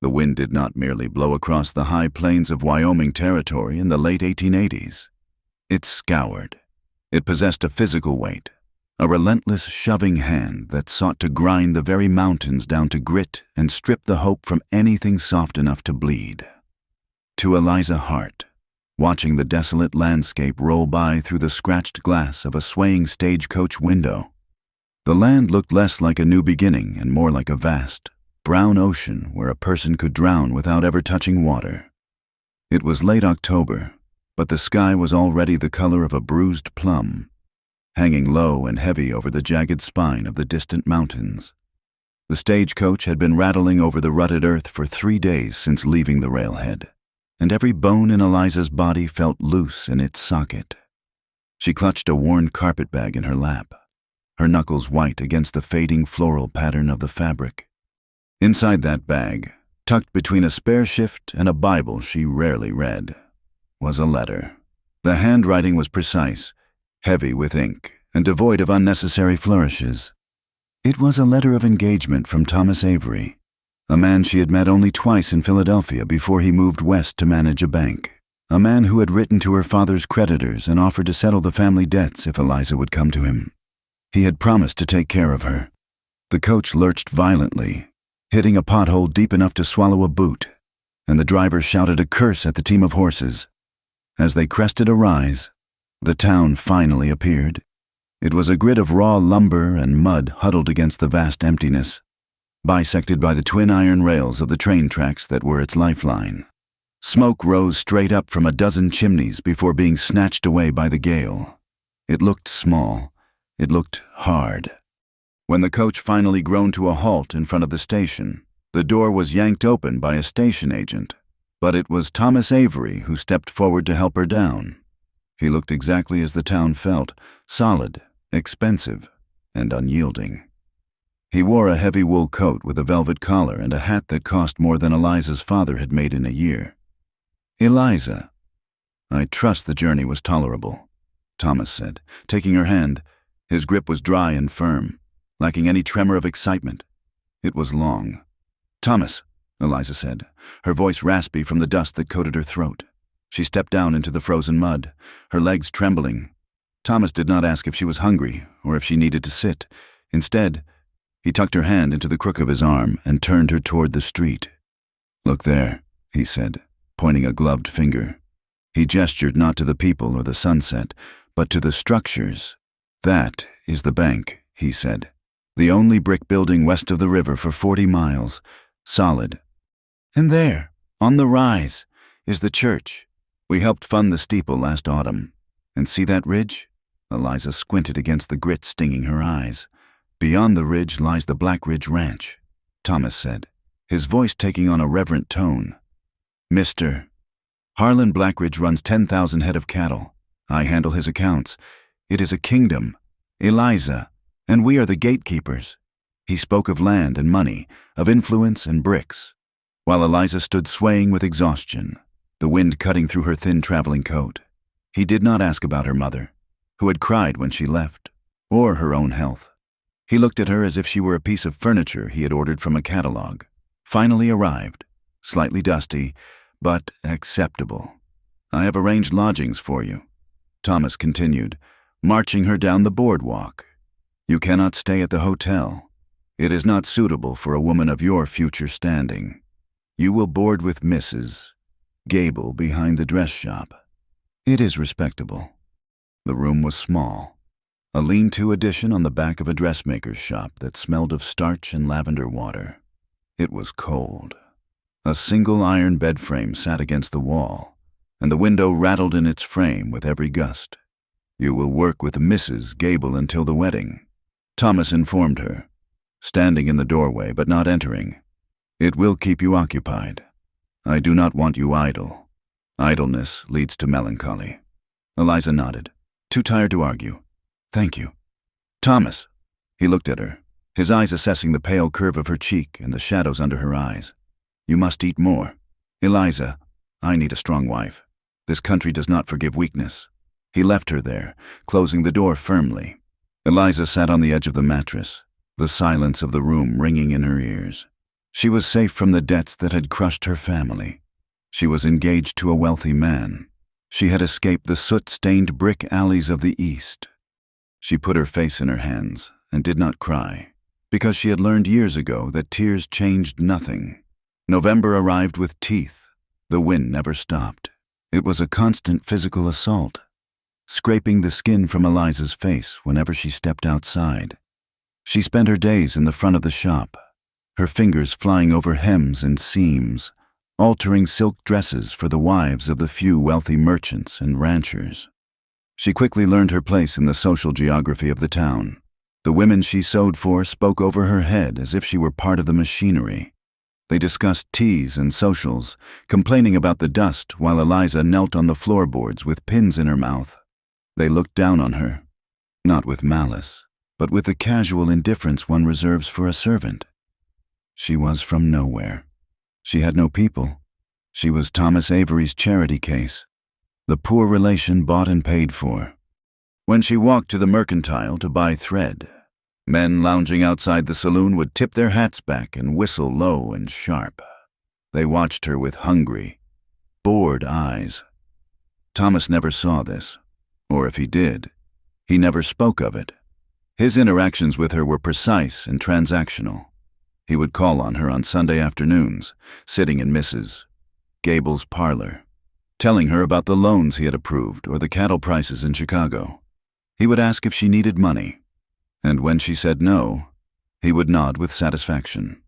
The wind did not merely blow across the high plains of Wyoming Territory in the late 1880s. It scoured. It possessed a physical weight, a relentless shoving hand that sought to grind the very mountains down to grit and strip the hope from anything soft enough to bleed. To Eliza Hart, watching the desolate landscape roll by through the scratched glass of a swaying stagecoach window, the land looked less like a new beginning and more like a vast, brown ocean where a person could drown without ever touching water. It was late October, but the sky was already the color of a bruised plum, hanging low and heavy over the jagged spine of the distant mountains. The stagecoach had been rattling over the rutted earth for 3 days since leaving the railhead, and every bone in Eliza's body felt loose in its socket. She clutched a worn carpetbag in her lap, her knuckles white against the fading floral pattern of the fabric. Inside that bag, tucked between a spare shift and a Bible she rarely read, was a letter. The handwriting was precise, heavy with ink, and devoid of unnecessary flourishes. It was a letter of engagement from Thomas Avery, a man she had met only twice in Philadelphia before he moved west to manage a bank, a man who had written to her father's creditors and offered to settle the family debts if Eliza would come to him. He had promised to take care of her. The coach lurched violently, hitting a pothole deep enough to swallow a boot, and the driver shouted a curse at the team of horses. As they crested a rise, the town finally appeared. It was a grid of raw lumber and mud huddled against the vast emptiness, bisected by the twin iron rails of the train tracks that were its lifeline. Smoke rose straight up from a dozen chimneys before being snatched away by the gale. It looked small. It looked hard. When the coach finally groaned to a halt in front of the station, the door was yanked open by a station agent, but it was Thomas Avery who stepped forward to help her down. He looked exactly as the town felt, solid, expensive, and unyielding. He wore a heavy wool coat with a velvet collar and a hat that cost more than Eliza's father had made in a year. "Eliza, I trust the journey was tolerable," Thomas said, taking her hand. His grip was dry and firm, lacking any tremor of excitement. It was long. "Thomas," Eliza said, her voice raspy from the dust that coated her throat. She stepped down into the frozen mud, her legs trembling. Thomas did not ask if she was hungry or if she needed to sit. Instead, he tucked her hand into the crook of his arm and turned her toward the street. "Look there," he said, pointing a gloved finger. He gestured not to the people or the sunset, but to the structures. "That is the bank," he said. "The only brick building west of the river for 40 miles, solid. And there, on the rise, is the church. We helped fund the steeple last autumn. And see that ridge?" Eliza squinted against the grit stinging her eyes. "Beyond the ridge lies the Black Ridge Ranch," Thomas said, his voice taking on a reverent tone. "Mr. Harlan Blackridge runs 10,000 head of cattle. I handle his accounts. It is a kingdom, Eliza, and we are the gatekeepers." He spoke of land and money, of influence and bricks, while Eliza stood swaying with exhaustion, the wind cutting through her thin traveling coat. He did not ask about her mother, who had cried when she left, or her own health. He looked at her as if she were a piece of furniture he had ordered from a catalog, finally arrived, slightly dusty, but acceptable. "I have arranged lodgings for you," Thomas continued, marching her down the boardwalk. "You cannot stay at the hotel. It is not suitable for a woman of your future standing. You will board with Mrs. Gable behind the dress shop. It is respectable." The room was small, a lean-to addition on the back of a dressmaker's shop that smelled of starch and lavender water. It was cold. A single iron bed frame sat against the wall, and the window rattled in its frame with every gust. "You will work with Mrs. Gable until the wedding," Thomas informed her, standing in the doorway but not entering. "It will keep you occupied. I do not want you idle. Idleness leads to melancholy." Eliza nodded, too tired to argue. "Thank you." "Thomas." He looked at her, his eyes assessing the pale curve of her cheek and the shadows under her eyes. "You must eat more. Eliza, I need a strong wife. This country does not forgive weakness." He left her there, closing the door firmly. Eliza sat on the edge of the mattress, the silence of the room ringing in her ears. She was safe from the debts that had crushed her family. She was engaged to a wealthy man. She had escaped the soot-stained brick alleys of the East. She put her face in her hands and did not cry, because she had learned years ago that tears changed nothing. November arrived with teeth. The wind never stopped. It was a constant physical assault, scraping the skin from Eliza's face whenever she stepped outside. She spent her days in the front of the shop, her fingers flying over hems and seams, altering silk dresses for the wives of the few wealthy merchants and ranchers. She quickly learned her place in the social geography of the town. The women she sewed for spoke over her head as if she were part of the machinery. They discussed teas and socials, complaining about the dust while Eliza knelt on the floorboards with pins in her mouth. They looked down on her, not with malice, but with the casual indifference one reserves for a servant. She was from nowhere. She had no people. She was Thomas Avery's charity case, the poor relation bought and paid for. When she walked to the mercantile to buy thread, men lounging outside the saloon would tip their hats back and whistle low and sharp. They watched her with hungry, bored eyes. Thomas never saw this, or if he did, he never spoke of it. His interactions with her were precise and transactional. He would call on her on Sunday afternoons, sitting in Mrs. Gable's parlor, telling her about the loans he had approved or the cattle prices in Chicago. He would ask if she needed money, and when she said no, he would nod with satisfaction,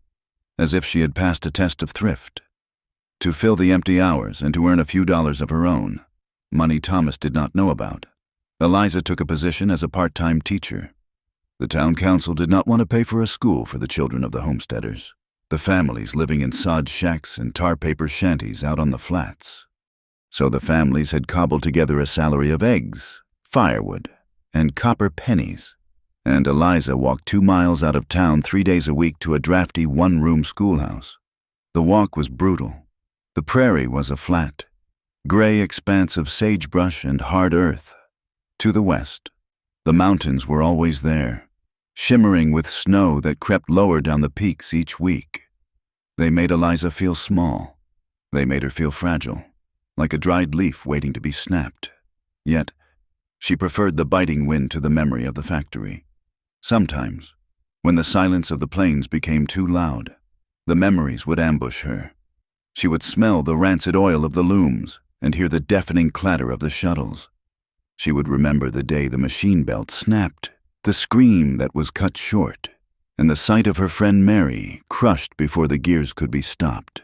as if she had passed a test of thrift. To fill the empty hours and to earn a few dollars of her own, money Thomas did not know about, Eliza took a position as a part-time teacher. The town council did not want to pay for a school for the children of the homesteaders, the families living in sod shacks and tar paper shanties out on the flats. So the families had cobbled together a salary of eggs, firewood, and copper pennies, and Eliza walked 2 miles out of town 3 days a week to a drafty one-room schoolhouse. The walk was brutal. The prairie was a flat, gray expanse of sagebrush and hard earth. To the west, the mountains were always there, shimmering with snow that crept lower down the peaks each week. They made Eliza feel small. They made her feel fragile, like a dried leaf waiting to be snapped. Yet, she preferred the biting wind to the memory of the factory. Sometimes, when the silence of the plains became too loud, the memories would ambush her. She would smell the rancid oil of the looms and hear the deafening clatter of the shuttles. She would remember the day the machine belt snapped, the scream that was cut short, and the sight of her friend Mary crushed before the gears could be stopped.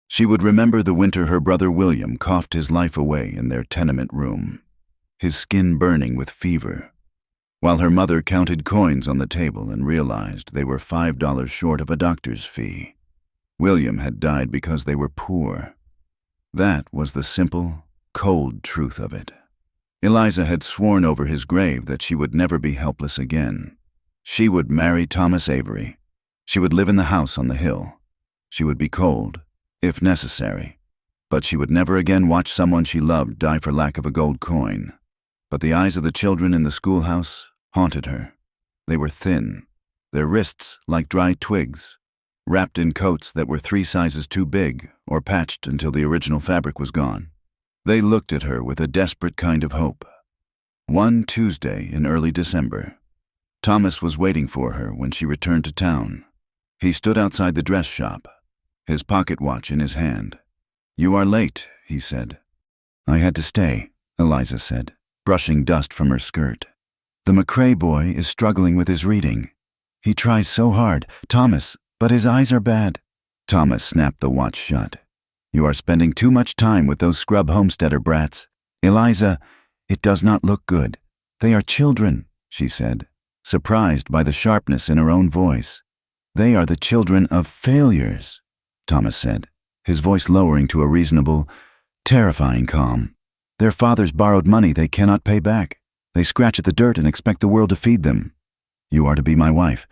She would remember the winter her brother William coughed his life away in their tenement room, his skin burning with fever, while her mother counted coins on the table and realized they were $5 short of a doctor's fee. William had died because they were poor. That was the simple, cold truth of it. Eliza had sworn over his grave that she would never be helpless again. She would marry Thomas Avery. She would live in the house on the hill. She would be cold, if necessary, but she would never again watch someone she loved die for lack of a gold coin. But the eyes of the children in the schoolhouse haunted her. They were thin, their wrists like dry twigs, wrapped in coats that were 3 sizes too big or patched until the original fabric was gone. They looked at her with a desperate kind of hope. One Tuesday in early December, Thomas was waiting for her when she returned to town. He stood outside the dress shop, his pocket watch in his hand. "You are late," he said. "I had to stay," Eliza said, brushing dust from her skirt. "The McCrae boy is struggling with his reading. He tries so hard, Thomas, but his eyes are bad." Thomas snapped the watch shut. "You are spending too much time with those scrub homesteader brats. Eliza, it does not look good. They are children," she said, surprised by the sharpness in her own voice. "They are the children of failures," Thomas said, his voice lowering to a reasonable, terrifying calm. "Their fathers borrowed money they cannot pay back. They scratch at the dirt and expect the world to feed them. You are to be my wife.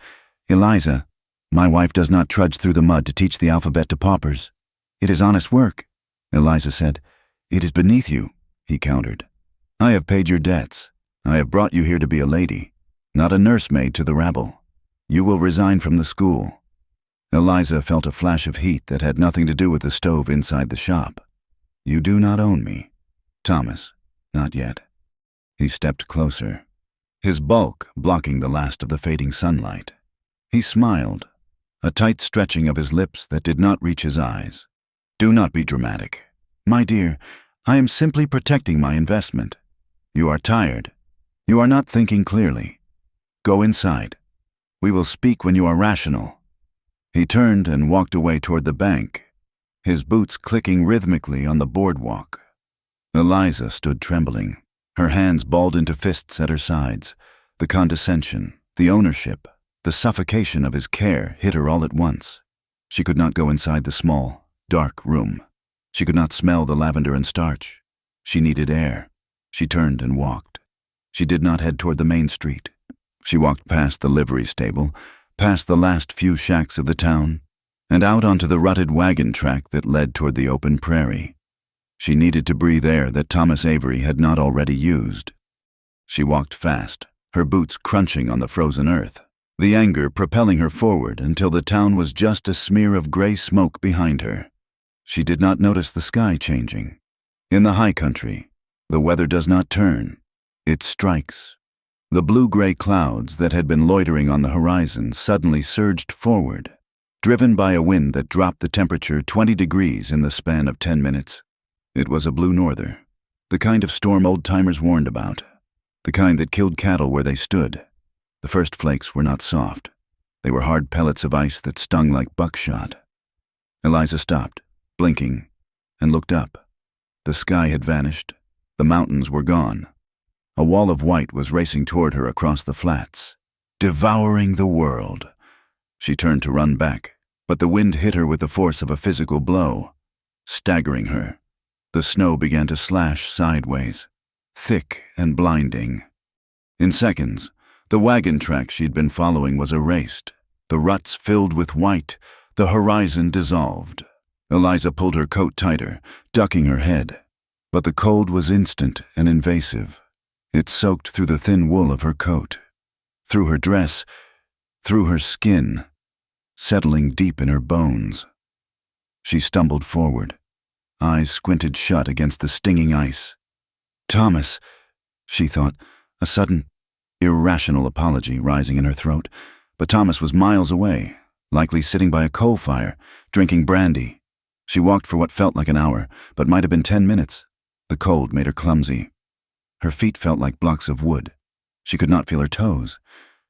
Eliza, my wife does not trudge through the mud to teach the alphabet to paupers. It is honest work," Eliza said. "It is beneath you," he countered. "I have paid your debts. I have brought you here to be a lady, not a nursemaid to the rabble. You will resign from the school." Eliza felt a flash of heat that had nothing to do with the stove inside the shop. "You do not own me." "Thomas, not yet." He stepped closer, his bulk blocking the last of the fading sunlight. He smiled, a tight stretching of his lips that did not reach his eyes. "Do not be dramatic. My dear, I am simply protecting my investment. You are tired. You are not thinking clearly. Go inside. We will speak when you are rational." He turned and walked away toward the bank, his boots clicking rhythmically on the boardwalk. Eliza stood trembling, her hands balled into fists at her sides. The condescension, the ownership, the suffocation of his care hit her all at once. She could not go inside the small, dark room. She could not smell the lavender and starch. She needed air. She turned and walked. She did not head toward the main street. She walked past the livery stable, past the last few shacks of the town, and out onto the rutted wagon track that led toward the open prairie. She needed to breathe air that Thomas Avery had not already used. She walked fast, her boots crunching on the frozen earth, the anger propelling her forward until the town was just a smear of gray smoke behind her. She did not notice the sky changing. In the high country, the weather does not turn, it strikes. The blue-gray clouds that had been loitering on the horizon suddenly surged forward, driven by a wind that dropped the temperature 20 degrees in the span of 10 minutes. It was a blue norther, the kind of storm old-timers warned about, the kind that killed cattle where they stood. The first flakes were not soft. They were hard pellets of ice that stung like buckshot. Eliza stopped, blinking, and looked up. The sky had vanished. The mountains were gone. A wall of white was racing toward her across the flats, devouring the world. She turned to run back, but the wind hit her with the force of a physical blow, staggering her. The snow began to slash sideways, thick and blinding. In seconds, the wagon track she'd been following was erased, the ruts filled with white, the horizon dissolved. Eliza pulled her coat tighter, ducking her head, but the cold was instant and invasive. It soaked through the thin wool of her coat, through her dress, through her skin, settling deep in her bones. She stumbled forward, eyes squinted shut against the stinging ice. "Thomas," she thought, a sudden, irrational apology rising in her throat. But Thomas was miles away, likely sitting by a coal fire, drinking brandy. She walked for what felt like an hour, but might have been 10 minutes. The cold made her clumsy. Her feet felt like blocks of wood. She could not feel her toes.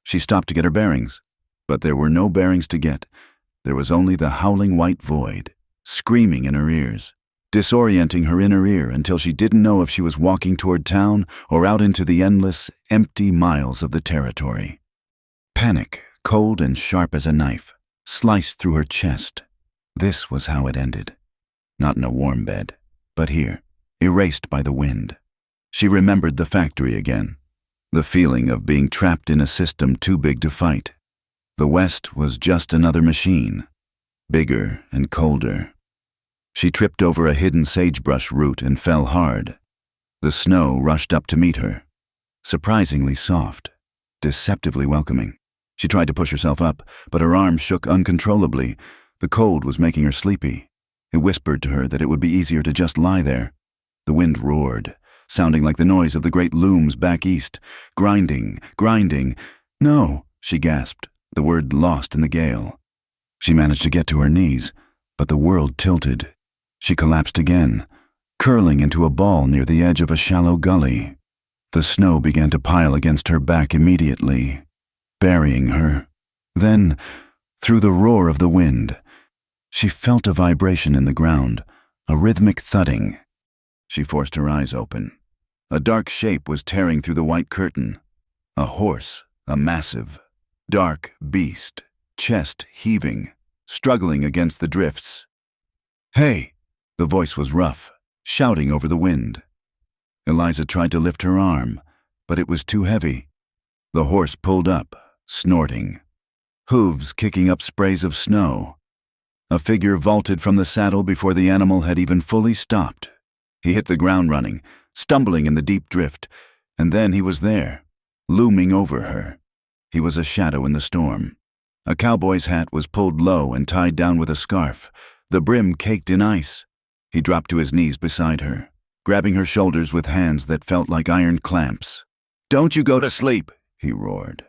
She stopped to get her bearings. But there were no bearings to get. There was only the howling white void, screaming in her ears, disorienting her inner ear until she didn't know if she was walking toward town or out into the endless, empty miles of the territory. Panic, cold and sharp as a knife, sliced through her chest. This was how it ended. Not in a warm bed, but here, erased by the wind. She remembered the factory again, the feeling of being trapped in a system too big to fight. The West was just another machine, bigger and colder. She tripped over a hidden sagebrush root and fell hard. The snow rushed up to meet her, surprisingly soft, deceptively welcoming. She tried to push herself up, but her arms shook uncontrollably. The cold was making her sleepy. It whispered to her that it would be easier to just lie there. The wind roared, sounding like the noise of the great looms back east, grinding, grinding. "No," she gasped, the word lost in the gale. She managed to get to her knees, but the world tilted. She collapsed again, curling into a ball near the edge of a shallow gully. The snow began to pile against her back immediately, burying her. Then, through the roar of the wind, she felt a vibration in the ground, a rhythmic thudding. She forced her eyes open. A dark shape was tearing through the white curtain. A horse, a massive, dark beast, chest heaving, struggling against the drifts. "Hey!" The voice was rough, shouting over the wind. Eliza tried to lift her arm, but it was too heavy. The horse pulled up, snorting, hooves kicking up sprays of snow. A figure vaulted from the saddle before the animal had even fully stopped. He hit the ground running, stumbling in the deep drift, and then he was there, looming over her. He was a shadow in the storm. A cowboy's hat was pulled low and tied down with a scarf, the brim caked in ice. He dropped to his knees beside her, grabbing her shoulders with hands that felt like iron clamps. "Don't you go to sleep," he roared,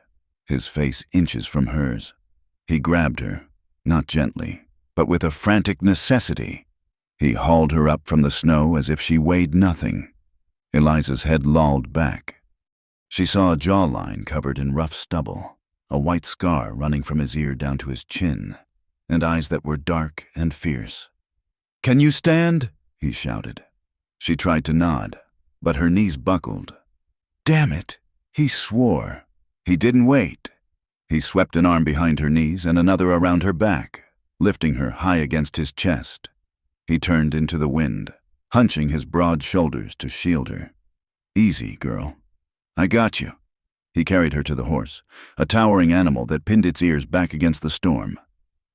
his face inches from hers. He grabbed her, not gently, but with a frantic necessity. He hauled her up from the snow as if she weighed nothing. Eliza's head lolled back. She saw a jawline covered in rough stubble, a white scar running from his ear down to his chin, and eyes that were dark and fierce. "Can you stand?" he shouted. She tried to nod, but her knees buckled. Damn it, he swore. He didn't wait. He swept an arm behind her knees and another around her back, lifting her high against his chest. He turned into the wind, hunching his broad shoulders to shield her. "Easy, girl. I got you." He carried her to the horse, a towering animal that pinned its ears back against the storm.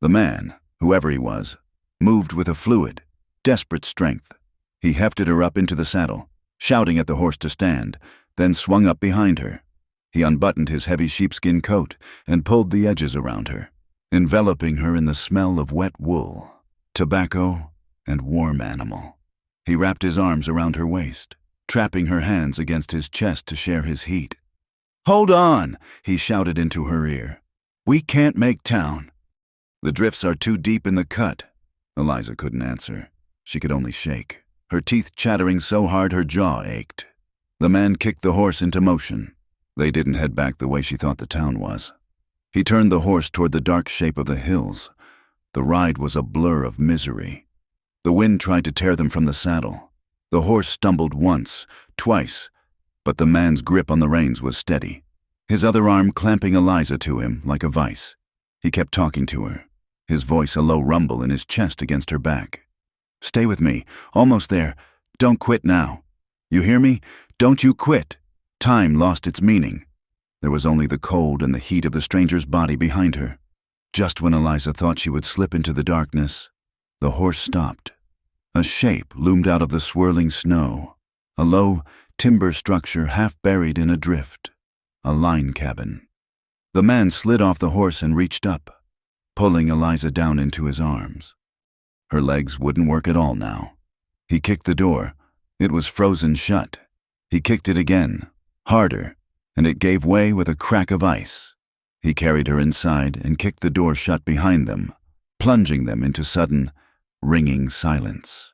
The man, whoever he was, moved with a fluid, desperate strength. He hefted her up into the saddle, shouting at the horse to stand, then swung up behind her. He unbuttoned his heavy sheepskin coat and pulled the edges around her, enveloping her in the smell of wet wool, tobacco, and warm animal. He wrapped his arms around her waist, trapping her hands against his chest to share his heat. "Hold on," he shouted into her ear. "We can't make town." "The drifts are too deep in the cut." Eliza couldn't answer. She could only shake, her teeth chattering so hard her jaw ached. The man kicked the horse into motion. They didn't head back the way she thought the town was. He turned the horse toward the dark shape of the hills. The ride was a blur of misery. The wind tried to tear them from the saddle. The horse stumbled once, twice, but the man's grip on the reins was steady, his other arm clamping Eliza to him like a vice. He kept talking to her, his voice a low rumble in his chest against her back. "Stay with me. Almost there. Don't quit now. You hear me? Don't you quit." Time lost its meaning. There was only the cold and the heat of the stranger's body behind her. Just when Eliza thought she would slip into the darkness, the horse stopped. A shape loomed out of the swirling snow, a low timber structure half buried in a drift, a line cabin. The man slid off the horse and reached up, pulling Eliza down into his arms. Her legs wouldn't work at all now. He kicked the door. It was frozen shut. He kicked it again, harder, and it gave way with a crack of ice. He carried her inside and kicked the door shut behind them, plunging them into sudden, ringing silence.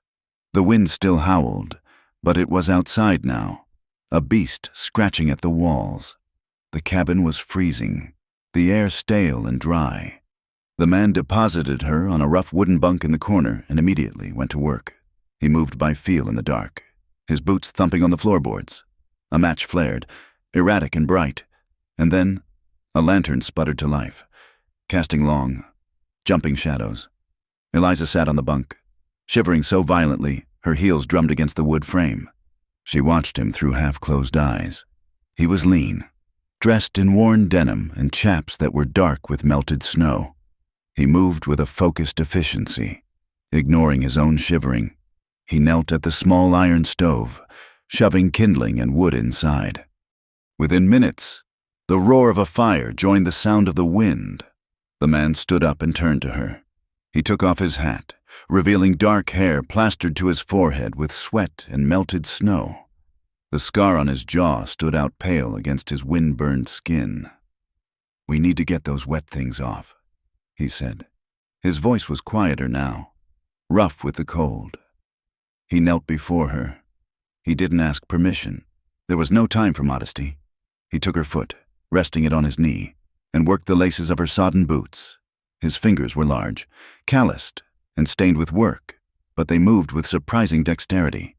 The wind still howled, but it was outside now, a beast scratching at the walls. The cabin was freezing, the air stale and dry. The man deposited her on a rough wooden bunk in the corner and immediately went to work. He moved by feel in the dark, his boots thumping on the floorboards. A match flared, erratic and bright, and then a lantern sputtered to life, casting long, jumping shadows. Eliza sat on the bunk, shivering so violently her heels drummed against the wood frame. She watched him through half-closed eyes. He was lean, dressed in worn denim and chaps that were dark with melted snow. He moved with a focused efficiency, ignoring his own shivering. He knelt at the small iron stove, shoving kindling and wood inside. Within minutes, the roar of a fire joined the sound of the wind. The man stood up and turned to her. He took off his hat, revealing dark hair plastered to his forehead with sweat and melted snow. The scar on his jaw stood out pale against his wind-burned skin. "We need to get those wet things off," he said. His voice was quieter now, rough with the cold. He knelt before her. He didn't ask permission. There was no time for modesty. He took her foot, resting it on his knee, and worked the laces of her sodden boots. His fingers were large, calloused, and stained with work, but they moved with surprising dexterity.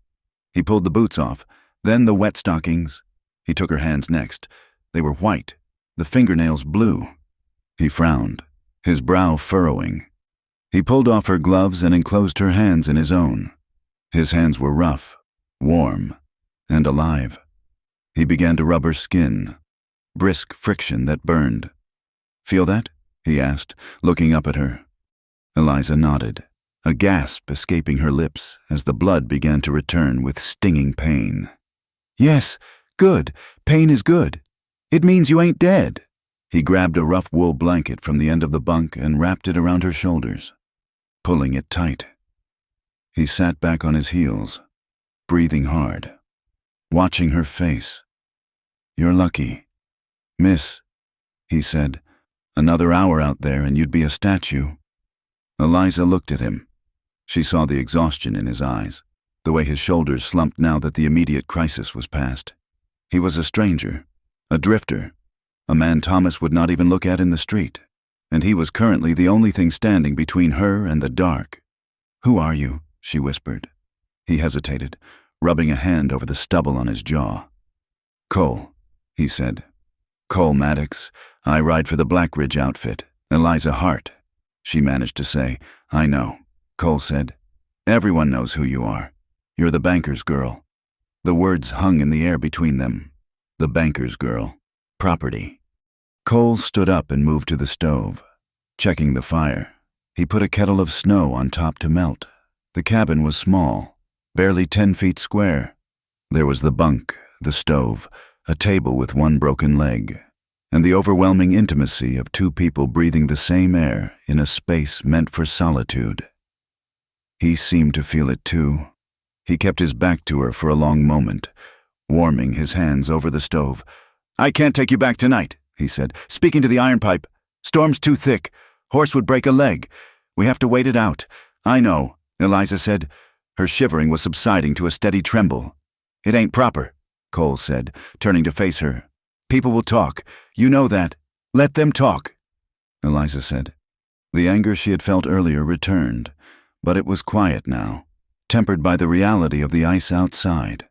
He pulled the boots off, then the wet stockings. He took her hands next. They were white, the fingernails blue. He frowned, his brow furrowing. He pulled off her gloves and enclosed her hands in his own. His hands were rough, warm, and alive. He began to rub her skin, brisk friction that burned. "Feel that?" he asked, looking up at her. Eliza nodded, a gasp escaping her lips as the blood began to return with stinging pain. "Yes, good. Pain is good. It means you ain't dead." He grabbed a rough wool blanket from the end of the bunk and wrapped it around her shoulders, pulling it tight. He sat back on his heels, breathing hard, watching her face. "You're lucky, miss," he said. "Another hour out there and you'd be a statue." Eliza looked at him. She saw the exhaustion in his eyes, the way his shoulders slumped now that the immediate crisis was past. He was a stranger, a drifter, a man Thomas would not even look at in the street, and he was currently the only thing standing between her and the dark. "Who are you?" she whispered. He hesitated, rubbing a hand over the stubble on his jaw. "Cole," he said. "Cole Maddox. I ride for the Blackridge outfit. Eliza Hart." She managed to say, "I know." Cole said, "Everyone knows who you are. You're the banker's girl." The words hung in the air between them. The banker's girl. Property. Cole stood up and moved to the stove, checking the fire. He put a kettle of snow on top to melt. The cabin was small, barely 10 feet square. There was the bunk, the stove, a table with one broken leg, and the overwhelming intimacy of two people breathing the same air in a space meant for solitude. He seemed to feel it too. He kept his back to her for a long moment, warming his hands over the stove. "I can't take you back tonight," he said, speaking to the iron pipe. "Storm's too thick. Horse would break a leg. We have to wait it out." "I know," Eliza said. Her shivering was subsiding to a steady tremble. "It ain't proper," Cole said, turning to face her. "People will talk. You know that. Let them talk," Eliza said. The anger she had felt earlier returned, but it was quiet now, tempered by the reality of the ice outside.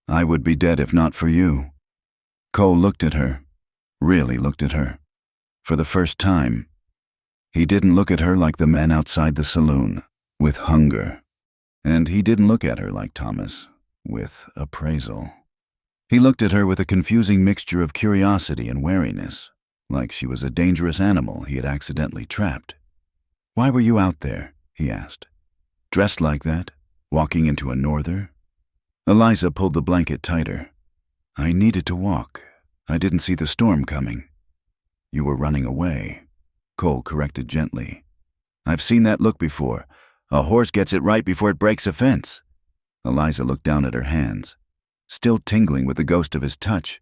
"I would be dead if not for you." Cole looked at her, really looked at her, for the first time. He didn't look at her like the men outside the saloon, with hunger. And he didn't look at her like Thomas, with appraisal. He looked at her with a confusing mixture of curiosity and wariness, like she was a dangerous animal he had accidentally trapped. "Why were you out there?" he asked. "Dressed like that, walking into a norther?" Eliza pulled the blanket tighter. "I needed to walk. I didn't see the storm coming." "You were running away," Cole corrected gently. "I've seen that look before. A horse gets it right before it breaks a fence." Eliza looked down at her hands, still tingling with the ghost of his touch.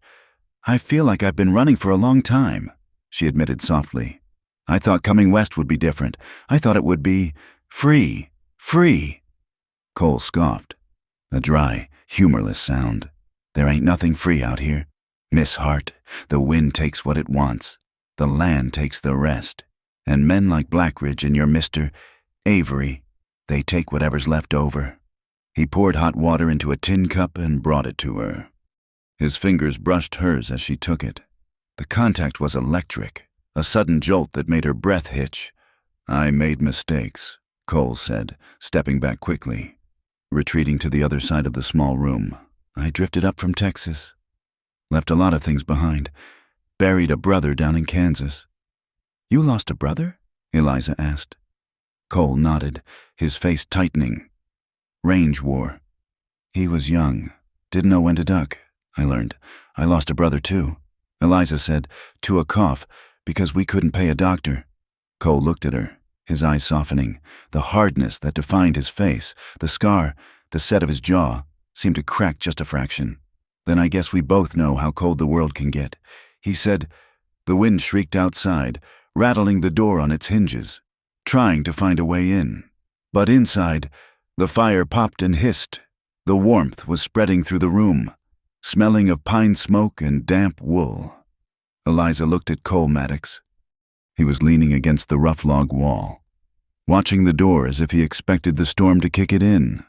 "I feel like I've been running for a long time," she admitted softly. "I thought coming west would be different. I thought it would be free. Free." Cole scoffed, a dry, humorless sound. "There ain't nothing free out here, Miss Hart. The wind takes what it wants. The land takes the rest. And men like Blackridge and your Mr. Avery, they take whatever's left over." He poured hot water into a tin cup and brought it to her. His fingers brushed hers as she took it. The contact was electric, a sudden jolt that made her breath hitch. "I made mistakes," Cole said, stepping back quickly, retreating to the other side of the small room. "I drifted up from Texas. Left a lot of things behind. Buried a brother down in Kansas." "You lost a brother?" Eliza asked. Cole nodded, his face tightening. "Range war. He was young. Didn't know when to duck, I learned. I lost a brother too," Eliza said, to a cough, "because we couldn't pay a doctor." Cole looked at her, his eyes softening. The hardness that defined his face, the scar, the set of his jaw, seemed to crack just a fraction. "Then I guess we both know how cold the world can get," he said. The wind shrieked outside, rattling the door on its hinges, trying to find a way in. But inside, the fire popped and hissed. The warmth was spreading through the room, smelling of pine smoke and damp wool. Eliza looked at Cole Maddox. He was leaning against the rough log wall, watching the door as if he expected the storm to kick it in.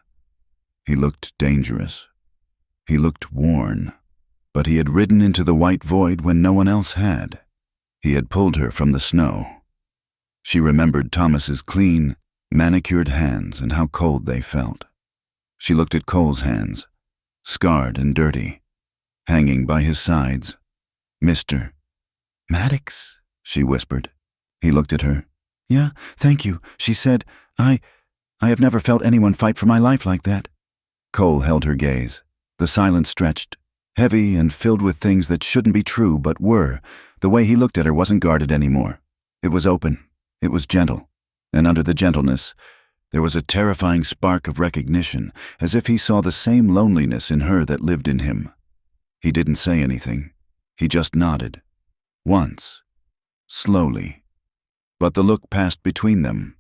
He looked dangerous. He looked worn, but he had ridden into the white void when no one else had. He had pulled her from the snow. She remembered Thomas's clean, manicured hands and how cold they felt. She looked at Cole's hands, scarred and dirty, hanging by his sides. "Mr. Maddox," she whispered. He looked at her. "Yeah, thank you," she said. I have never felt anyone fight for my life like that." Cole held her gaze. The silence stretched, heavy and filled with things that shouldn't be true but were, The way he looked at her wasn't guarded anymore. It was open. It was gentle. And under the gentleness, there was a terrifying spark of recognition, as if he saw the same loneliness in her that lived in him. He didn't say anything. He just nodded. Once. Slowly. But the look passed between them.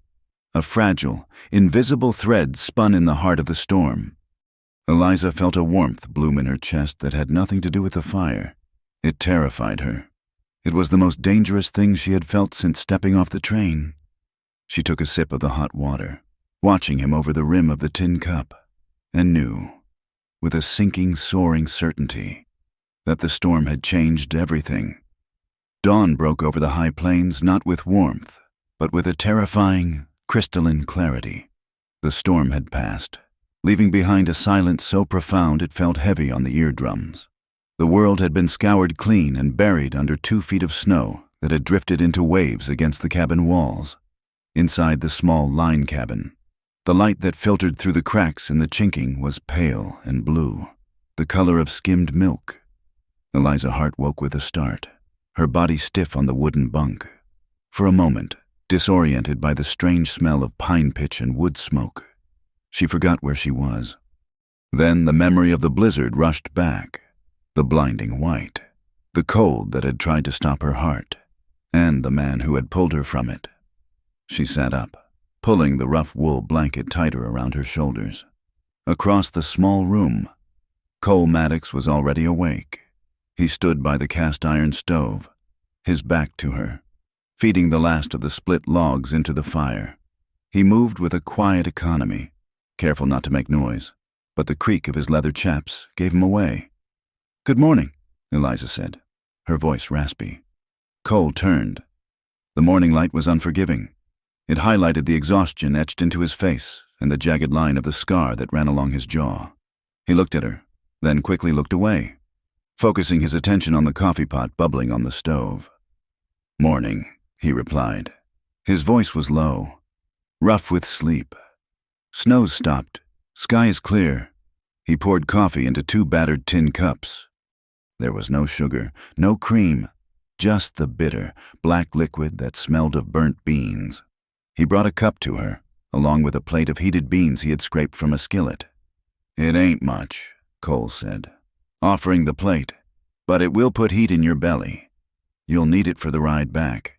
A fragile, invisible thread spun in the heart of the storm. Eliza felt a warmth bloom in her chest that had nothing to do with the fire. It terrified her. It was the most dangerous thing she had felt since stepping off the train. She took a sip of the hot water, watching him over the rim of the tin cup, and knew, with a sinking, soaring certainty, that the storm had changed everything. Dawn broke over the high plains not with warmth, but with a terrifying, crystalline clarity. The storm had passed, leaving behind a silence so profound it felt heavy on the eardrums. The world had been scoured clean and buried under 2 feet of snow that had drifted into waves against the cabin walls. Inside the small line cabin, the light that filtered through the cracks in the chinking was pale and blue, the color of skimmed milk. Eliza's heart woke with a start, her body stiff on the wooden bunk. For a moment, disoriented by the strange smell of pine pitch and wood smoke, she forgot where she was. Then the memory of the blizzard rushed back, the blinding white, the cold that had tried to stop her heart, and the man who had pulled her from it. She sat up, pulling the rough wool blanket tighter around her shoulders. Across the small room, Cole Maddox was already awake. He stood by the cast-iron stove, his back to her, feeding the last of the split logs into the fire. He moved with a quiet economy, careful not to make noise, but the creak of his leather chaps gave him away. "Good morning," Eliza said, her voice raspy. Cole turned. The morning light was unforgiving. It highlighted the exhaustion etched into his face and the jagged line of the scar that ran along his jaw. He looked at her, then quickly looked away, focusing his attention on the coffee pot bubbling on the stove. "Morning," he replied. His voice was low, rough with sleep. Snow's stopped. Sky is clear. He poured coffee into 2 battered tin cups. There was no sugar, no cream, just the bitter, black liquid that smelled of burnt beans. He brought a cup to her, along with a plate of heated beans he had scraped from a skillet. "It ain't much," Cole said, offering the plate, "but it will put heat in your belly. You'll need it for the ride back."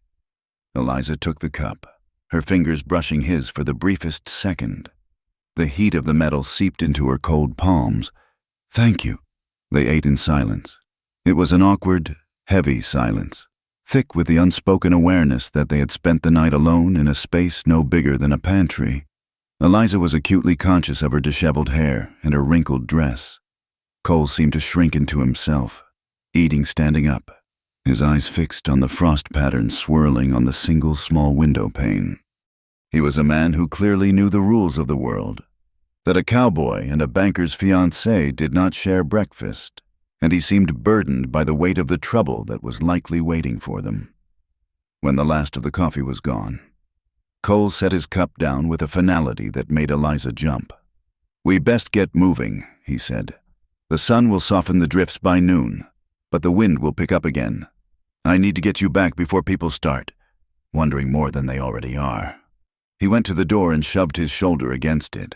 Eliza took the cup, her fingers brushing his for the briefest second. The heat of the metal seeped into her cold palms. "Thank you." They ate in silence. It was an awkward, heavy silence, thick with the unspoken awareness that they had spent the night alone in a space no bigger than a pantry. Eliza was acutely conscious of her disheveled hair and her wrinkled dress. Cole seemed to shrink into himself, eating standing up, his eyes fixed on the frost pattern swirling on the single small window pane. He was a man who clearly knew the rules of the world, that a cowboy and a banker's fiancée did not share breakfast, and he seemed burdened by the weight of the trouble that was likely waiting for them. When the last of the coffee was gone, Cole set his cup down with a finality that made Eliza jump. "We best get moving," he said. "The sun will soften the drifts by noon, but the wind will pick up again. I need to get you back before people start wondering more than they already are." He went to the door and shoved his shoulder against it.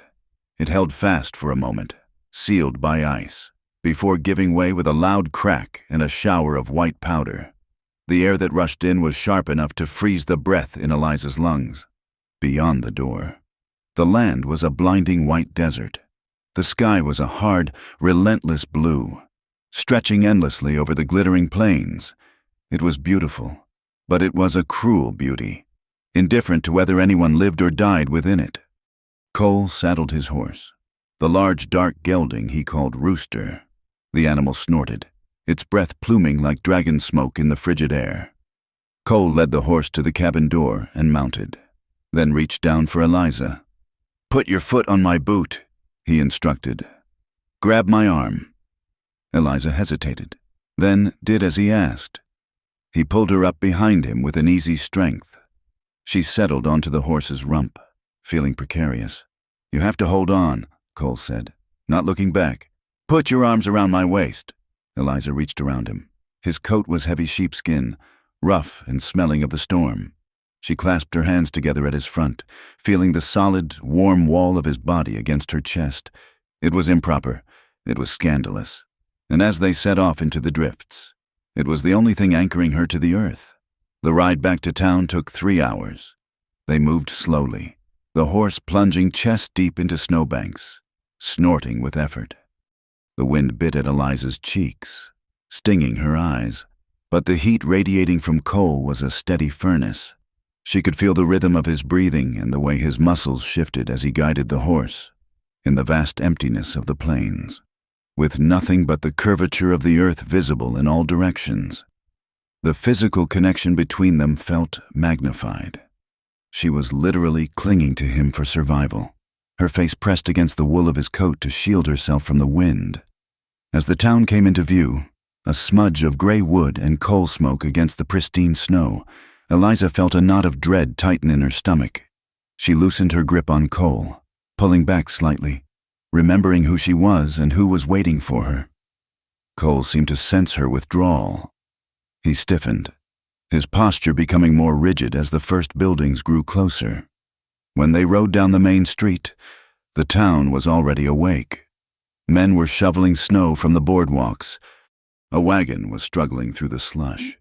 It held fast for a moment, sealed by ice, before giving way with a loud crack and a shower of white powder. The air that rushed in was sharp enough to freeze the breath in Eliza's lungs. Beyond the door, the land was a blinding white desert. The sky was a hard, relentless blue, stretching endlessly over the glittering plains. It was beautiful, but it was a cruel beauty, indifferent to whether anyone lived or died within it. Cole saddled his horse, the large dark gelding he called Rooster. The animal snorted, its breath pluming like dragon smoke in the frigid air. Cole led the horse to the cabin door and mounted, then reached down for Eliza. "Put your foot on my boot," he instructed. "Grab my arm." Eliza hesitated, then did as he asked. He pulled her up behind him with an easy strength. She settled onto the horse's rump, feeling precarious. "You have to hold on," Cole said, not looking back. "Put your arms around my waist." Eliza reached around him. His coat was heavy sheepskin, rough and smelling of the storm. She clasped her hands together at his front, feeling the solid, warm wall of his body against her chest. It was improper. It was scandalous. And as they set off into the drifts, it was the only thing anchoring her to the earth. The ride back to town took 3 hours. They moved slowly, the horse plunging chest-deep into snowbanks, snorting with effort. The wind bit at Eliza's cheeks, stinging her eyes, but the heat radiating from Cole was a steady furnace. She could feel the rhythm of his breathing and the way his muscles shifted as he guided the horse in the vast emptiness of the plains, with nothing but the curvature of the earth visible in all directions. The physical connection between them felt magnified. She was literally clinging to him for survival, her face pressed against the wool of his coat to shield herself from the wind. As the town came into view, a smudge of gray wood and coal smoke against the pristine snow, Eliza felt a knot of dread tighten in her stomach. She loosened her grip on Cole, pulling back slightly, remembering who she was and who was waiting for her. Cole seemed to sense her withdrawal. He stiffened, his posture becoming more rigid as the first buildings grew closer. When they rode down the main street, the town was already awake. Men were shoveling snow from the boardwalks. A wagon was struggling through the slush.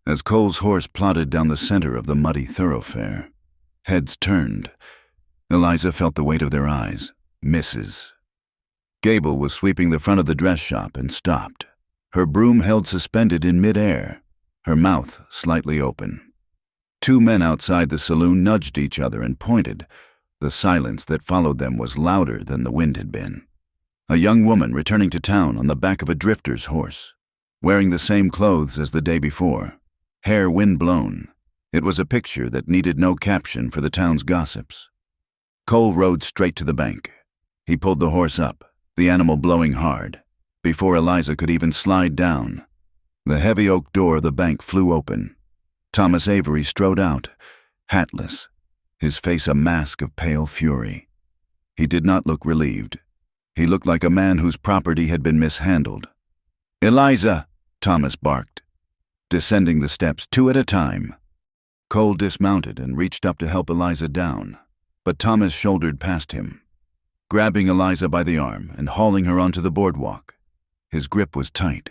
As Cole's horse plodded down the center of the muddy thoroughfare, heads turned. Eliza felt the weight of their eyes. Misses. Gable was sweeping the front of the dress shop and stopped, her broom held suspended in mid-air, her mouth slightly open. 2 men outside the saloon nudged each other and pointed. The silence that followed them was louder than the wind had been. A young woman returning to town on the back of a drifter's horse, wearing the same clothes as the day before, hair wind-blown. It was a picture that needed no caption for the town's gossips. Cole rode straight to the bank. He pulled the horse up, the animal blowing hard. Before Eliza could even slide down, the heavy oak door of the bank flew open. Thomas Avery strode out, hatless, his face a mask of pale fury. He did not look relieved. He looked like a man whose property had been mishandled. "Eliza!" Thomas barked, descending the steps 2 at a time. Cole dismounted and reached up to help Eliza down, but Thomas shouldered past him, grabbing Eliza by the arm and hauling her onto the boardwalk. His grip was tight,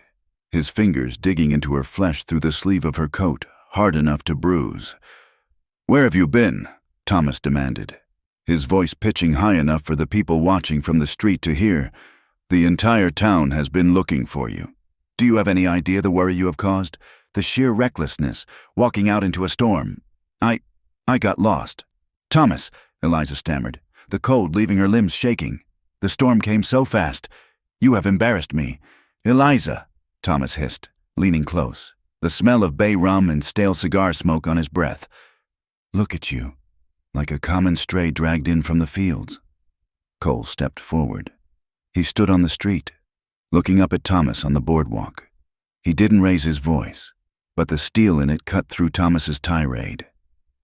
his fingers digging into her flesh through the sleeve of her coat, hard enough to bruise. "Where have you been?" Thomas demanded, his voice pitching high enough for the people watching from the street to hear. "The entire town has been looking for you. Do you have any idea the worry you have caused? The sheer recklessness, walking out into a storm. I got lost." "Thomas," Eliza stammered, the cold leaving her limbs shaking. "The storm came so fast. You have embarrassed me." "Eliza," Thomas hissed, leaning close, the smell of bay rum and stale cigar smoke on his breath. "Look at you, like a common stray dragged in from the fields." Cole stepped forward. He stood on the street, looking up at Thomas on the boardwalk. He didn't raise his voice, but the steel in it cut through Thomas's tirade.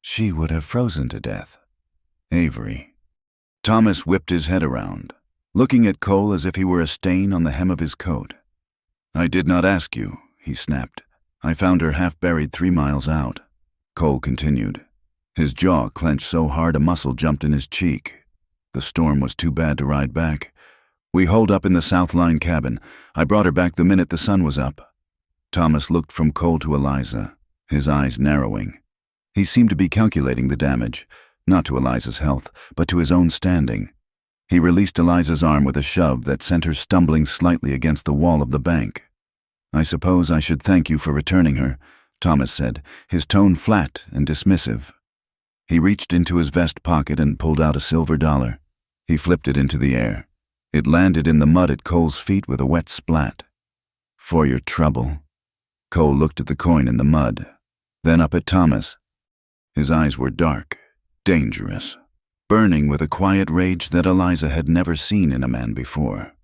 She would have frozen to death. Avery. Thomas whipped his head around, looking at Cole as if he were a stain on the hem of his coat. "I did not ask you," he snapped. "I found her half buried 3 miles out." Cole continued, his jaw clenched so hard a muscle jumped in his cheek. "The storm was too bad to ride back. We holed up in the South Line cabin. I brought her back the minute the sun was up." Thomas looked from Cole to Eliza, his eyes narrowing. He seemed to be calculating the damage, not to Eliza's health, but to his own standing. He released Eliza's arm with a shove that sent her stumbling slightly against the wall of the bank. "I suppose I should thank you for returning her," Thomas said, his tone flat and dismissive. He reached into his vest pocket and pulled out a silver dollar. He flipped it into the air. It landed in the mud at Cole's feet with a wet splat. "For your trouble." Cole looked at the coin in the mud, then up at Thomas. His eyes were dark, dangerous, burning with a quiet rage that Eliza had never seen in a man before.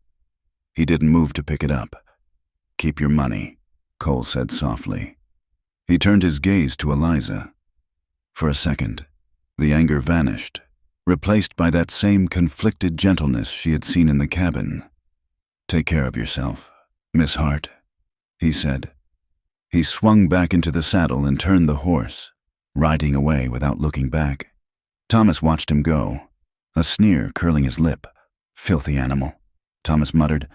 He didn't move to pick it up. "Keep your money," Cole said softly. He turned his gaze to Eliza. For a second, the anger vanished, replaced by that same conflicted gentleness she had seen in the cabin. "Take care of yourself, Miss Hart," he said. He swung back into the saddle and turned the horse, riding away without looking back. Thomas watched him go, a sneer curling his lip. "Filthy animal," Thomas muttered.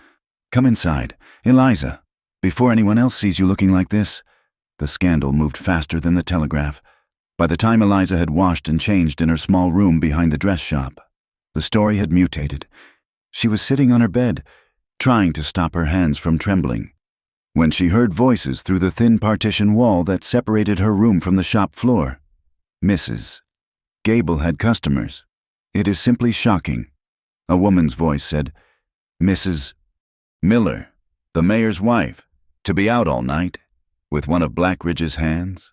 "Come inside, Eliza, before anyone else sees you looking like this." The scandal moved faster than the telegraph. By the time Eliza had washed and changed in her small room behind the dress shop, the story had mutated. She was sitting on her bed, trying to stop her hands from trembling, when she heard voices through the thin partition wall that separated her room from the shop floor. "Mrs. Gable had customers. It is simply shocking." A woman's voice said, "Mrs. Miller, the mayor's wife, to be out all night, with one of Blackridge's hands.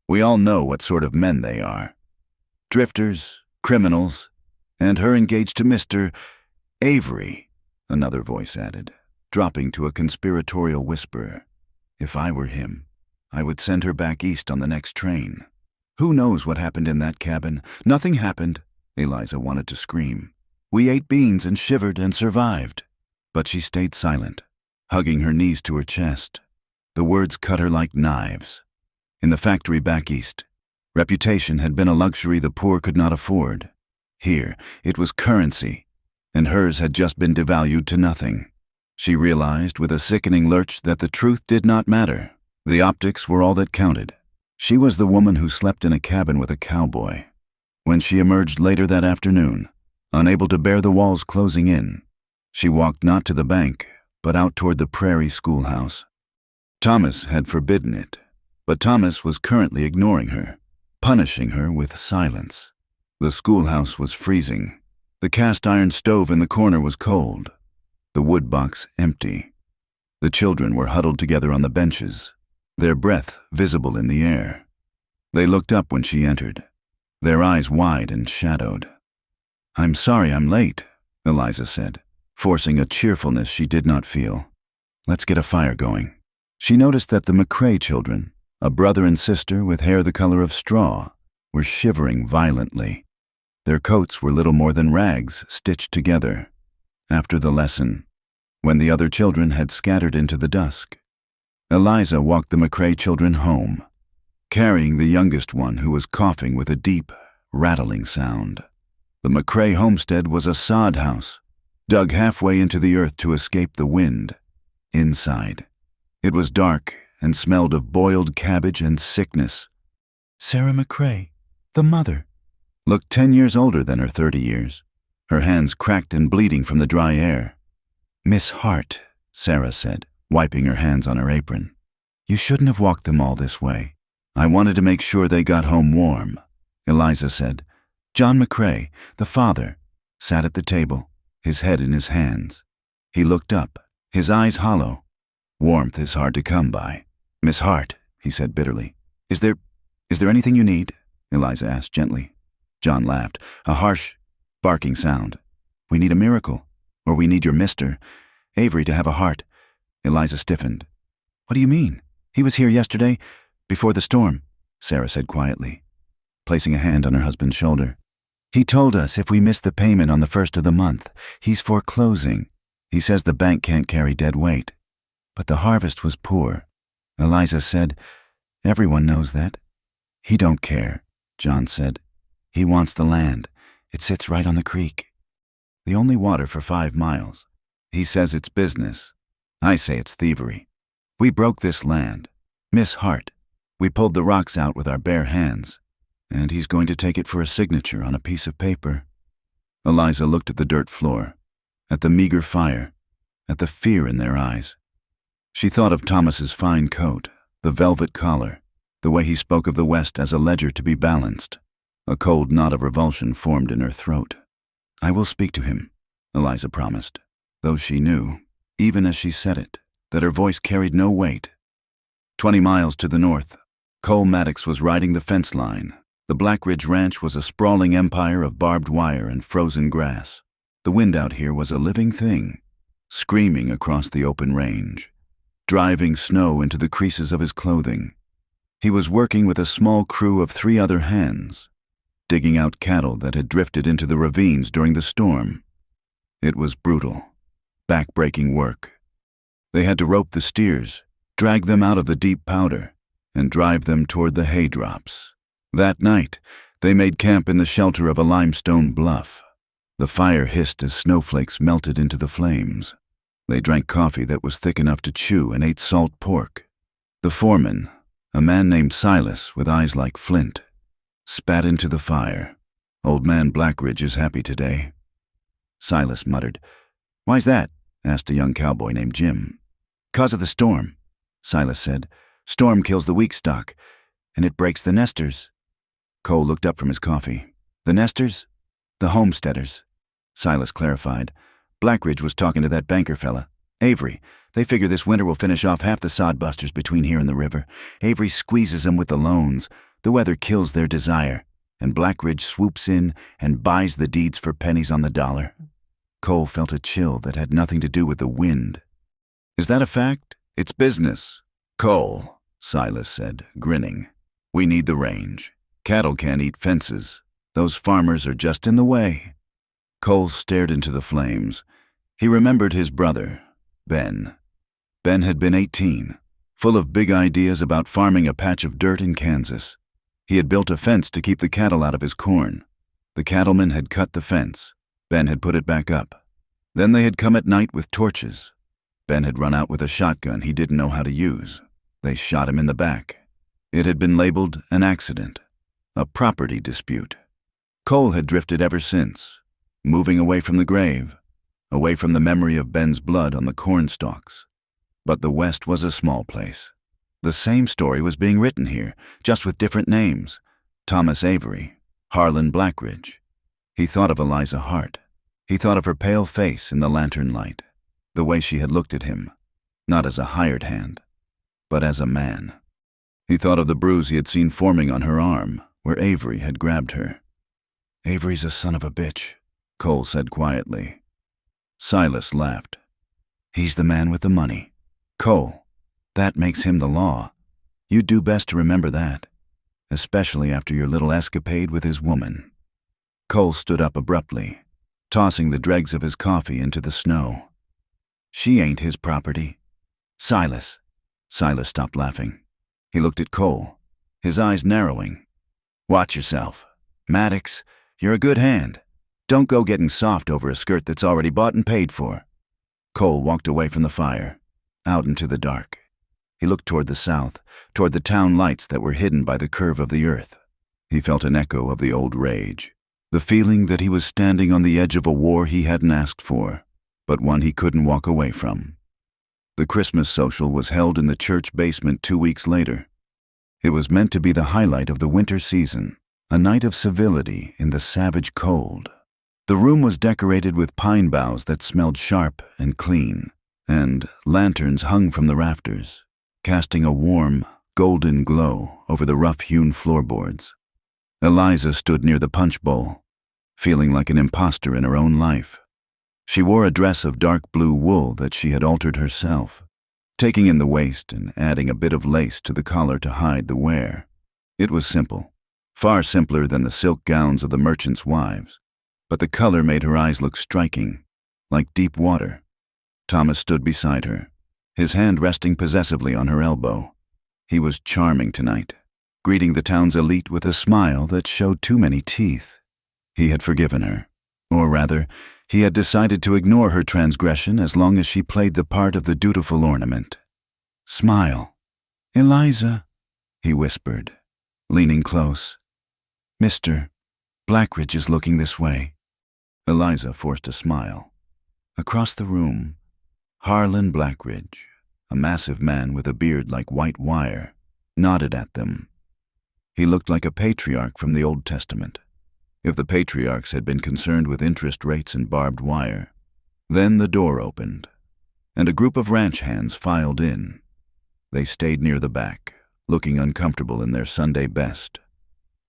We all know what sort of men they are. Drifters, criminals, and her engaged to Mr. Avery," another voice added, dropping to a conspiratorial whisper. "If I were him, I would send her back east on the next train. Who knows what happened in that cabin?" "Nothing happened," Eliza wanted to scream. "We ate beans and shivered and survived." But she stayed silent, hugging her knees to her chest. The words cut her like knives. In the factory back east, reputation had been a luxury the poor could not afford. Here, it was currency, and hers had just been devalued to nothing. She realized with a sickening lurch that the truth did not matter. The optics were all that counted. She was the woman who slept in a cabin with a cowboy. When she emerged later that afternoon, unable to bear the walls closing in, she walked not to the bank, but out toward the prairie schoolhouse. Thomas had forbidden it, but Thomas was currently ignoring her, punishing her with silence. The schoolhouse was freezing. The cast-iron stove in the corner was cold, the wood box empty. The children were huddled together on the benches, their breath visible in the air. They looked up when she entered, their eyes wide and shadowed. "I'm sorry I'm late," Eliza said, forcing a cheerfulness she did not feel. "Let's get a fire going." She noticed that the McCrae children, a brother and sister with hair the color of straw, were shivering violently. Their coats were little more than rags stitched together. After the lesson, when the other children had scattered into the dusk, Eliza walked the McCrae children home, carrying the youngest one who was coughing with a deep, rattling sound. The McCrae homestead was a sod house, dug halfway into the earth to escape the wind. Inside, it was dark and smelled of boiled cabbage and sickness. Sarah McCrae, the mother, looked 10 years older than her 30 years, her hands cracked and bleeding from the dry air. "Miss Hart," Sarah said, wiping her hands on her apron, "you shouldn't have walked them all this way." "I wanted to make sure they got home warm," Eliza said. John McCrae, the father, sat at the table, his head in his hands. He looked up, his eyes hollow. "Warmth is hard to come by." "Miss Hart," he said bitterly, Is there anything you need?" Eliza asked gently. John laughed, a harsh, barking sound. "We need a miracle, or we need your Mr. Avery to have a heart." Eliza stiffened. "What do you mean? He was here yesterday, before the storm," Sarah said quietly, placing a hand on her husband's shoulder. "He told us if we miss the payment on the 1st of the month, he's foreclosing. He says the bank can't carry dead weight. But the harvest was poor." Eliza said, "Everyone knows that." "He don't care," John said. "He wants the land. It sits right on the creek. The only water for 5 miles. He says it's business. I say it's thievery. We broke this land. Miss Hart, we pulled the rocks out with our bare hands, and he's going to take it for a signature on a piece of paper." Eliza looked at the dirt floor, at the meager fire, at the fear in their eyes. She thought of Thomas's fine coat, the velvet collar, the way he spoke of the West as a ledger to be balanced. A cold knot of revulsion formed in her throat. "I will speak to him," Eliza promised, though she knew, even as she said it, that her voice carried no weight. 20 miles to the north, Cole Maddox was riding the fence line. The Blackridge Ranch was a sprawling empire of barbed wire and frozen grass. The wind out here was a living thing, screaming across the open range, driving snow into the creases of his clothing. He was working with a small crew of 3 other hands, digging out cattle that had drifted into the ravines during the storm. It was brutal, back-breaking work. They had to rope the steers, drag them out of the deep powder, and drive them toward the hay drops. That night, they made camp in the shelter of a limestone bluff. The fire hissed as snowflakes melted into the flames. They drank coffee that was thick enough to chew and ate salt pork. The foreman, a man named Silas with eyes like flint, spat into the fire. "Old man Blackridge is happy today." Silas muttered. "Why's that?" asked a young cowboy named Jim. "'Cause of the storm," Silas said. "Storm kills the weak stock, and it breaks the nesters." Cole looked up from his coffee. "The nesters?" "The homesteaders," Silas clarified. "Blackridge was talking to that banker fella, Avery. They figure this winter will finish off half the sodbusters between here and the river. Avery squeezes them with the loans. The weather kills their desire, and Blackridge swoops in and buys the deeds for pennies on the dollar." Cole felt a chill that had nothing to do with the wind. "Is that a fact? It's business." "Cole," Silas said, grinning. "We need the range. Cattle can't eat fences. Those farmers are just in the way." Cole stared into the flames. He remembered his brother, Ben. Ben had been 18, full of big ideas about farming a patch of dirt in Kansas. He had built a fence to keep the cattle out of his corn. The cattleman had cut the fence. Ben had put it back up. Then they had come at night with torches. Ben had run out with a shotgun he didn't know how to use. They shot him in the back. It had been labeled an accident, a property dispute. Cole had drifted ever since, moving away from the grave, away from the memory of Ben's blood on the corn stalks. But the West was a small place. The same story was being written here, just with different names. Thomas Avery, Harlan Blackridge. He thought of Eliza Hart. He thought of her pale face in the lantern light, the way she had looked at him, not as a hired hand, but as a man. He thought of the bruise he had seen forming on her arm, where Avery had grabbed her. "Avery's a son of a bitch," Cole said quietly. Silas laughed. "He's the man with the money. Cole, that makes him the law. You'd do best to remember that, especially after your little escapade with his woman." Cole stood up abruptly, tossing the dregs of his coffee into the snow. "She ain't his property." "Silas." Silas stopped laughing. He looked at Cole, his eyes narrowing. "Watch yourself. Maddox, you're a good hand. Don't go getting soft over a skirt that's already bought and paid for." Cole walked away from the fire, out into the dark. He looked toward the south, toward the town lights that were hidden by the curve of the earth. He felt an echo of the old rage, the feeling that he was standing on the edge of a war he hadn't asked for, but one he couldn't walk away from. The Christmas social was held in the church basement 2 weeks later. It was meant to be the highlight of the winter season, a night of civility in the savage cold. The room was decorated with pine boughs that smelled sharp and clean, and lanterns hung from the rafters, casting a warm, golden glow over the rough-hewn floorboards. Eliza stood near the punch bowl, feeling like an imposter in her own life. She wore a dress of dark blue wool that she had altered herself, taking in the waist and adding a bit of lace to the collar to hide the wear. It was simple, far simpler than the silk gowns of the merchants' wives, but the color made her eyes look striking, like deep water. Thomas stood beside her, his hand resting possessively on her elbow. He was charming tonight, greeting the town's elite with a smile that showed too many teeth. He had forgiven her, or rather, he had decided to ignore her transgression as long as she played the part of the dutiful ornament. "Smile. Eliza," he whispered, leaning close. "Mr. Blackridge is looking this way." Eliza forced a smile. Across the room, Harlan Blackridge, a massive man with a beard like white wire, nodded at them. He looked like a patriarch from the Old Testament, if the patriarchs had been concerned with interest rates and barbed wire. Then the door opened, and a group of ranch hands filed in. They stayed near the back, looking uncomfortable in their Sunday best,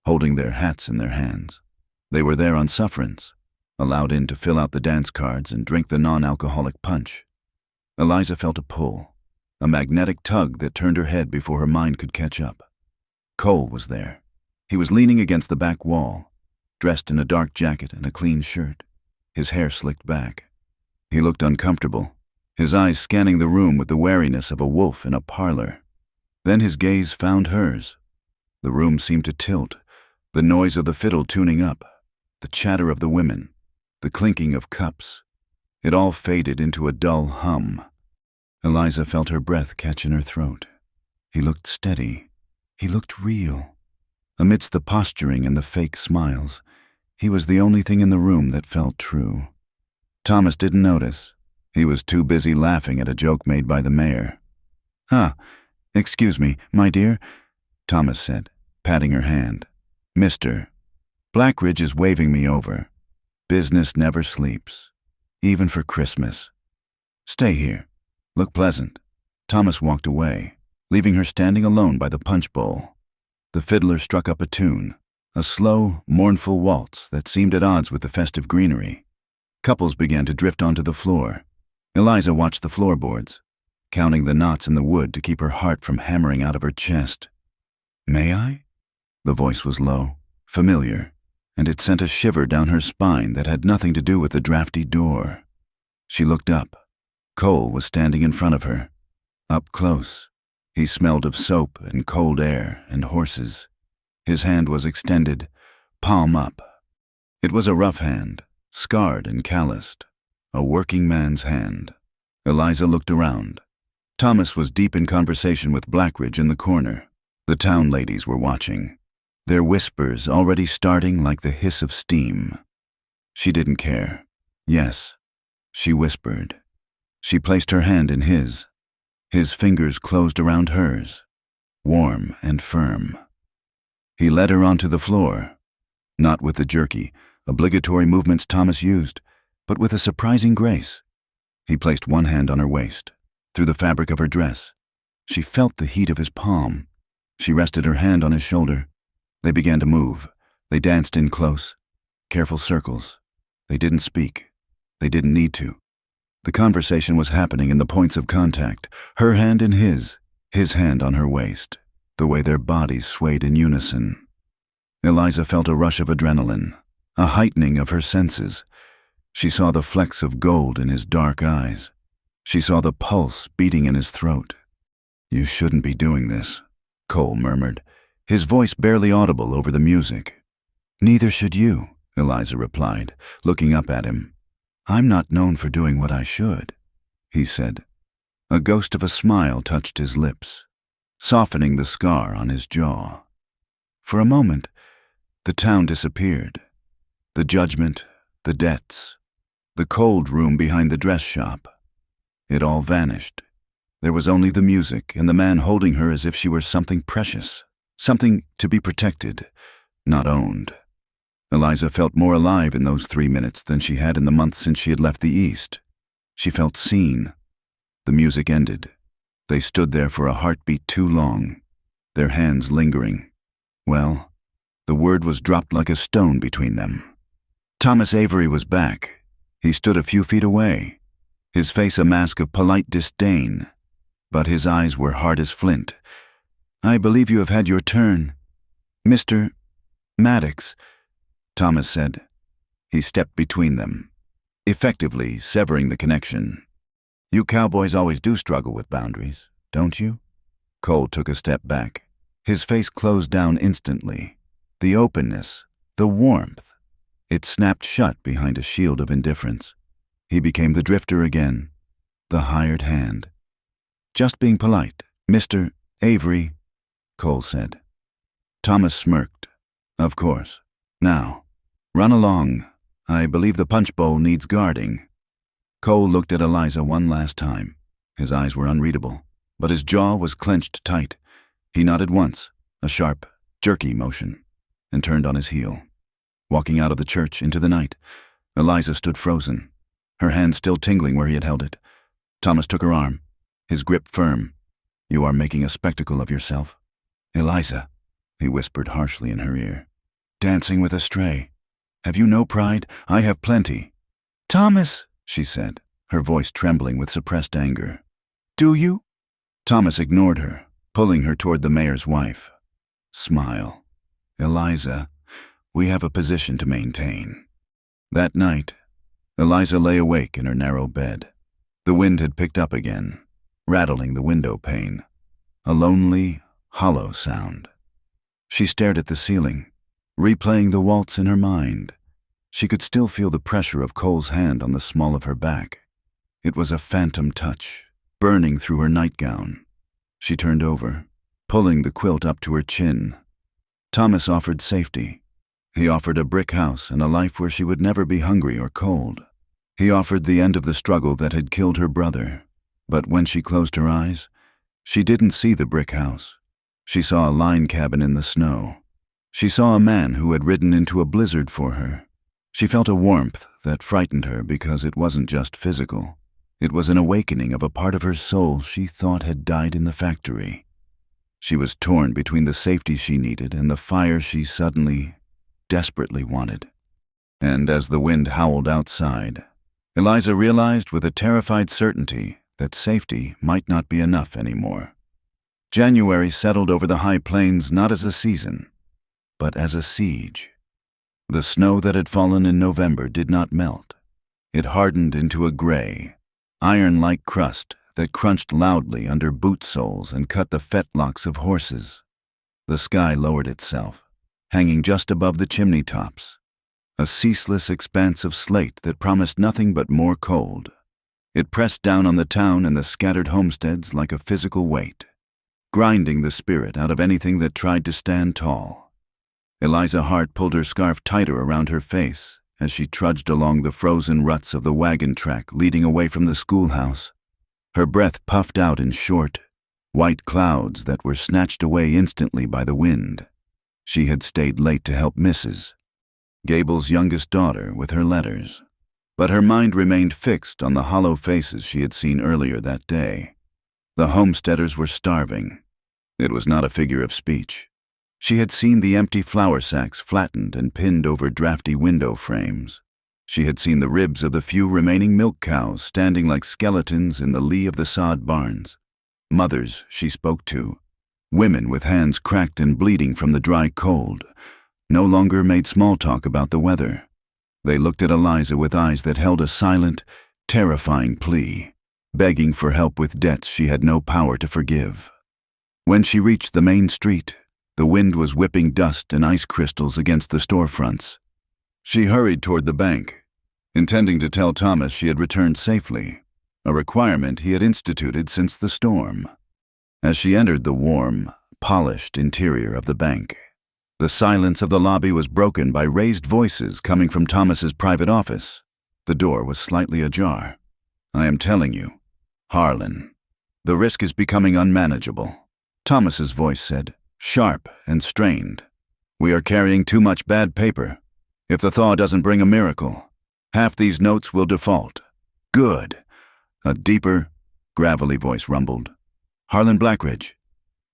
holding their hats in their hands. They were there on sufferance, allowed in to fill out the dance cards and drink the non-alcoholic punch. Eliza felt a pull, a magnetic tug that turned her head before her mind could catch up. Cole was there. He was leaning against the back wall, dressed in a dark jacket and a clean shirt, his hair slicked back. He looked uncomfortable, his eyes scanning the room with the wariness of a wolf in a parlor. Then his gaze found hers. The room seemed to tilt, the noise of the fiddle tuning up, the chatter of the women, the clinking of cups. It all faded into a dull hum. Eliza felt her breath catch in her throat. He looked steady. He looked real. Amidst the posturing and the fake smiles, he was the only thing in the room that felt true. Thomas didn't notice. He was too busy laughing at a joke made by the mayor. Excuse me, my dear, Thomas said, patting her hand. Mr. Blackridge is waving me over. Business never sleeps, even for Christmas. Stay here. Look pleasant. Thomas walked away, leaving her standing alone by the punch bowl. The fiddler struck up a tune, a slow, mournful waltz that seemed at odds with the festive greenery. Couples began to drift onto the floor. Eliza watched the floorboards, counting the knots in the wood to keep her heart from hammering out of her chest. May I? The voice was low, familiar, and it sent a shiver down her spine that had nothing to do with the drafty door. She looked up. Cole was standing in front of her. Up close, he smelled of soap and cold air and horses. His hand was extended, palm up. It was a rough hand, scarred and calloused, a working man's hand. Eliza looked around. Thomas was deep in conversation with Blackridge in the corner. The town ladies were watching, their whispers already starting like the hiss of steam. She didn't care. Yes, she whispered. She placed her hand in his. His fingers closed around hers, warm and firm. He led her onto the floor, not with the jerky, obligatory movements Thomas used, but with a surprising grace. He placed one hand on her waist, through the fabric of her dress. She felt the heat of his palm. She rested her hand on his shoulder. They began to move. They danced in close, careful circles. They didn't speak. They didn't need to. The conversation was happening in the points of contact, her hand in his hand on her waist, the way their bodies swayed in unison. Eliza felt a rush of adrenaline, a heightening of her senses. She saw the flecks of gold in his dark eyes. She saw the pulse beating in his throat. You shouldn't be doing this, Cole murmured, his voice barely audible over the music. Neither should you, Eliza replied, looking up at him. I'm not known for doing what I should, he said. A ghost of a smile touched his lips, softening the scar on his jaw. For a moment, the town disappeared. The judgment, the debts, the cold room behind the dress shop. It all vanished. There was only the music and the man holding her as if she were something precious, something to be protected, not owned. Eliza felt more alive in those 3 minutes than she had in the months since she had left the East. She felt seen. The music ended. They stood there for a heartbeat too long, their hands lingering. Well, the word was dropped like a stone between them. Thomas Avery was back. He stood a few feet away, his face a mask of polite disdain, but his eyes were hard as flint. I believe you have had your turn, Mr. Maddox, Thomas said. He stepped between them, effectively severing the connection. You cowboys always do struggle with boundaries, don't you? Cole took a step back. His face closed down instantly. The openness, the warmth. It snapped shut behind a shield of indifference. He became the drifter again, the hired hand. Just being polite, Mr. Avery, Cole said. Thomas smirked. Of course. Now, run along. I believe the punch bowl needs guarding. Cole looked at Eliza one last time. His eyes were unreadable, but his jaw was clenched tight. He nodded once, a sharp, jerky motion, and turned on his heel. Walking out of the church into the night, Eliza stood frozen, her hand still tingling where he had held it. Thomas took her arm, his grip firm. You are making a spectacle of yourself. Eliza, he whispered harshly in her ear. Dancing with a stray. Have you no pride? I have plenty. Thomas, she said, her voice trembling with suppressed anger. Do you? Thomas ignored her, pulling her toward the mayor's wife. Smile. Eliza, we have a position to maintain. That night, Eliza lay awake in her narrow bed. The wind had picked up again, rattling the window pane, a lonely, hollow sound. She stared at the ceiling, replaying the waltz in her mind. She could still feel the pressure of Cole's hand on the small of her back. It was a phantom touch, burning through her nightgown. She turned over, pulling the quilt up to her chin. Thomas offered safety. He offered a brick house and a life where she would never be hungry or cold. He offered the end of the struggle that had killed her brother. But when she closed her eyes, she didn't see the brick house. She saw a line cabin in the snow. She saw a man who had ridden into a blizzard for her. She felt a warmth that frightened her because it wasn't just physical. It was an awakening of a part of her soul she thought had died in the factory. She was torn between the safety she needed and the fire she suddenly, desperately wanted. And as the wind howled outside, Eliza realized with a terrified certainty that safety might not be enough anymore. January settled over the high plains not as a season, but as a siege. The snow that had fallen in November did not melt. It hardened into a gray, iron-like crust that crunched loudly under boot soles and cut the fetlocks of horses. The sky lowered itself, hanging just above the chimney tops, a ceaseless expanse of slate that promised nothing but more cold. It pressed down on the town and the scattered homesteads like a physical weight, grinding the spirit out of anything that tried to stand tall. Eliza Hart pulled her scarf tighter around her face as she trudged along the frozen ruts of the wagon track leading away from the schoolhouse. Her breath puffed out in short, white clouds that were snatched away instantly by the wind. She had stayed late to help Mrs. Gable's youngest daughter with her letters, but her mind remained fixed on the hollow faces she had seen earlier that day. The homesteaders were starving. It was not a figure of speech. She had seen the empty flour sacks flattened and pinned over drafty window frames. She had seen the ribs of the few remaining milk cows standing like skeletons in the lee of the sod barns. Mothers she spoke to, women with hands cracked and bleeding from the dry cold, no longer made small talk about the weather. They looked at Eliza with eyes that held a silent, terrifying plea, begging for help with debts she had no power to forgive. When she reached the main street, the wind was whipping dust and ice crystals against the storefronts. She hurried toward the bank, intending to tell Thomas she had returned safely, a requirement he had instituted since the storm. As she entered the warm, polished interior of the bank, the silence of the lobby was broken by raised voices coming from Thomas's private office. The door was slightly ajar. "I am telling you, Harlan, the risk is becoming unmanageable," Thomas's voice said, sharp and strained. "We are carrying too much bad paper. If the thaw doesn't bring a miracle, half these notes will default." "Good," a deeper, gravelly voice rumbled. "Harlan Blackridge."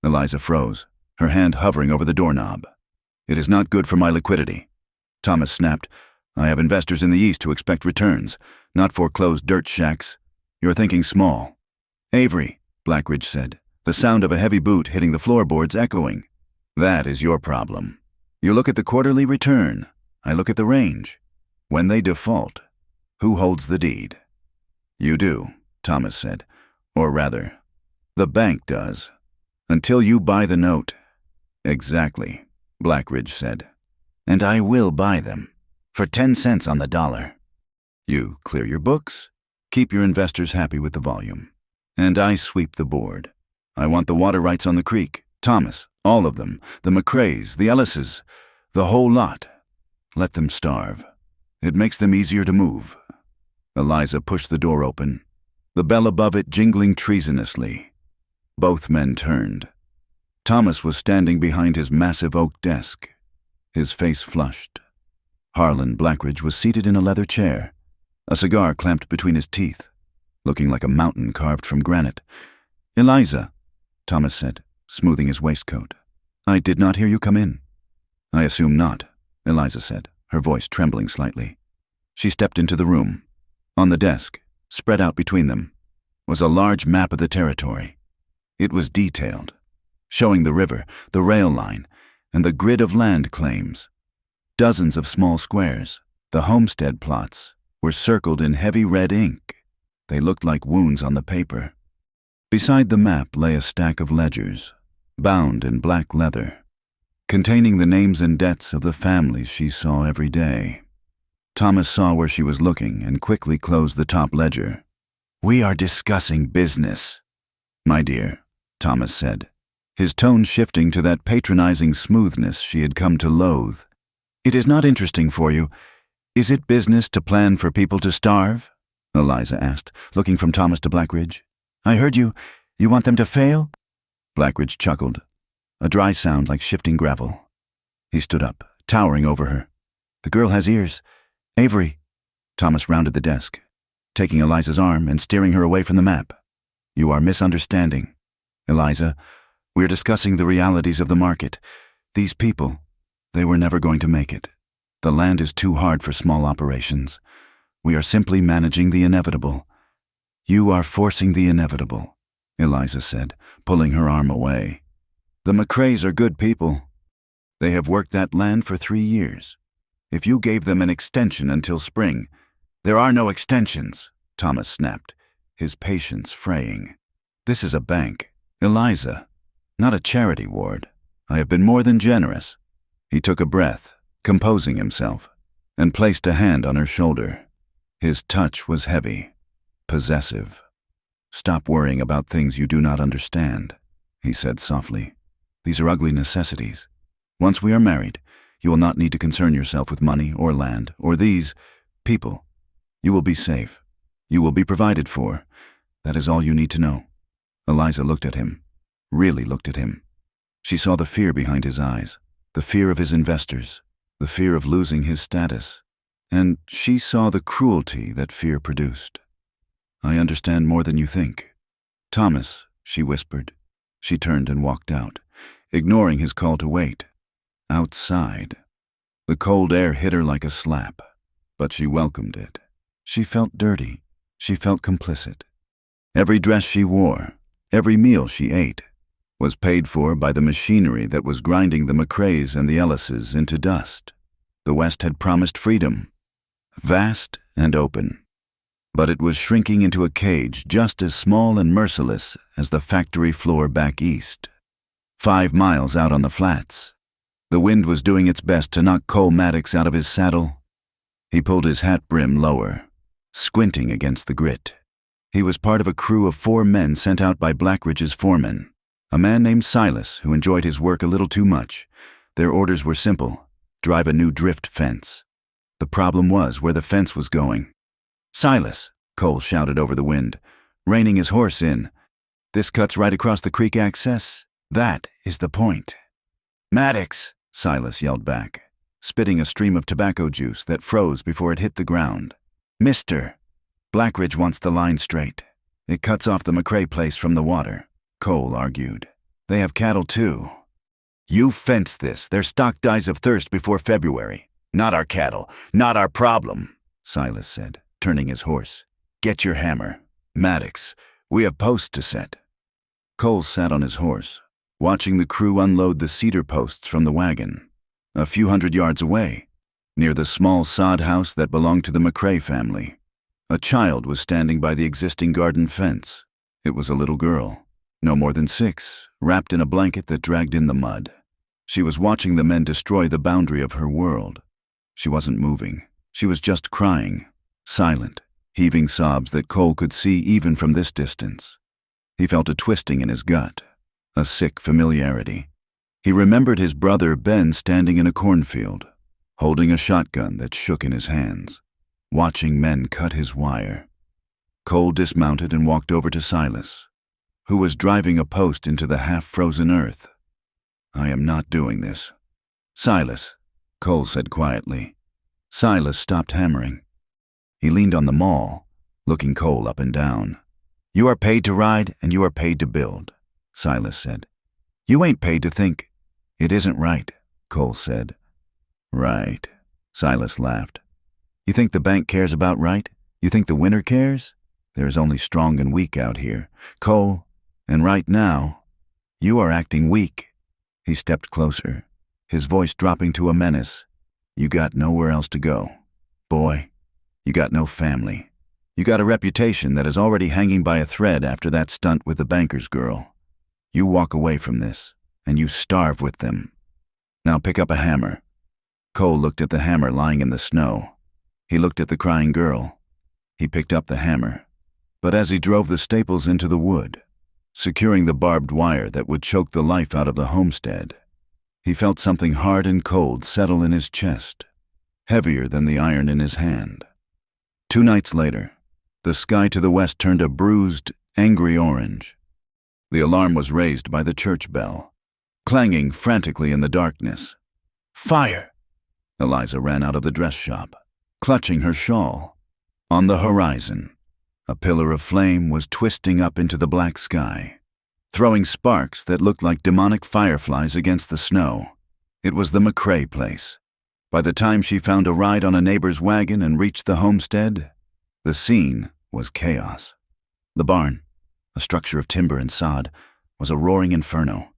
Eliza froze, her hand hovering over the doorknob. "It is not good for my liquidity," Thomas snapped. "I have investors in the East who expect returns, not foreclosed dirt shacks. You're thinking small." "Avery," Blackridge said, the sound of a heavy boot hitting the floorboards echoing. "That is your problem. You look at the quarterly return. I look at the range. When they default, who holds the deed?" "You do," Thomas said. "Or rather, the bank does. Until you buy the note." "Exactly," Blackridge said. "And I will buy them, for 10 cents on the dollar." "You clear your books, keep your investors happy with the volume, and I sweep the board. I want the water rights on the creek, Thomas, all of them, the McRaes, the Ellises, the whole lot. Let them starve. It makes them easier to move." Eliza pushed the door open, the bell above it jingling treasonously. Both men turned. Thomas was standing behind his massive oak desk, his face flushed. Harlan Blackridge was seated in a leather chair, a cigar clamped between his teeth, looking like a mountain carved from granite. "Eliza," Thomas said, smoothing his waistcoat. "I did not hear you come in." "I assume not," Eliza said, her voice trembling slightly. She stepped into the room. On the desk, spread out between them, was a large map of the territory. It was detailed, showing the river, the rail line, and the grid of land claims. Dozens of small squares, the homestead plots, were circled in heavy red ink. They looked like wounds on the paper. Beside the map lay a stack of ledgers, bound in black leather, containing the names and debts of the families she saw every day. Thomas saw where she was looking and quickly closed the top ledger. "We are discussing business, my dear," Thomas said, his tone shifting to that patronizing smoothness she had come to loathe. "It is not interesting for you. Is it business to plan for people to starve?" Eliza asked, looking from Thomas to Blackridge. "I heard you. You want them to fail?" Blackridge chuckled, a dry sound like shifting gravel. He stood up, towering over her. "The girl has ears. Avery." Thomas rounded the desk, taking Eliza's arm and steering her away from the map. "You are misunderstanding. Eliza, we're discussing the realities of the market. These people, they were never going to make it. The land is too hard for small operations. We are simply managing the inevitable." "You are forcing the inevitable," Eliza said, pulling her arm away. "The McCraes are good people. They have worked that land for 3 years. If you gave them an extension until spring—" "There are no extensions," Thomas snapped, his patience fraying. "This is a bank, Eliza, not a charity ward. I have been more than generous." He took a breath, composing himself, and placed a hand on her shoulder. His touch was heavy, possessive. "Stop worrying about things you do not understand," he said softly. "These are ugly necessities. Once we are married, you will not need to concern yourself with money or land or these people. You will be safe. You will be provided for. That is all you need to know." Eliza looked at him, really looked at him. She saw the fear behind his eyes, the fear of his investors, the fear of losing his status, and she saw the cruelty that fear produced. "I understand more than you think." "Thomas," she whispered. She turned and walked out, ignoring his call to wait. Outside, the cold air hit her like a slap, but she welcomed it. She felt dirty. She felt complicit. Every dress she wore, every meal she ate, was paid for by the machinery that was grinding the McCraes and the Ellises into dust. The West had promised freedom, vast and open, but it was shrinking into a cage just as small and merciless as the factory floor back east. 5 miles out on the flats, the wind was doing its best to knock Cole Maddox out of his saddle. He pulled his hat brim lower, squinting against the grit. He was part of a crew of 4 men sent out by Blackridge's foreman, a man named Silas who enjoyed his work a little too much. Their orders were simple: drive a new drift fence. The problem was where the fence was going. "Silas," Cole shouted over the wind, reining his horse in. "This cuts right across the creek access. That is the point." "Maddox," Silas yelled back, spitting a stream of tobacco juice that froze before it hit the ground. "Mister, Blackridge wants the line straight. It cuts off the McCrae place from the water," Cole argued. "They have cattle too." "You fence this. Their stock dies of thirst before February. Not our cattle, not our problem," Silas said, turning his horse. "Get your hammer. Maddox, we have posts to set." Cole sat on his horse, watching the crew unload the cedar posts from the wagon. A few hundred yards away, near the small sod house that belonged to the McCrae family, a child was standing by the existing garden fence. It was a little girl, no more than 6, wrapped in a blanket that dragged in the mud. She was watching the men destroy the boundary of her world. She wasn't moving. She was just crying, silent, heaving sobs that Cole could see even from this distance. He felt a twisting in his gut, a sick familiarity. He remembered his brother Ben standing in a cornfield, holding a shotgun that shook in his hands, watching men cut his wire. Cole dismounted and walked over to Silas, who was driving a post into the half-frozen earth. "I am not doing this." "Silas," Cole said quietly. Silas stopped hammering. He leaned on the maul, looking Cole up and down. "You are paid to ride and you are paid to build," Silas said. "You ain't paid to think." "It isn't right," Cole said. "Right," Silas laughed. "You think the bank cares about right? You think the winner cares? There is only strong and weak out here, Cole, and right now, you are acting weak." He stepped closer, his voice dropping to a menace. "You got nowhere else to go. Boy, you got no family. You got a reputation that is already hanging by a thread after that stunt with the banker's girl. You walk away from this, and you starve with them. Now pick up a hammer." Cole looked at the hammer lying in the snow. He looked at the crying girl. He picked up the hammer. But as he drove the staples into the wood, securing the barbed wire that would choke the life out of the homestead, he felt something hard and cold settle in his chest, heavier than the iron in his hand. 2 nights later, the sky to the west turned a bruised, angry orange. The alarm was raised by the church bell, clanging frantically in the darkness. "Fire!" Eliza ran out of the dress shop, clutching her shawl. On the horizon, a pillar of flame was twisting up into the black sky, throwing sparks that looked like demonic fireflies against the snow. It was the McCrae place. By the time she found a ride on a neighbor's wagon and reached the homestead, the scene was chaos. The barn, a structure of timber and sod, was a roaring inferno.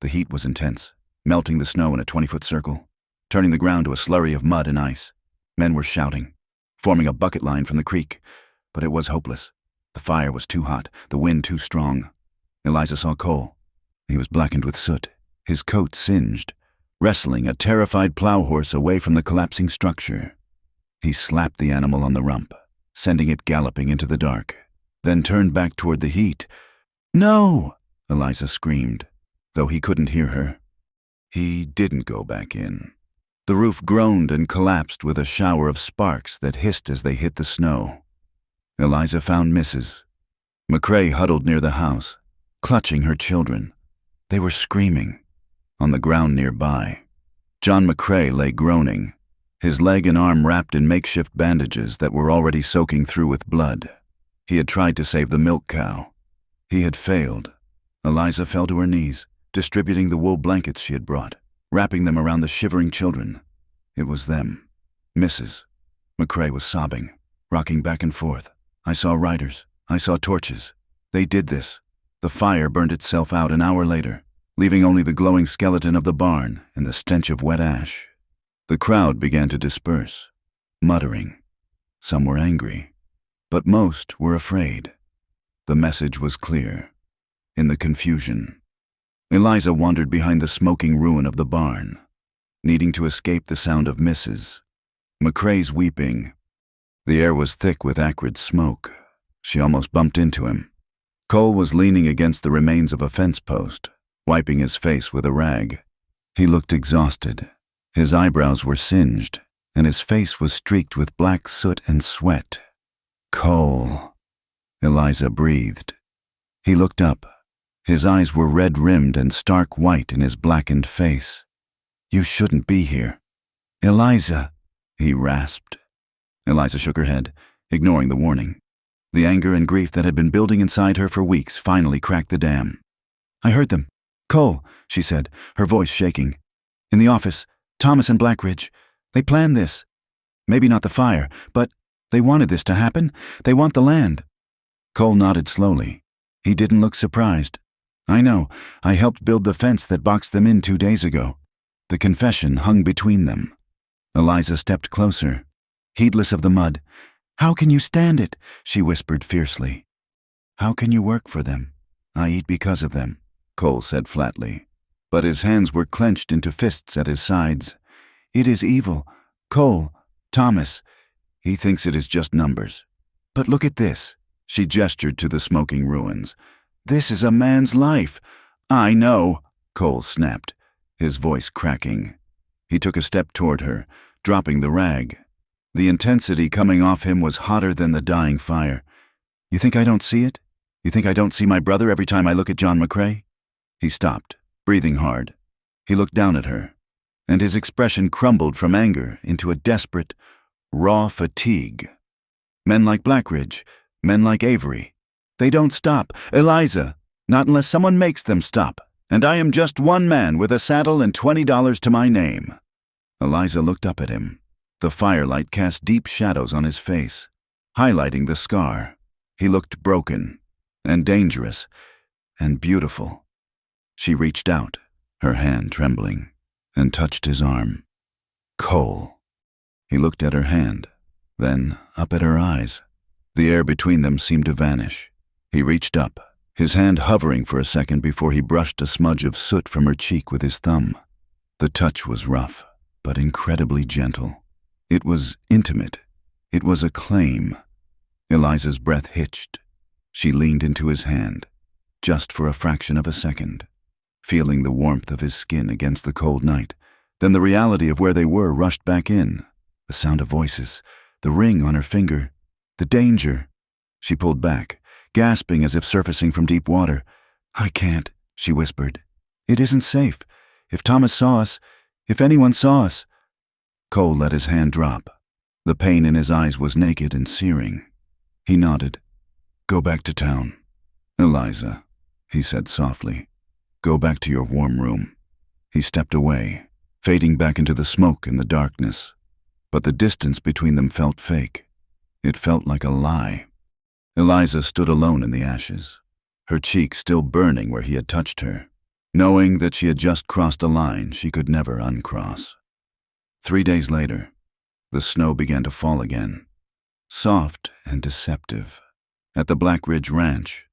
The heat was intense, melting the snow in a 20-foot circle, turning the ground to a slurry of mud and ice. Men were shouting, forming a bucket line from the creek, but it was hopeless. The fire was too hot, the wind too strong. Eliza saw Cole. He was blackened with soot, his coat singed, wrestling a terrified plow horse away from the collapsing structure. He slapped the animal on the rump, sending it galloping into the dark, then turned back toward the heat. "No!" Eliza screamed, though he couldn't hear her. He didn't go back in. The roof groaned and collapsed with a shower of sparks that hissed as they hit the snow. Eliza found Mrs. McCrae huddled near the house, clutching her children. They were screaming. On the ground nearby, John McCrae lay groaning, his leg and arm wrapped in makeshift bandages that were already soaking through with blood. He had tried to save the milk cow. He had failed. Eliza fell to her knees, distributing the wool blankets she had brought, wrapping them around the shivering children. It was them. Mrs. McCrae was sobbing, rocking back and forth. "I saw riders. I saw torches. They did this." The fire burned itself out an hour later, leaving only the glowing skeleton of the barn and the stench of wet ash. The crowd began to disperse, muttering. Some were angry, but most were afraid. The message was clear. In the confusion, Eliza wandered behind the smoking ruin of the barn, needing to escape the sound of Mrs. McCrae's weeping. The air was thick with acrid smoke. She almost bumped into him. Cole was leaning against the remains of a fence post, wiping his face with a rag. He looked exhausted. His eyebrows were singed, and his face was streaked with black soot and sweat. "Cole," Eliza breathed. He looked up. His eyes were red-rimmed and stark white in his blackened face. "You shouldn't be here." "Eliza," he rasped. Eliza shook her head, ignoring the warning. The anger and grief that had been building inside her for weeks finally cracked the dam. "I heard them. Cole," she said, her voice shaking. "In the office, Thomas and Blackridge. They planned this. Maybe not the fire, but they wanted this to happen. They want the land." Cole nodded slowly. He didn't look surprised. "I know. I helped build the fence that boxed them in 2 days ago." The confession hung between them. Eliza stepped closer, heedless of the mud. "How can you stand it?" she whispered fiercely. "How can you work for them? I eat because of them," Cole said flatly. But his hands were clenched into fists at his sides. "It is evil. Cole, Thomas, he thinks it is just numbers. But look at this." She gestured to the smoking ruins. "This is a man's life." "I know," Cole snapped, his voice cracking. He took a step toward her, dropping the rag. The intensity coming off him was hotter than the dying fire. "You think I don't see it? You think I don't see my brother every time I look at John McCrae?" He stopped, breathing hard. He looked down at her, and his expression crumbled from anger into a desperate, raw fatigue. "Men like Blackridge, men like Avery, they don't stop. Eliza, not unless someone makes them stop. And I am just one man with a saddle and $20 to my name." Eliza looked up at him. The firelight cast deep shadows on his face, highlighting the scar. He looked broken, and dangerous, and beautiful. She reached out, her hand trembling, and touched his arm. "Cole." He looked at her hand, then up at her eyes. The air between them seemed to vanish. He reached up, his hand hovering for a second before he brushed a smudge of soot from her cheek with his thumb. The touch was rough, but incredibly gentle. It was intimate. It was a claim. Eliza's breath hitched. She leaned into his hand, just for a fraction of a second, feeling the warmth of his skin against the cold night. Then the reality of where they were rushed back in. The sound of voices, the ring on her finger, the danger. She pulled back, gasping as if surfacing from deep water. "I can't," she whispered. "It isn't safe. If Thomas saw us, if anyone saw us." Cole let his hand drop. The pain in his eyes was naked and searing. He nodded. "Go back to town. Eliza," he said softly. "Go back to your warm room." He stepped away, fading back into the smoke and the darkness. But the distance between them felt fake. It felt like a lie. Eliza stood alone in the ashes, her cheek still burning where he had touched her, knowing that she had just crossed a line she could never uncross. 3 days later, the snow began to fall again, soft and deceptive. At the Black Ridge Ranch,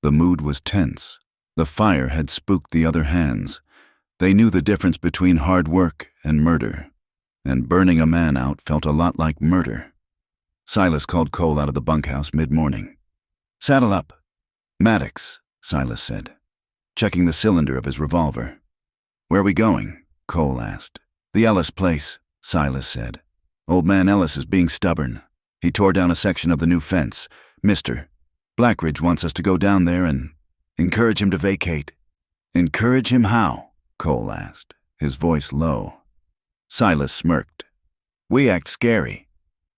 the mood was tense. The fire had spooked the other hands. They knew the difference between hard work and murder, and burning a man out felt a lot like murder. Silas called Cole out of the bunkhouse mid-morning. "Saddle up." "Maddox," Silas said, checking the cylinder of his revolver. "Where are we going?" Cole asked. "The Ellis place," Silas said. "Old man Ellis is being stubborn. He tore down a section of the new fence. Mister, Blackridge wants us to go down there and encourage him to vacate." "Encourage him how?" Cole asked, his voice low. Silas smirked. "We act scary.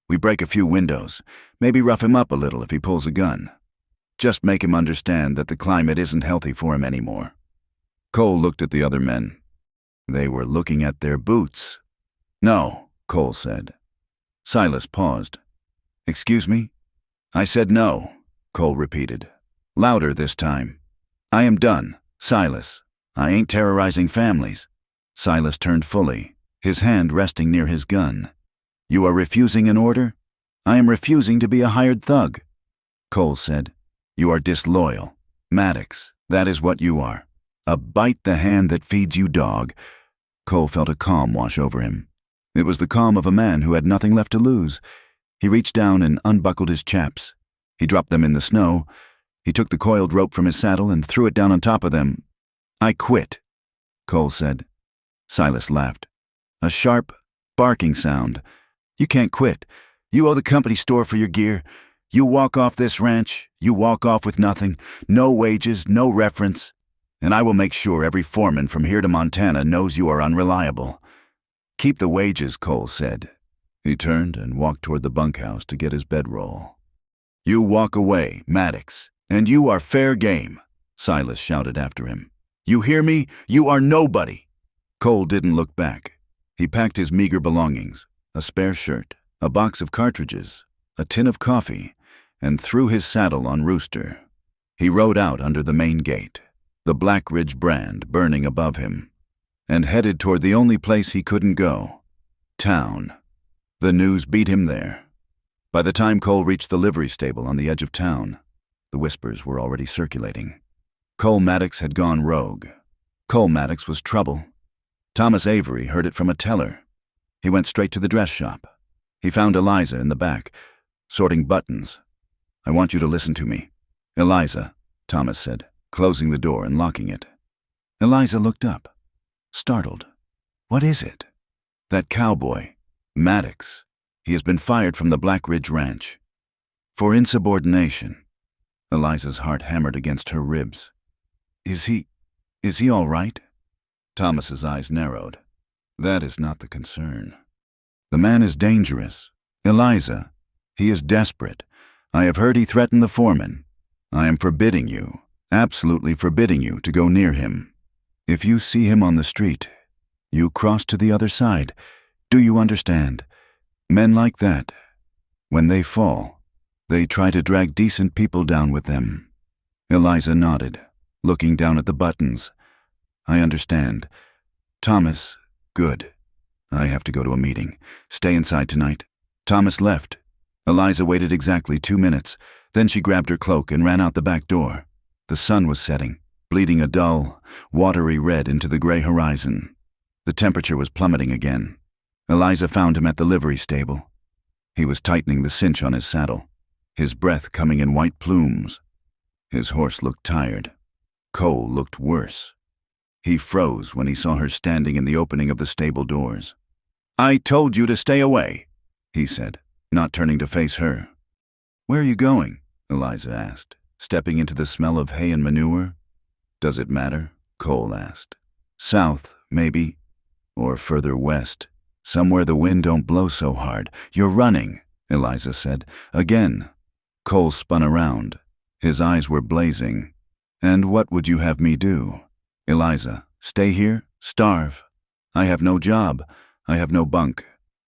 We break a few windows, maybe rough him up a little if he pulls a gun. Just make him understand that the climate isn't healthy for him anymore." Cole looked at the other men. They were looking at their boots. "No," Cole said. Silas paused. "Excuse me?" "I said no," Cole repeated, louder this time. "I am done, Silas. I ain't terrorizing families." Silas turned fully, his hand resting near his gun. "You are refusing an order?" "I am refusing to be a hired thug." Cole said, "You are disloyal. Maddox, that is what you are. A bite the hand that feeds you dog." Cole felt a calm wash over him. It was the calm of a man who had nothing left to lose. He reached down and unbuckled his chaps. He dropped them in the snow. He took the coiled rope from his saddle and threw it down on top of them. "I quit," Cole said. Silas laughed. A sharp, barking sound. "You can't quit. You owe the company store for your gear. You walk off this ranch, you walk off with nothing, no wages, no reference. And I will make sure every foreman from here to Montana knows you are unreliable." "Keep the wages," Cole said. He turned and walked toward the bunkhouse to get his bedroll. "You walk away, Maddox, and you are fair game," Silas shouted after him. "You hear me? You are nobody." Cole didn't look back. He packed his meager belongings, a spare shirt, a box of cartridges, a tin of coffee, and threw his saddle on Rooster. He rode out under the main gate, the Black Ridge brand burning above him, and headed toward the only place he couldn't go, town. The news beat him there. By the time Cole reached the livery stable on the edge of town, the whispers were already circulating. Cole Maddox had gone rogue. Cole Maddox was trouble. Thomas Avery heard it from a teller. He went straight to the dress shop. He found Eliza in the back, sorting buttons. "I want you to listen to me." "Eliza," Thomas said, closing the door and locking it. Eliza looked up, startled. "What is it?" "That cowboy, Maddox. He has been fired from the Black Ridge Ranch. For insubordination." Eliza's heart hammered against her ribs. Is he all right?" Thomas's eyes narrowed. "That is not the concern. The man is dangerous. Eliza, he is desperate. I have heard he threatened the foreman. I am forbidding you, absolutely forbidding you to go near him. If you see him on the street, you cross to the other side. Do you understand? Men like that, when they fall, they try to drag decent people down with them." Eliza nodded, looking down at the buttons. "I understand. Thomas, good. I have to go to a meeting. Stay inside tonight." Thomas left. Eliza waited exactly 2 minutes. Then she grabbed her cloak and ran out the back door. The sun was setting, bleeding a dull, watery red into the gray horizon. The temperature was plummeting again. Eliza found him at the livery stable. He was tightening the cinch on his saddle, his breath coming in white plumes. His horse looked tired. Cole looked worse. He froze when he saw her standing in the opening of the stable doors. "I told you to stay away," he said, not turning to face her. "Where are you going?" Eliza asked, stepping into the smell of hay and manure. "Does it matter?" Cole asked. "South, maybe, or further west, somewhere the wind don't blow so hard." "You're running," Eliza said. Again. Cole spun around. His eyes were blazing. "And what would you have me do?" "Eliza, stay here? Starve? I have no job. I have no bunk.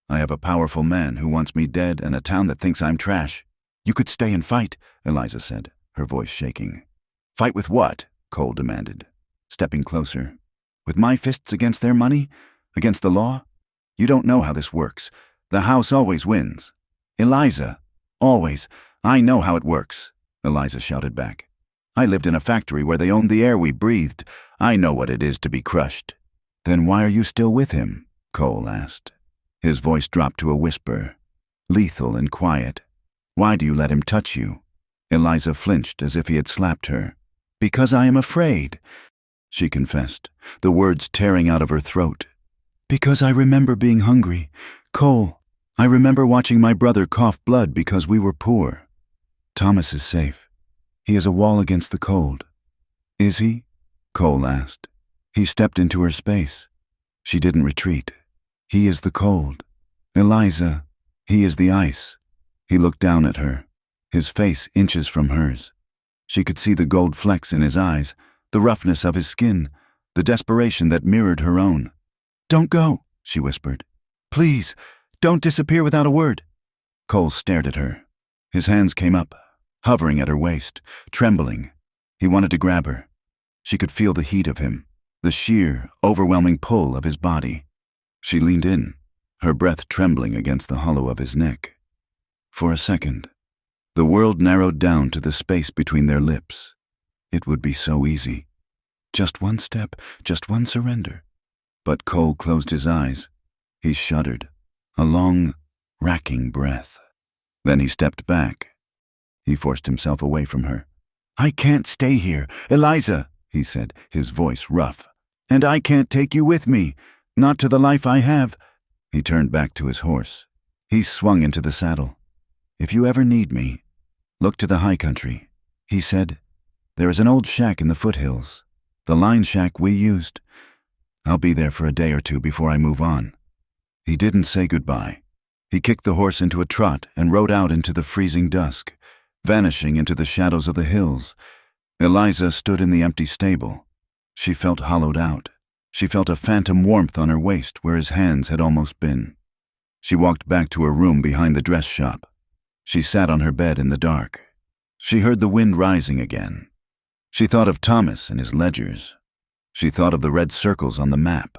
I have a powerful man who wants me dead and a town that thinks I'm trash." "You could stay and fight," Eliza said, her voice shaking. "Fight with what?" Cole demanded, stepping closer. "With my fists against their money? Against the law? You don't know how this works. The house always wins." "Eliza, always. I know how it works," Eliza shouted back. "I lived in a factory where they owned the air we breathed. I know what it is to be crushed." "Then why are you still with him?" Cole asked. His voice dropped to a whisper, lethal and quiet. "Why do you let him touch you?" Eliza flinched as if he had slapped her. "Because I am afraid," she confessed, the words tearing out of her throat. "Because I remember being hungry. Cole, I remember watching my brother cough blood because we were poor. Thomas is safe. He has a wall against the cold." "Is he?" Cole asked. He stepped into her space. She didn't retreat. "He is the cold. Eliza, he is the ice." He looked down at her, his face inches from hers. She could see the gold flecks in his eyes, the roughness of his skin, the desperation that mirrored her own. "Don't go," she whispered. "Please, don't disappear without a word." Cole stared at her. His hands came up, hovering at her waist, trembling. He wanted to grab her. She could feel the heat of him, the sheer, overwhelming pull of his body. She leaned in, her breath trembling against the hollow of his neck. For a second, the world narrowed down to the space between their lips. It would be so easy. Just one step, just one surrender. But Cole closed his eyes. He shuddered, a long, racking breath. Then he stepped back. He forced himself away from her. "I can't stay here, Eliza," he said, his voice rough. "And I can't take you with me, not to the life I have." He turned back to his horse. He swung into the saddle. "If you ever need me, look to the high country," he said. "There is an old shack in the foothills, the line shack we used. I'll be there for a day or two before I move on." He didn't say goodbye. He kicked the horse into a trot and rode out into the freezing dusk, vanishing into the shadows of the hills. Eliza stood in the empty stable. She felt hollowed out. She felt a phantom warmth on her waist where his hands had almost been. She walked back to her room behind the dress shop. She sat on her bed in the dark. She heard the wind rising again. She thought of Thomas and his ledgers. She thought of the red circles on the map.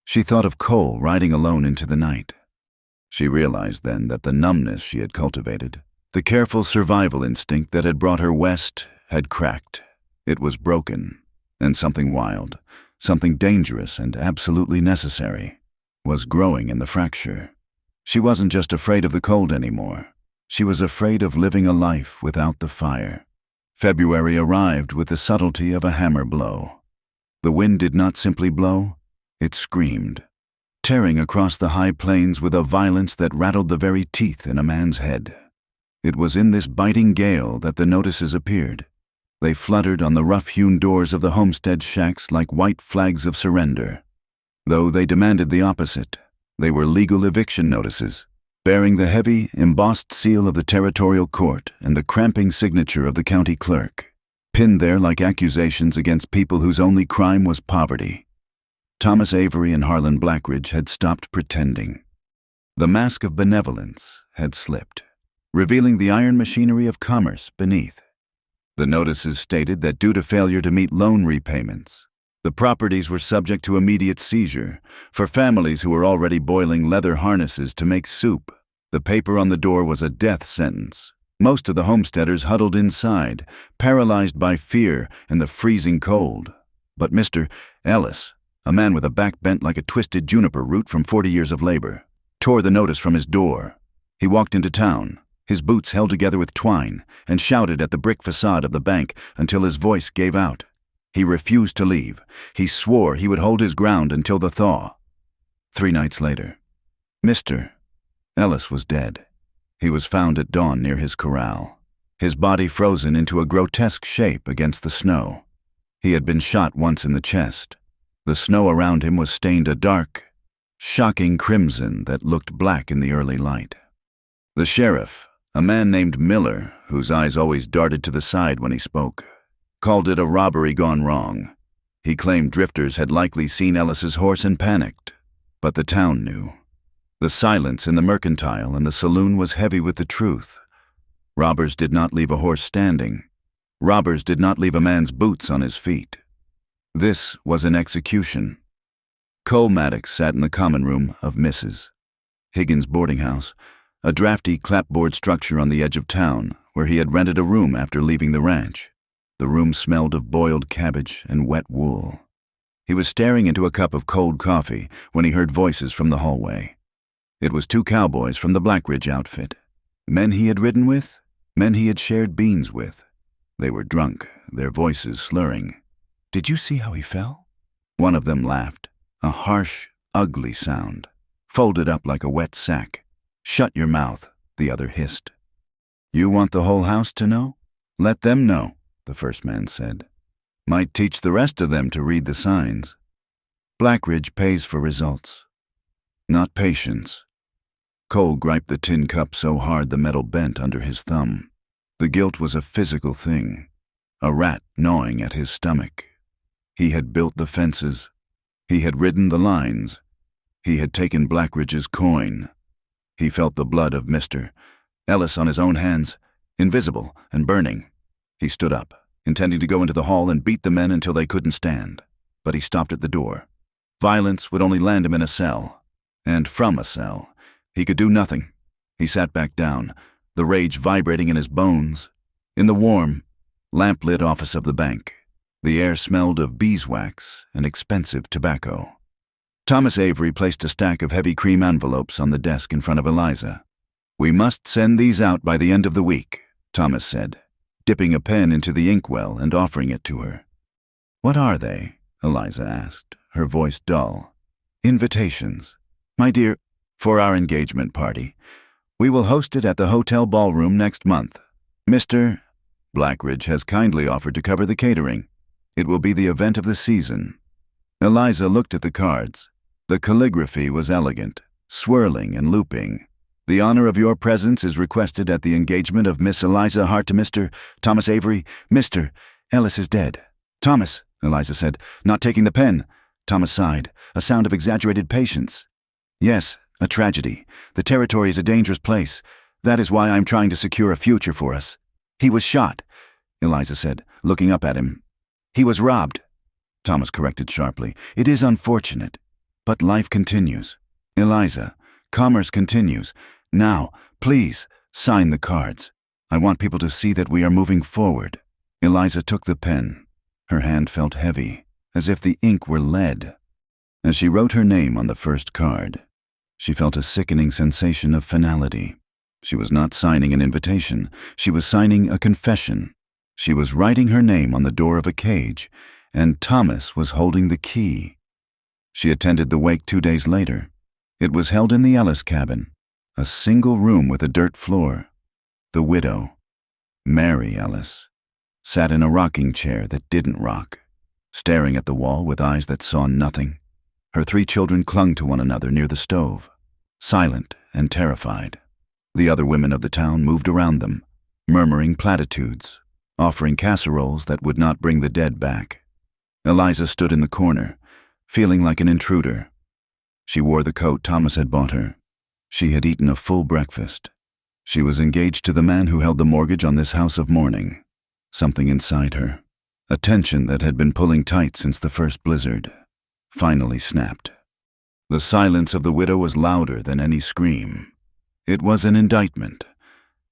She thought of Cole riding alone into the night. She realized then that the numbness she had cultivated, the careful survival instinct that had brought her west, had cracked. It was broken, and something wild, something dangerous and absolutely necessary, was growing in the fracture. She wasn't just afraid of the cold anymore. She was afraid of living a life without the fire. February arrived with the subtlety of a hammer blow. The wind did not simply blow, it screamed, tearing across the high plains with a violence that rattled the very teeth in a man's head. It was in this biting gale that the notices appeared. They fluttered on the rough-hewn doors of the homestead shacks like white flags of surrender. Though they demanded the opposite, they were legal eviction notices, bearing the heavy, embossed seal of the territorial court and the cramping signature of the county clerk, pinned there like accusations against people whose only crime was poverty. Thomas Avery and Harlan Blackridge had stopped pretending. The mask of benevolence had slipped, revealing the iron machinery of commerce beneath. The notices stated that due to failure to meet loan repayments, the properties were subject to immediate seizure for families who were already boiling leather harnesses to make soup. The paper on the door was a death sentence. Most of the homesteaders huddled inside, paralyzed by fear and the freezing cold. But Mr. Ellis, a man with a back bent like a twisted juniper root from 40 years of labor, tore the notice from his door. He walked into town, his boots held together with twine, and shouted at the brick facade of the bank until his voice gave out. He refused to leave. He swore he would hold his ground until the thaw. 3 nights later, Mr. Ellis was dead. He was found at dawn near his corral, his body frozen into a grotesque shape against the snow. He had been shot once in the chest. The snow around him was stained a dark, shocking crimson that looked black in the early light. The sheriff, a man named Miller, whose eyes always darted to the side when he spoke, called it a robbery gone wrong. He claimed drifters had likely seen Ellis's horse and panicked, but the town knew. The silence in the mercantile and the saloon was heavy with the truth. Robbers did not leave a horse standing. Robbers did not leave a man's boots on his feet. This was an execution. Cole Maddox sat in the common room of Mrs. Higgins' boarding house, a drafty clapboard structure on the edge of town where he had rented a room after leaving the ranch. The room smelled of boiled cabbage and wet wool. He was staring into a cup of cold coffee when he heard voices from the hallway. It was 2 cowboys from the Blackridge outfit. Men he had ridden with, men he had shared beans with. They were drunk, their voices slurring. "Did you see how he fell?" One of them laughed, a harsh, ugly sound, folded up like a wet sack. "Shut your mouth," the other hissed. "You want the whole house to know? Let them know," the first man said. "Might teach the rest of them to read the signs." Blackridge pays for results, not patience. Cole griped the tin cup so hard the metal bent under his thumb. The guilt was a physical thing, a rat gnawing at his stomach. He had built the fences. He had ridden the lines. He had taken Blackridge's coin. He felt the blood of Mr. Ellis on his own hands, invisible and burning. He stood up, intending to go into the hall and beat the men until they couldn't stand. But he stopped at the door. Violence would only land him in a cell. And from a cell, he could do nothing. He sat back down, the rage vibrating in his bones. In the warm, lamp-lit office of the bank, the air smelled of beeswax and expensive tobacco. Thomas Avery placed a stack of heavy cream envelopes on the desk in front of Eliza. "We must send these out by the end of the week," Thomas said, dipping a pen into the inkwell and offering it to her. "What are they?" Eliza asked, her voice dull. "Invitations, my dear, for our engagement party. We will host it at the hotel ballroom next month. Mr. Blackridge has kindly offered to cover the catering. It will be the event of the season." Eliza looked at the cards. The calligraphy was elegant, swirling and looping. "The honor of your presence is requested at the engagement of Miss Eliza Hart to Mr. Thomas Avery. Mr. Ellis is dead." "Thomas," Eliza said, not taking the pen. Thomas sighed, a sound of exaggerated patience. "Yes, a tragedy. The territory is a dangerous place. That is why I am trying to secure a future for us." "He was shot," Eliza said, looking up at him. "He was robbed," Thomas corrected sharply. "It is unfortunate, but life continues. Eliza, commerce continues. Now, please, sign the cards. I want people to see that we are moving forward." Eliza took the pen. Her hand felt heavy, as if the ink were lead. As she wrote her name on the first card, she felt a sickening sensation of finality. She was not signing an invitation. She was signing a confession. She was writing her name on the door of a cage, and Thomas was holding the key. She attended the wake 2 days later. It was held in the Ellis cabin, a single room with a dirt floor. The widow, Mary Ellis, sat in a rocking chair that didn't rock, staring at the wall with eyes that saw nothing. Her 3 children clung to one another near the stove, silent and terrified. The other women of the town moved around them, murmuring platitudes, offering casseroles that would not bring the dead back. Eliza stood in the corner, feeling like an intruder. She wore the coat Thomas had bought her. She had eaten a full breakfast. She was engaged to the man who held the mortgage on this house of mourning. Something inside her, a tension that had been pulling tight since the first blizzard, finally snapped. The silence of the widow was louder than any scream. It was an indictment.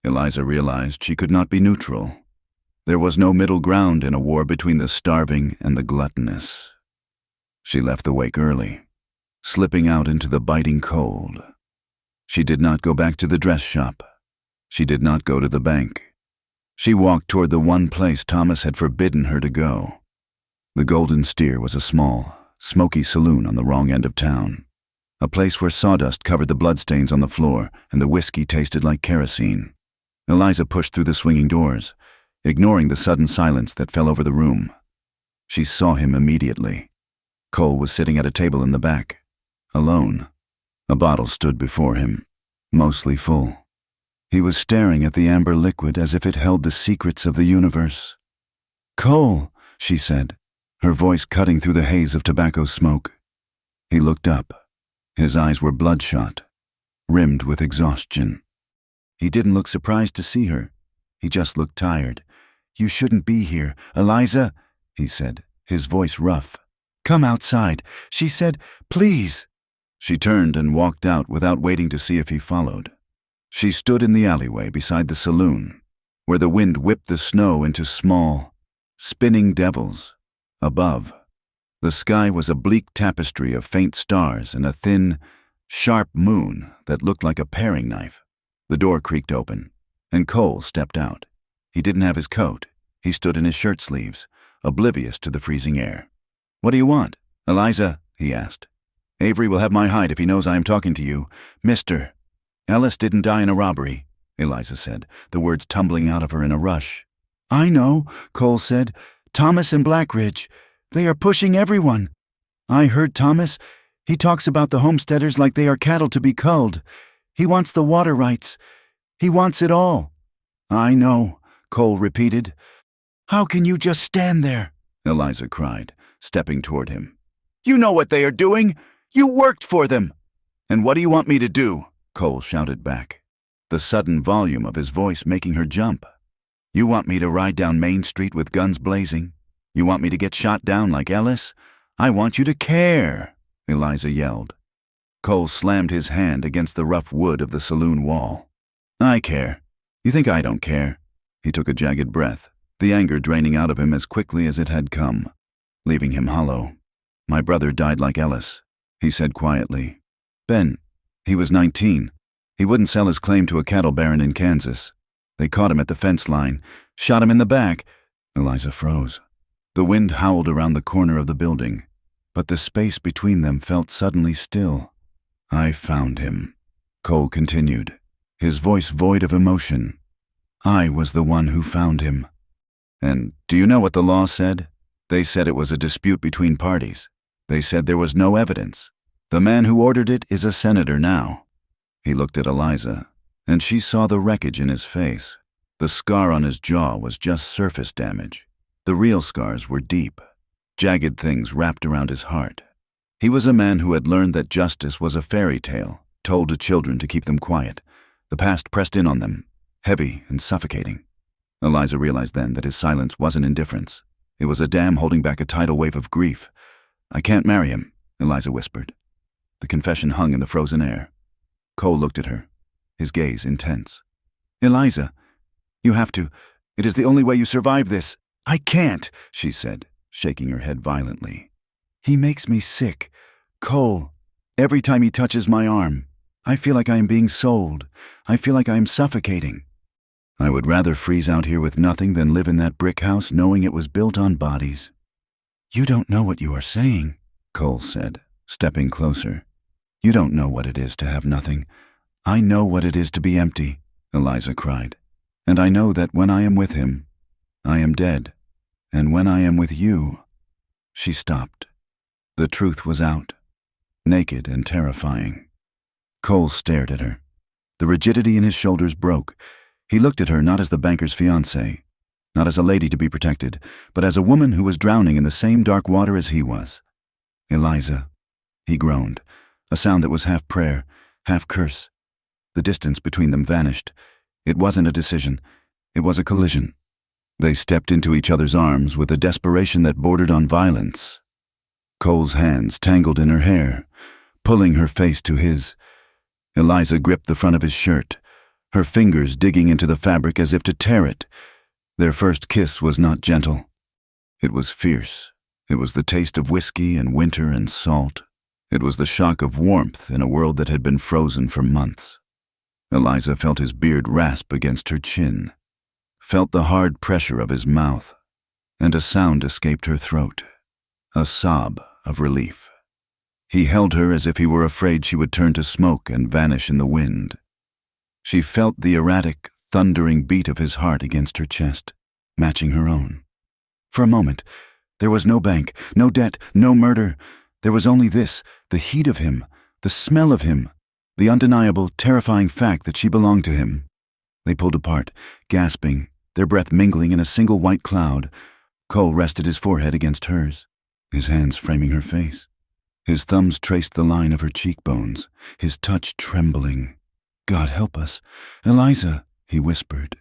Eliza realized she could not be neutral. There was no middle ground in a war between the starving and the gluttonous. She left the wake early, slipping out into the biting cold. She did not go back to the dress shop. She did not go to the bank. She walked toward the one place Thomas had forbidden her to go. The Golden Steer was a small, smoky saloon on the wrong end of town, a place where sawdust covered the bloodstains on the floor and the whiskey tasted like kerosene. Eliza pushed through the swinging doors, ignoring the sudden silence that fell over the room. She saw him immediately. Cole was sitting at a table in the back, alone. A bottle stood before him, mostly full. He was staring at the amber liquid as if it held the secrets of the universe. "Cole," she said, her voice cutting through the haze of tobacco smoke. He looked up. His eyes were bloodshot, rimmed with exhaustion. He didn't look surprised to see her. He just looked tired. "You shouldn't be here, Eliza," he said, his voice rough. "Come outside," she said. "Please." She turned and walked out without waiting to see if he followed. She stood in the alleyway beside the saloon, where the wind whipped the snow into small, spinning devils. Above, the sky was a bleak tapestry of faint stars and a thin, sharp moon that looked like a paring knife. The door creaked open, and Cole stepped out. He didn't have his coat. He stood in his shirt sleeves, oblivious to the freezing air. "What do you want, Eliza?" he asked. "Avery will have my hide if he knows I am talking to you. Mr. Ellis didn't die in a robbery," Eliza said, the words tumbling out of her in a rush. "I know," Cole said. "Thomas and Blackridge. They are pushing everyone. I heard Thomas. He talks about the homesteaders like they are cattle to be culled. He wants the water rights. He wants it all." "I know," Cole repeated. "How can you just stand there?" Eliza cried, stepping toward him. "You know what they are doing. You worked for them." "And what do you want me to do?" Cole shouted back, the sudden volume of his voice making her jump. "You want me to ride down Main Street with guns blazing? You want me to get shot down like Ellis? I want you to care," Eliza yelled. Cole slammed his hand against the rough wood of the saloon wall. "I care. You think I don't care?" He took a jagged breath, the anger draining out of him as quickly as it had come, leaving him hollow. "My brother died like Ellis," he said quietly. "Ben, he was 19. He wouldn't sell his claim to a cattle baron in Kansas. They caught him at the fence line, shot him in the back." Eliza froze. The wind howled around the corner of the building, but the space between them felt suddenly still. "I found him," Cole continued, his voice void of emotion. "I was the one who found him." "And do you know what the law said? They said it was a dispute between parties. They said there was no evidence. The man who ordered it is a senator now." He looked at Eliza, and she saw the wreckage in his face. The scar on his jaw was just surface damage. The real scars were deep, jagged things wrapped around his heart. He was a man who had learned that justice was a fairy tale, told to children to keep them quiet. The past pressed in on them, heavy and suffocating. Eliza realized then that his silence wasn't indifference. It was a dam holding back a tidal wave of grief. "I can't marry him," Eliza whispered. The confession hung in the frozen air. Cole looked at her, his gaze intense. "Eliza, you have to. It is the only way you survive this." "I can't," she said, shaking her head violently. "He makes me sick. Cole, every time he touches my arm, I feel like I am being sold. I feel like I am suffocating. I would rather freeze out here with nothing than live in that brick house knowing it was built on bodies." "You don't know what you are saying," Cole said, stepping closer. "You don't know what it is to have nothing. I know what it is to be empty," Eliza cried. "And I know that when I am with him, I am dead. And when I am with you—" She stopped. The truth was out, naked and terrifying. Cole stared at her. The rigidity in his shoulders broke. He looked at her not as the banker's fiancée, not as a lady to be protected, but as a woman who was drowning in the same dark water as he was. "Eliza," he groaned, a sound that was half prayer, half curse. The distance between them vanished. It wasn't a decision. It was a collision. They stepped into each other's arms with a desperation that bordered on violence. Cole's hands tangled in her hair, pulling her face to his. Eliza gripped the front of his shirt, her fingers digging into the fabric as if to tear it. Their first kiss was not gentle. It was fierce. It was the taste of whiskey and winter and salt. It was the shock of warmth in a world that had been frozen for months. Eliza felt his beard rasp against her chin, felt the hard pressure of his mouth, and a sound escaped her throat, a sob of relief. He held her as if he were afraid she would turn to smoke and vanish in the wind. She felt the erratic, thundering beat of his heart against her chest, matching her own. For a moment, there was no bank, no debt, no murder. There was only this, the heat of him, the smell of him, the undeniable, terrifying fact that she belonged to him. They pulled apart, gasping, their breath mingling in a single white cloud. Cole rested his forehead against hers, his hands framing her face. His thumbs traced the line of her cheekbones, his touch trembling. "God help us. Eliza," he whispered.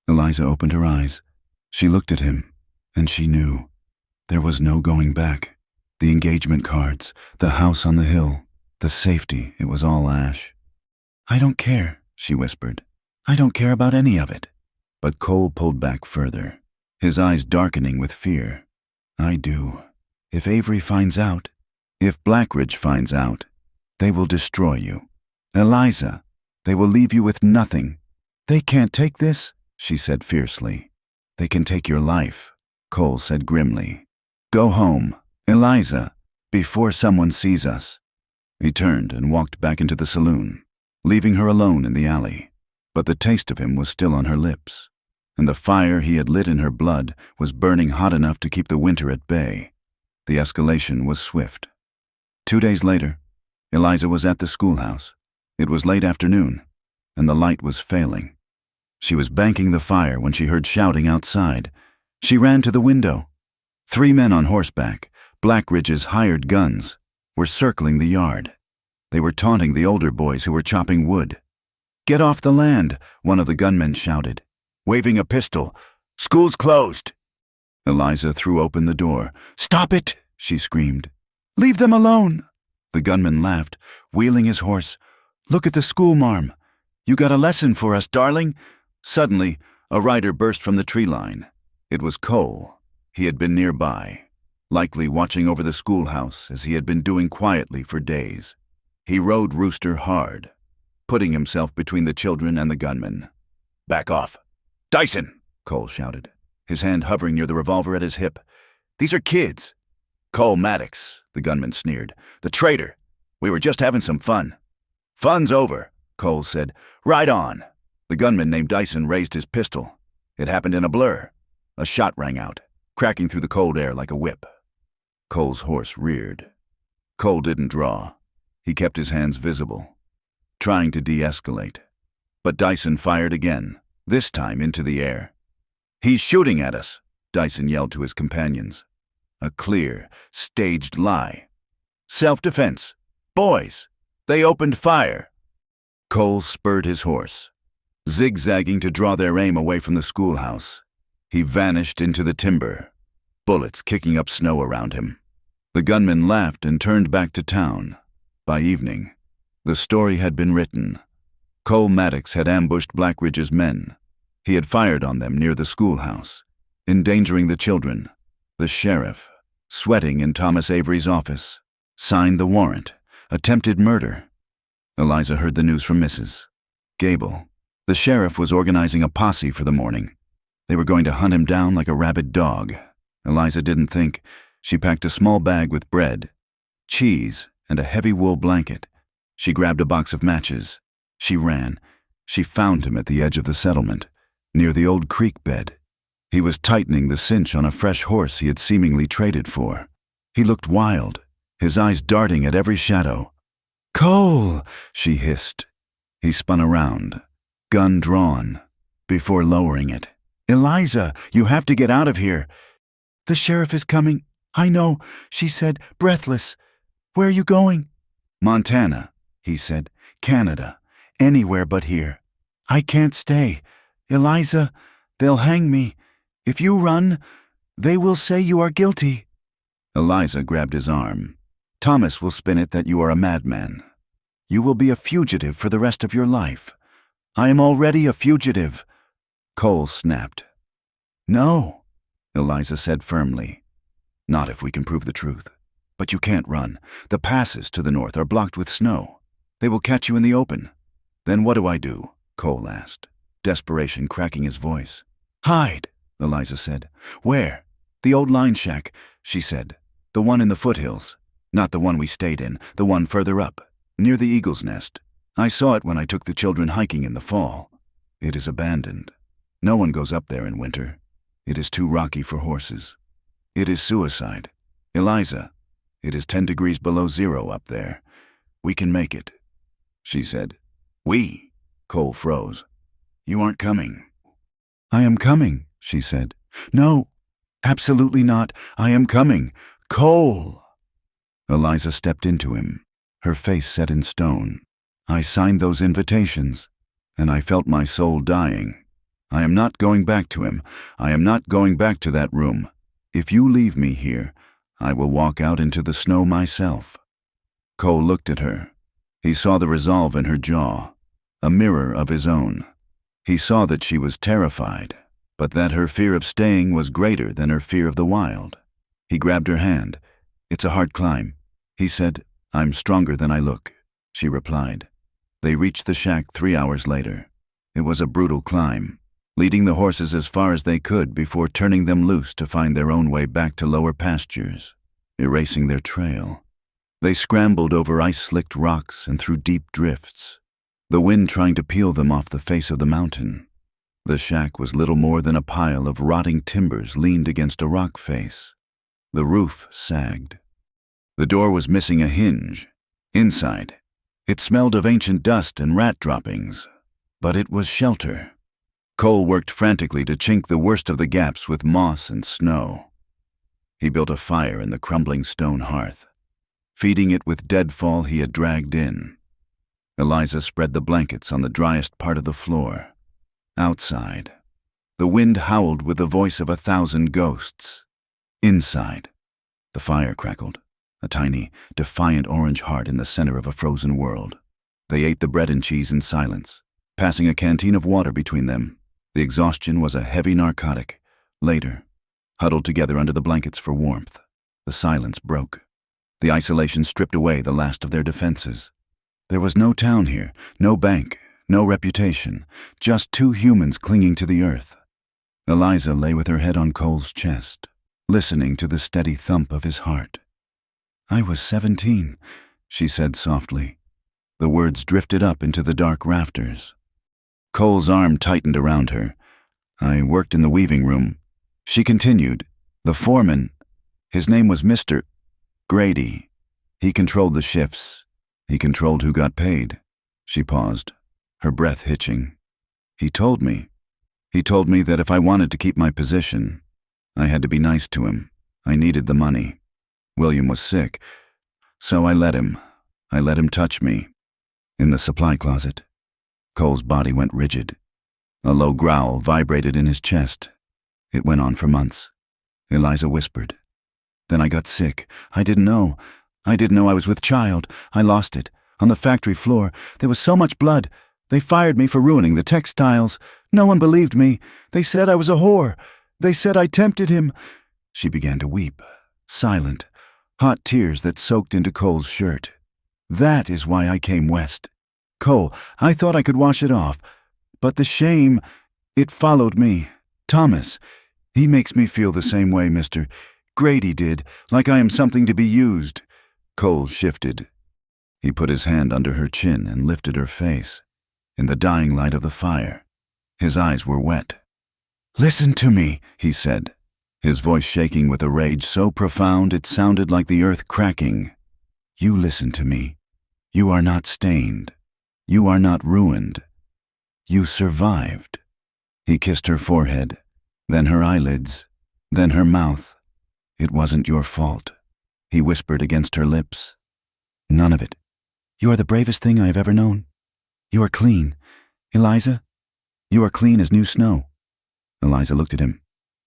Eliza opened her eyes. She looked at him, and she knew. There was no going back. The engagement cards, the house on the hill, the safety, it was all ash. "I don't care," she whispered. "I don't care about any of it." But Cole pulled back further, his eyes darkening with fear. "I do. If Avery finds out, if Blackridge finds out, they will destroy you. Eliza, they will leave you with nothing. They can't take this," she said fiercely. "They can take your life," Cole said grimly. "Go home, Eliza, before someone sees us." He turned and walked back into the saloon, leaving her alone in the alley. But the taste of him was still on her lips, and the fire he had lit in her blood was burning hot enough to keep the winter at bay. The escalation was swift. 2 days later, Eliza was at the schoolhouse. It was late afternoon, and the light was failing. She was banking the fire when she heard shouting outside. She ran to the window. 3 men on horseback, Blackridge's hired guns, were circling the yard. They were taunting the older boys who were chopping wood. "Get off the land," one of the gunmen shouted, waving a pistol. "School's closed." Eliza threw open the door. "Stop it," she screamed. "Leave them alone." The gunman laughed, wheeling his horse. "Look at the school marm. You got a lesson for us, darling." Suddenly, a rider burst from the tree line. It was Cole. He had been nearby, likely watching over the schoolhouse as he had been doing quietly for days. He rode Rooster hard, putting himself between the children and the gunman. "Back off. Dyson," Cole shouted, his hand hovering near the revolver at his hip. "These are kids." "Cole Maddox," the gunman sneered. "The traitor. We were just having some fun." "Fun's over," Cole said. "Ride on." The gunman named Dyson raised his pistol. It happened in a blur. A shot rang out, cracking through the cold air like a whip. Cole's horse reared. Cole didn't draw. He kept his hands visible, trying to de-escalate. But Dyson fired again, this time into the air. "He's shooting at us," Dyson yelled to his companions. A clear, staged lie. "Self-defense. Boys, they opened fire." Cole spurred his horse, zigzagging to draw their aim away from the schoolhouse. He vanished into the timber, bullets kicking up snow around him. The gunman laughed and turned back to town. By evening, the story had been written. Cole Maddox had ambushed Blackridge's men. He had fired on them near the schoolhouse, endangering the children. The sheriff, sweating in Thomas Avery's office, signed the warrant. Attempted murder. Eliza heard the news from Mrs. Gable. The sheriff was organizing a posse for the morning. They were going to hunt him down like a rabid dog. Eliza didn't think. She packed a small bag with bread, cheese, and a heavy wool blanket. She grabbed a box of matches. She ran. She found him at the edge of the settlement, near the old creek bed. He was tightening the cinch on a fresh horse he had seemingly traded for. He looked wild, his eyes darting at every shadow. "Cole!" she hissed. He spun around, gun drawn, before lowering it. "Eliza, you have to get out of here." "The sheriff is coming." "I know," she said, breathless. "Where are you going?" "Montana," he said. "Canada. Anywhere but here." "I can't stay. Eliza, they'll hang me. If you run, they will say you are guilty." Eliza grabbed his arm. "Thomas will spin it that you are a madman." You will be a fugitive for the rest of your life. I am already a fugitive. Cole snapped. No, Eliza said firmly. Not if we can prove the truth. But you can't run. The passes to the north are blocked with snow. They will catch you in the open. Then what do I do? Cole asked, desperation cracking his voice. Hide, Eliza said. Where? The old line shack, she said. The one in the foothills. Not the one we stayed in, the one further up, near the eagle's nest. I saw it when I took the children hiking in the fall. It is abandoned. No one goes up there in winter. It is too rocky for horses. It is suicide. Eliza, it is 10 degrees below zero up there. We can make it, she said. We? Cole froze. You aren't coming. I am coming, she said. No, absolutely not. I am coming. Cole! Eliza stepped into him, her face set in stone. I signed those invitations, and I felt my soul dying. I am not going back to him. I am not going back to that room. If you leave me here, I will walk out into the snow myself. Cole looked at her. He saw the resolve in her jaw, a mirror of his own. He saw that she was terrified, but that her fear of staying was greater than her fear of the wild. He grabbed her hand. It's a hard climb. He said, I'm stronger than I look, she replied. They reached the shack 3 hours later. It was a brutal climb, leading the horses as far as they could before turning them loose to find their own way back to lower pastures, erasing their trail. They scrambled over ice-slicked rocks and through deep drifts, the wind trying to peel them off the face of the mountain. The shack was little more than a pile of rotting timbers leaned against a rock face. The roof sagged. The door was missing a hinge. Inside, it smelled of ancient dust and rat droppings, but it was shelter. Cole worked frantically to chink the worst of the gaps with moss and snow. He built a fire in the crumbling stone hearth, feeding it with deadfall he had dragged in. Eliza spread the blankets on the driest part of the floor. Outside, the wind howled with the voice of 1,000 ghosts. Inside, the fire crackled, a tiny, defiant orange heart in the center of a frozen world. They ate the bread and cheese in silence, passing a canteen of water between them. The exhaustion was a heavy narcotic. Later, huddled together under the blankets for warmth, the silence broke. The isolation stripped away the last of their defenses. There was no town here, no bank, no reputation, just 2 humans clinging to the earth. Eliza lay with her head on Cole's chest, listening to the steady thump of his heart. I was 17, she said softly. The words drifted up into the dark rafters. Cole's arm tightened around her. I worked in the weaving room. She continued. The foreman, his name was Mr. Grady. He controlled the shifts. He controlled who got paid. She paused, her breath hitching. He told me that if I wanted to keep my position, I had to be nice to him. I needed the money. William was sick, so I let him touch me. In the supply closet, Cole's body went rigid. A low growl vibrated in his chest. It went on for months. Eliza whispered. Then I got sick. I didn't know I was with child. I lost it. On the factory floor, there was so much blood. They fired me for ruining the textiles. No one believed me. They said I was a whore. They said I tempted him. She began to weep, silent, hot tears that soaked into Cole's shirt. That is why I came west. Cole, I thought I could wash it off, but the shame, it followed me. Thomas, he makes me feel the same way Mr. Grady did, like I am something to be used. Cole shifted. He put his hand under her chin and lifted her face. In the dying light of the fire, his eyes were wet. Listen to me, he said, his voice shaking with a rage so profound it sounded like the earth cracking. You listen to me. You are not stained. You are not ruined. You survived. He kissed her forehead, then her eyelids, then her mouth. It wasn't your fault. He whispered against her lips. None of it. You are the bravest thing I have ever known. You are clean. Eliza, you are clean as new snow. Eliza looked at him.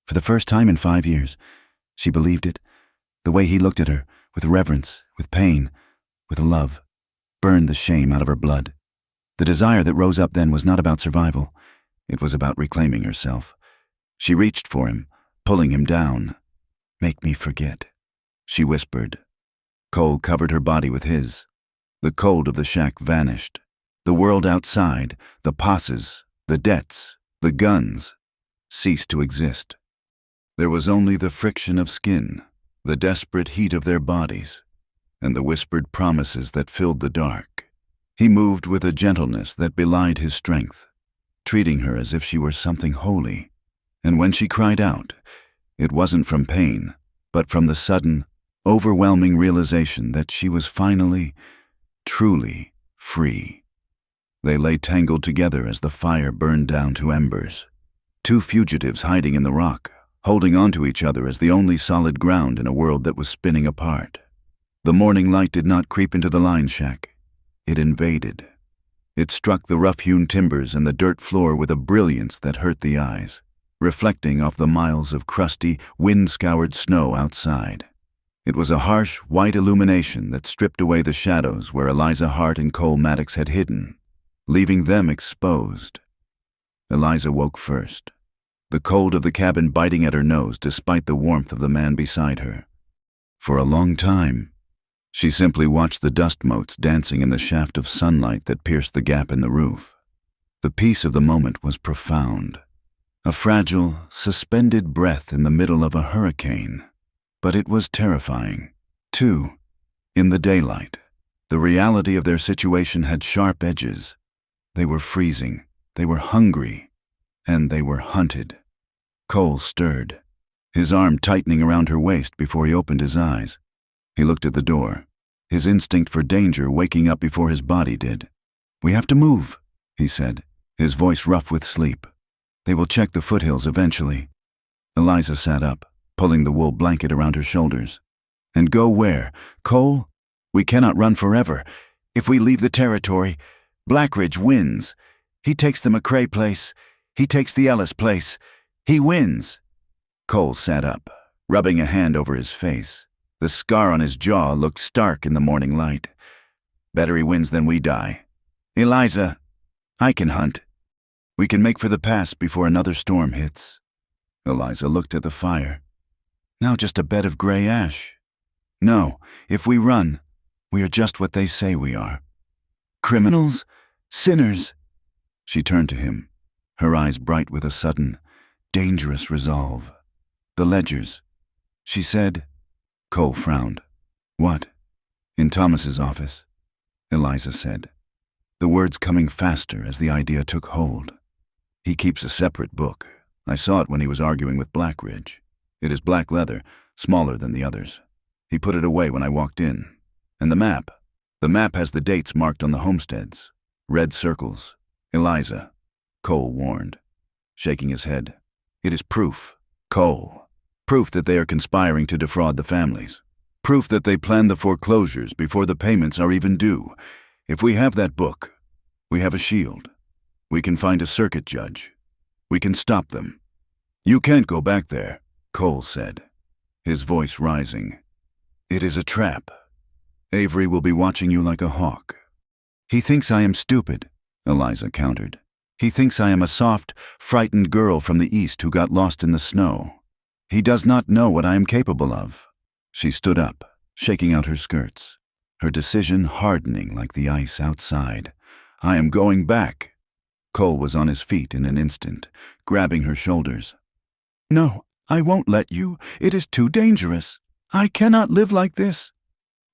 For the first time in 5 years, she believed it. The way he looked at her, with reverence, with pain, with love. burned the shame out of her blood. The desire that rose up then was not about survival. It was about reclaiming herself. She reached for him, pulling him down. "Make me forget," she whispered. Cole covered her body with his. The cold of the shack vanished. The world outside, the passes, the debts, the guns, ceased to exist. There was only the friction of skin, the desperate heat of their bodies, and the whispered promises that filled the dark. He moved with a gentleness that belied his strength, treating her as if she were something holy. And when she cried out, it wasn't from pain, but from the sudden, overwhelming realization that she was finally, truly free. They lay tangled together as the fire burned down to embers. Two fugitives hiding in the rock, holding onto each other as the only solid ground in a world that was spinning apart. The morning light did not creep into the line shack. It invaded. It struck the rough-hewn timbers and the dirt floor with a brilliance that hurt the eyes, reflecting off the miles of crusty, wind-scoured snow outside. It was a harsh, white illumination that stripped away the shadows where Eliza Hart and Cole Maddox had hidden, leaving them exposed. Eliza woke first, the cold of the cabin biting at her nose despite the warmth of the man beside her. For a long time, she simply watched the dust motes dancing in the shaft of sunlight that pierced the gap in the roof. The peace of the moment was profound, a fragile, suspended breath in the middle of a hurricane. But it was terrifying, too. In the daylight, the reality of their situation had sharp edges. They were freezing, they were hungry, and they were hunted. Cole stirred, his arm tightening around her waist before he opened his eyes. He looked at the door, his instinct for danger waking up before his body did. "We have to move," he said, his voice rough with sleep. "They will check the foothills eventually." Eliza sat up, pulling the wool blanket around her shoulders. "And go where? Cole? We cannot run forever. If we leave the territory, Blackridge wins. He takes the McCrae place. He takes the Ellis place. He wins." Cole sat up, rubbing a hand over his face. The scar on his jaw looked stark in the morning light. "Better he wins than we die. Eliza, I can hunt. We can make for the pass before another storm hits." Eliza looked at the fire. "Now just a bed of gray ash. No, if we run, we are just what they say we are. Criminals, sinners." She turned to him, her eyes bright with a sudden, dangerous resolve. "The ledgers," she said. Cole frowned. "What?" "In Thomas's office," Eliza said, the words coming faster as the idea took hold. "He keeps a separate book. I saw it when he was arguing with Blackridge. It is black leather, smaller than the others. He put it away when I walked in. And the map. The map has the dates marked on the homesteads. Red circles. Eliza," Cole warned, shaking his head. "It is proof, Cole. Proof that they are conspiring to defraud the families. Proof that they planned the foreclosures before the payments are even due. If we have that book, we have a shield. We can find a circuit judge. We can stop them." "You can't go back there," Cole said, his voice rising. "It is a trap. Avery will be watching you like a hawk." "He thinks I am stupid," Eliza countered. "He thinks I am a soft, frightened girl from the East who got lost in the snow. He does not know what I am capable of." She stood up, shaking out her skirts, her decision hardening like the ice outside. "I am going back." Cole was on his feet in an instant, grabbing her shoulders. "No, I won't let you. It is too dangerous. I cannot live like this."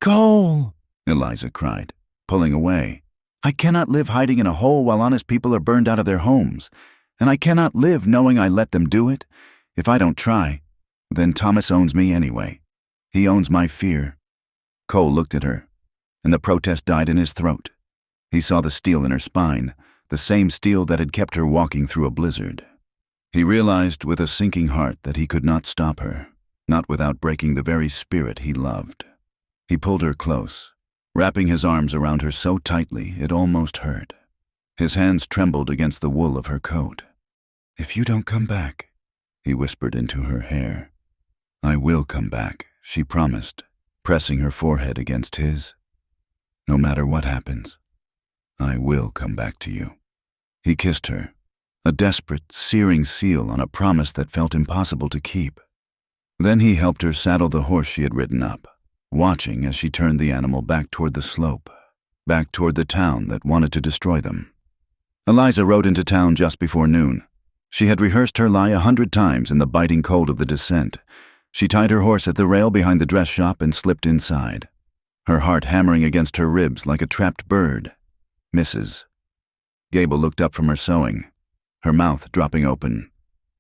"Cole!" Eliza cried, pulling away. "I cannot live hiding in a hole while honest people are burned out of their homes. And I cannot live knowing I let them do it. If I don't try, then Thomas owns me anyway. He owns my fear." Cole looked at her, and the protest died in his throat. He saw the steel in her spine, the same steel that had kept her walking through a blizzard. He realized with a sinking heart that he could not stop her, not without breaking the very spirit he loved. He pulled her close, wrapping his arms around her so tightly it almost hurt. His hands trembled against the wool of her coat. "If you don't come back," he whispered into her hair. "I will come back," she promised, pressing her forehead against his. No matter what happens, I will come back to you." He kissed her, a desperate, searing seal on a promise that felt impossible to keep. Then he helped her saddle the horse she had ridden up, watching as she turned the animal back toward the slope, back toward the town that wanted to destroy them. Eliza rode into town just before noon. She had rehearsed her lie 100 times in the biting cold of the descent. She tied her horse at the rail behind the dress shop and slipped inside, her heart hammering against her ribs like a trapped bird. "Mrs." Gable looked up from her sewing, her mouth dropping open.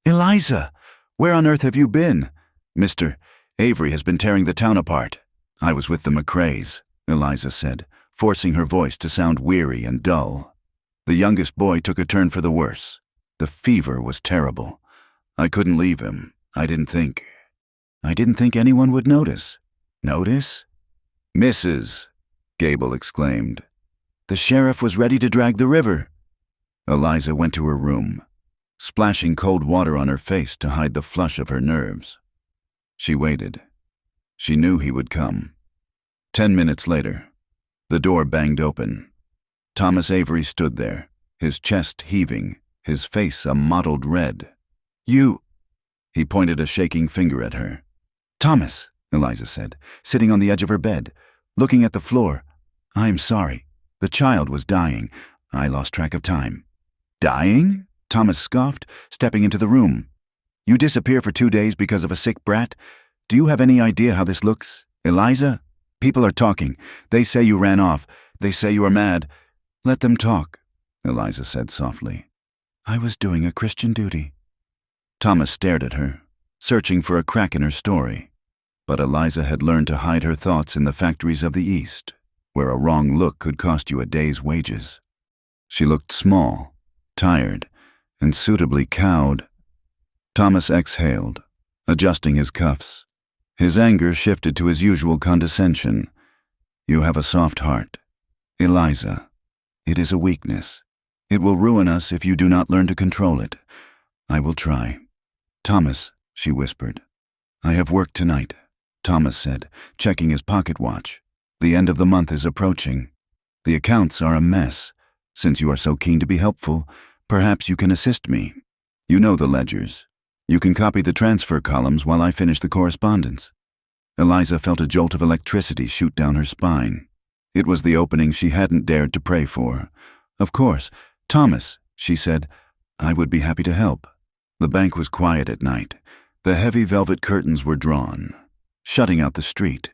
"Eliza, where on earth have you been?" "Mr. Avery has been tearing the town apart." "I was with the McCrays," Eliza said, forcing her voice to sound weary and dull. "The youngest boy took a turn for the worse. The fever was terrible. I couldn't leave him. I didn't think anyone would notice." "Notice?" "Mrs." Gable exclaimed. "The sheriff was ready to drag the river." Eliza went to her room, splashing cold water on her face to hide the flush of her nerves. She waited. She knew he would come. 10 minutes later, the door banged open. Thomas Avery stood there, his chest heaving, his face a mottled red. "You—" He pointed a shaking finger at her. "Thomas," Eliza said, sitting on the edge of her bed, looking at the floor. "I'm sorry. The child was dying. I lost track of time." "Dying?" Thomas scoffed, stepping into the room. "You disappear for 2 days because of a sick brat? Do you have any idea how this looks? Eliza? People are talking. They say you ran off. They say you are mad." "Let them talk," Eliza said softly. "I was doing a Christian duty." Thomas stared at her, searching for a crack in her story. But Eliza had learned to hide her thoughts in the factories of the East, where a wrong look could cost you a day's wages. She looked small, tired, and suitably cowed. Thomas exhaled, adjusting his cuffs. His anger shifted to his usual condescension. "You have a soft heart. Eliza, it is a weakness. It will ruin us if you do not learn to control it. I will try." "Thomas," she whispered. "I have work tonight," Thomas said, checking his pocket watch. "The end of the month is approaching. The accounts are a mess. Since you are so keen to be helpful, perhaps you can assist me. You know the ledgers. You can copy the transfer columns while I finish the correspondence." Eliza felt a jolt of electricity shoot down her spine. It was the opening she hadn't dared to pray for. "Of course, Thomas," she said, "I would be happy to help." The bank was quiet at night. The heavy velvet curtains were drawn, shutting out the street,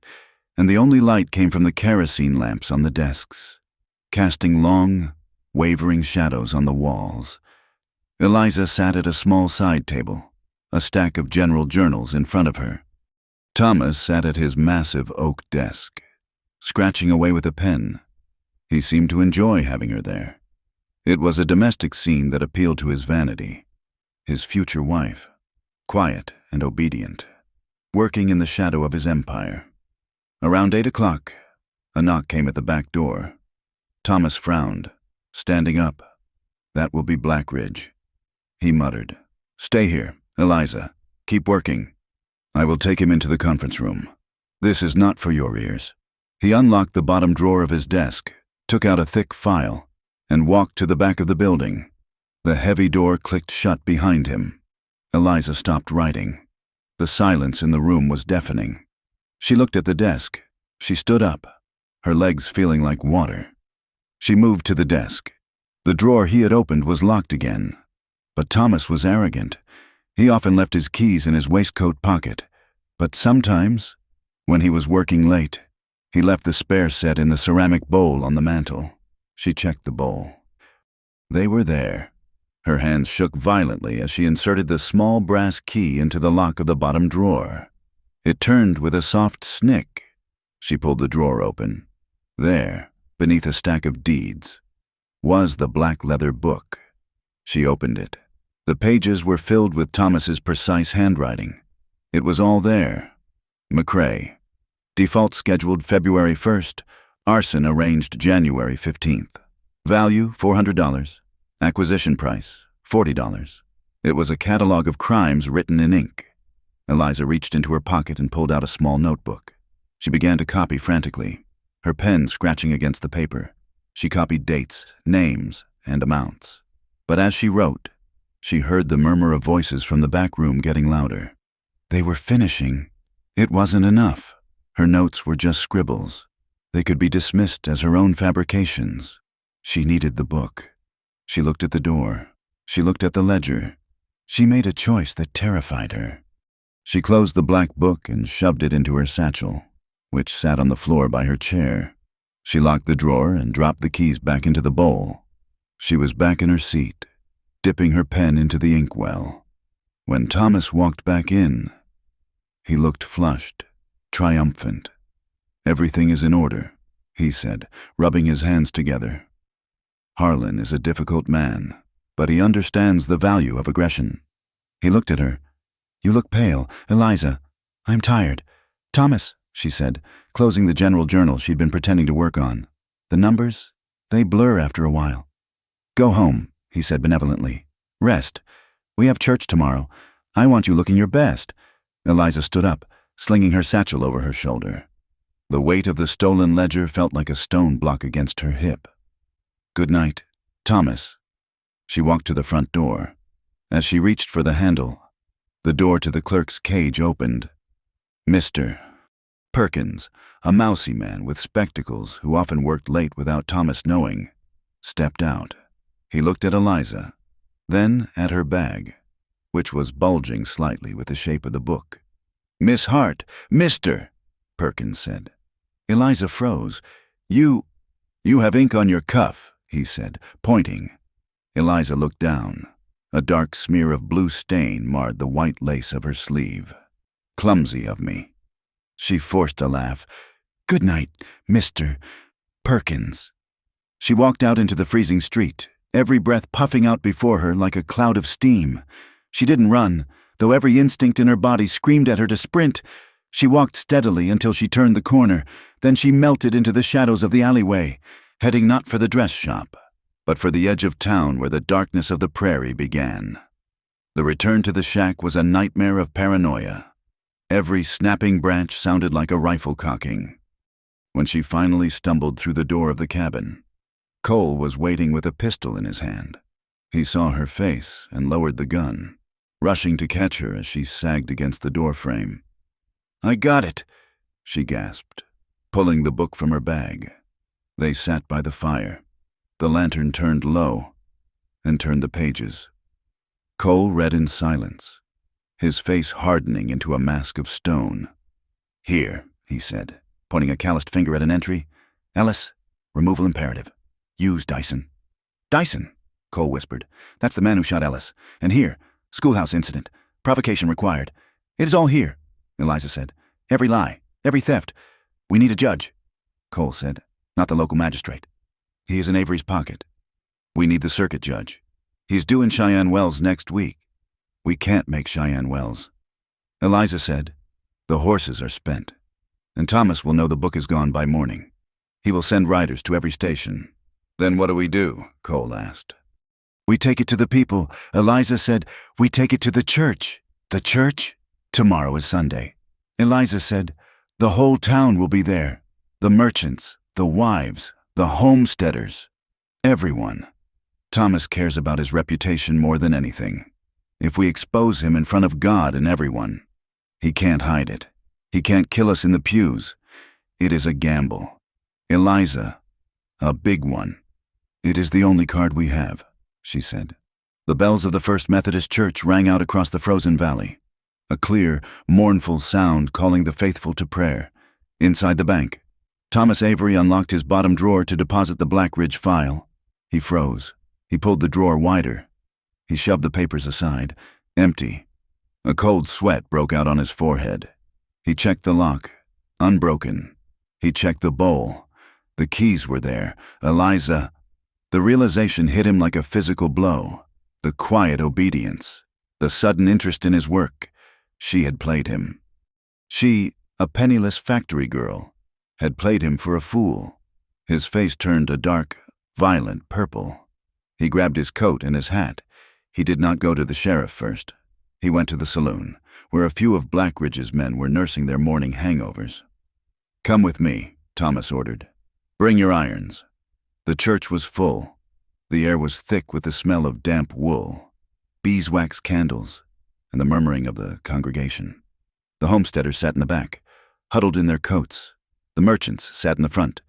and the only light came from the kerosene lamps on the desks, casting long, wavering shadows on the walls. Eliza sat at a small side table, a stack of general journals in front of her. Thomas sat at his massive oak desk, scratching away with a pen. He seemed to enjoy having her there. It was a domestic scene that appealed to his vanity. His future wife, quiet and obedient, working in the shadow of his empire. Around 8 o'clock, a knock came at the back door. Thomas frowned, standing up. "That will be Blackridge." He muttered, "Stay here, Eliza. Keep working. I will take him into the conference room. This is not for your ears." He unlocked the bottom drawer of his desk, took out a thick file, and walked to the back of the building. The heavy door clicked shut behind him. Eliza stopped writing. The silence in the room was deafening. She looked at the desk. She stood up, her legs feeling like water. She moved to the desk. The drawer he had opened was locked again. But Thomas was arrogant. He often left his keys in his waistcoat pocket. But sometimes, when he was working late, he left the spare set in the ceramic bowl on the mantel. She checked the bowl. They were there. Her hands shook violently as she inserted the small brass key into the lock of the bottom drawer. It turned with a soft snick. She pulled the drawer open. There, beneath a stack of deeds, was the black leather book. She opened it. The pages were filled with Thomas's precise handwriting. It was all there. McCray. Default scheduled February 1st. Arson arranged January 15th. Value $400. Acquisition price $40. It was a catalog of crimes written in ink. Eliza reached into her pocket and pulled out a small notebook. She began to copy frantically. her pen scratching against the paper. She copied dates, names, and amounts. But as she wrote, she heard the murmur of voices from the back room getting louder. They were finishing. It wasn't enough. Her notes were just scribbles. They could be dismissed as her own fabrications. She needed the book. She looked at the door. She looked at the ledger. She made a choice that terrified her. She closed the black book and shoved it into her satchel, which sat on the floor by her chair. She locked the drawer and dropped the keys back into the bowl. She was back in her seat, dipping her pen into the inkwell. When Thomas walked back in, he looked flushed, triumphant. "Everything is in order," he said, rubbing his hands together. "Harlan is a difficult man, but he understands the value of aggression." He looked at her. "You look pale, Eliza. I'm tired." "Thomas," she said, closing the general journal she'd been pretending to work on. "The numbers, they blur after a while." "Go home," he said benevolently. "Rest. We have church tomorrow. I want you looking your best." Eliza stood up, slinging her satchel over her shoulder. The weight of the stolen ledger felt like a stone block against her hip. "Good night, Thomas." She walked to the front door. As she reached for the handle, the door to the clerk's cage opened. Mr. Perkins, a mousy man with spectacles who often worked late without Thomas knowing, stepped out. He looked at Eliza, then at her bag, which was bulging slightly with the shape of the book. "Miss Hart, Mr. Perkins said. Eliza froze. You have ink on your cuff," he said, pointing. Eliza looked down. A dark smear of blue stain marred the white lace of her sleeve. "Clumsy of me." She forced a laugh. "Good night, Mr. Perkins." She walked out into the freezing street, every breath puffing out before her like a cloud of steam. She didn't run, though every instinct in her body screamed at her to sprint. She walked steadily until she turned the corner, then she melted into the shadows of the alleyway, heading not for the dress shop, but for the edge of town where the darkness of the prairie began. The return to the shack was a nightmare of paranoia. Every snapping branch sounded like a rifle cocking. When she finally stumbled through the door of the cabin, Cole was waiting with a pistol in his hand. He saw her face and lowered the gun, rushing to catch her as she sagged against the doorframe. "I got it," she gasped, pulling the book from her bag. They sat by the fire. The lantern turned low and turned the pages. Cole read in silence, his face hardening into a mask of stone. "Here," he said, pointing a calloused finger at an entry. "Ellis, removal imperative. Use Dyson." "Dyson," Cole whispered. "That's the man who shot Ellis. And here, schoolhouse incident. Provocation required." "It is all here," Eliza said. "Every lie, every theft. We need a judge," Cole said, "not the local magistrate. He is in Avery's pocket. We need the circuit judge. He's due in Cheyenne Wells next week. We can't make Cheyenne Wells." Eliza said, "The horses are spent, and Thomas will know the book is gone by morning. He will send riders to every station." "Then what do we do?" Cole asked. "We take it to the people," Eliza said. "We take it to the church." "The church?" "Tomorrow is Sunday." Eliza said, "The whole town will be there. The merchants, the wives, the homesteaders, everyone. Thomas cares about his reputation more than anything. If we expose him in front of God and everyone, he can't hide it. He can't kill us in the pews. It is a gamble. Eliza, a big one. It is the only card we have," she said. The bells of the First Methodist Church rang out across the frozen valley, a clear, mournful sound calling the faithful to prayer. Inside the bank, Thomas Avery unlocked his bottom drawer to deposit the Blackridge file. He froze. He pulled the drawer wider. He shoved the papers aside, empty. A cold sweat broke out on his forehead. He checked the lock, unbroken. He checked the bowl. The keys were there. Eliza. The realization hit him like a physical blow. The quiet obedience. The sudden interest in his work. She had played him. She, a penniless factory girl, had played him for a fool. His face turned a dark, violent purple. He grabbed his coat and his hat. He did not go to the sheriff first. He went to the saloon, where a few of Blackridge's men were nursing their morning hangovers. "Come with me," Thomas ordered. Bring your irons. The church was full. The air was thick with the smell of damp wool, beeswax candles, and the murmuring of the congregation. The homesteaders sat in the back, huddled in their coats. The merchants sat in the front,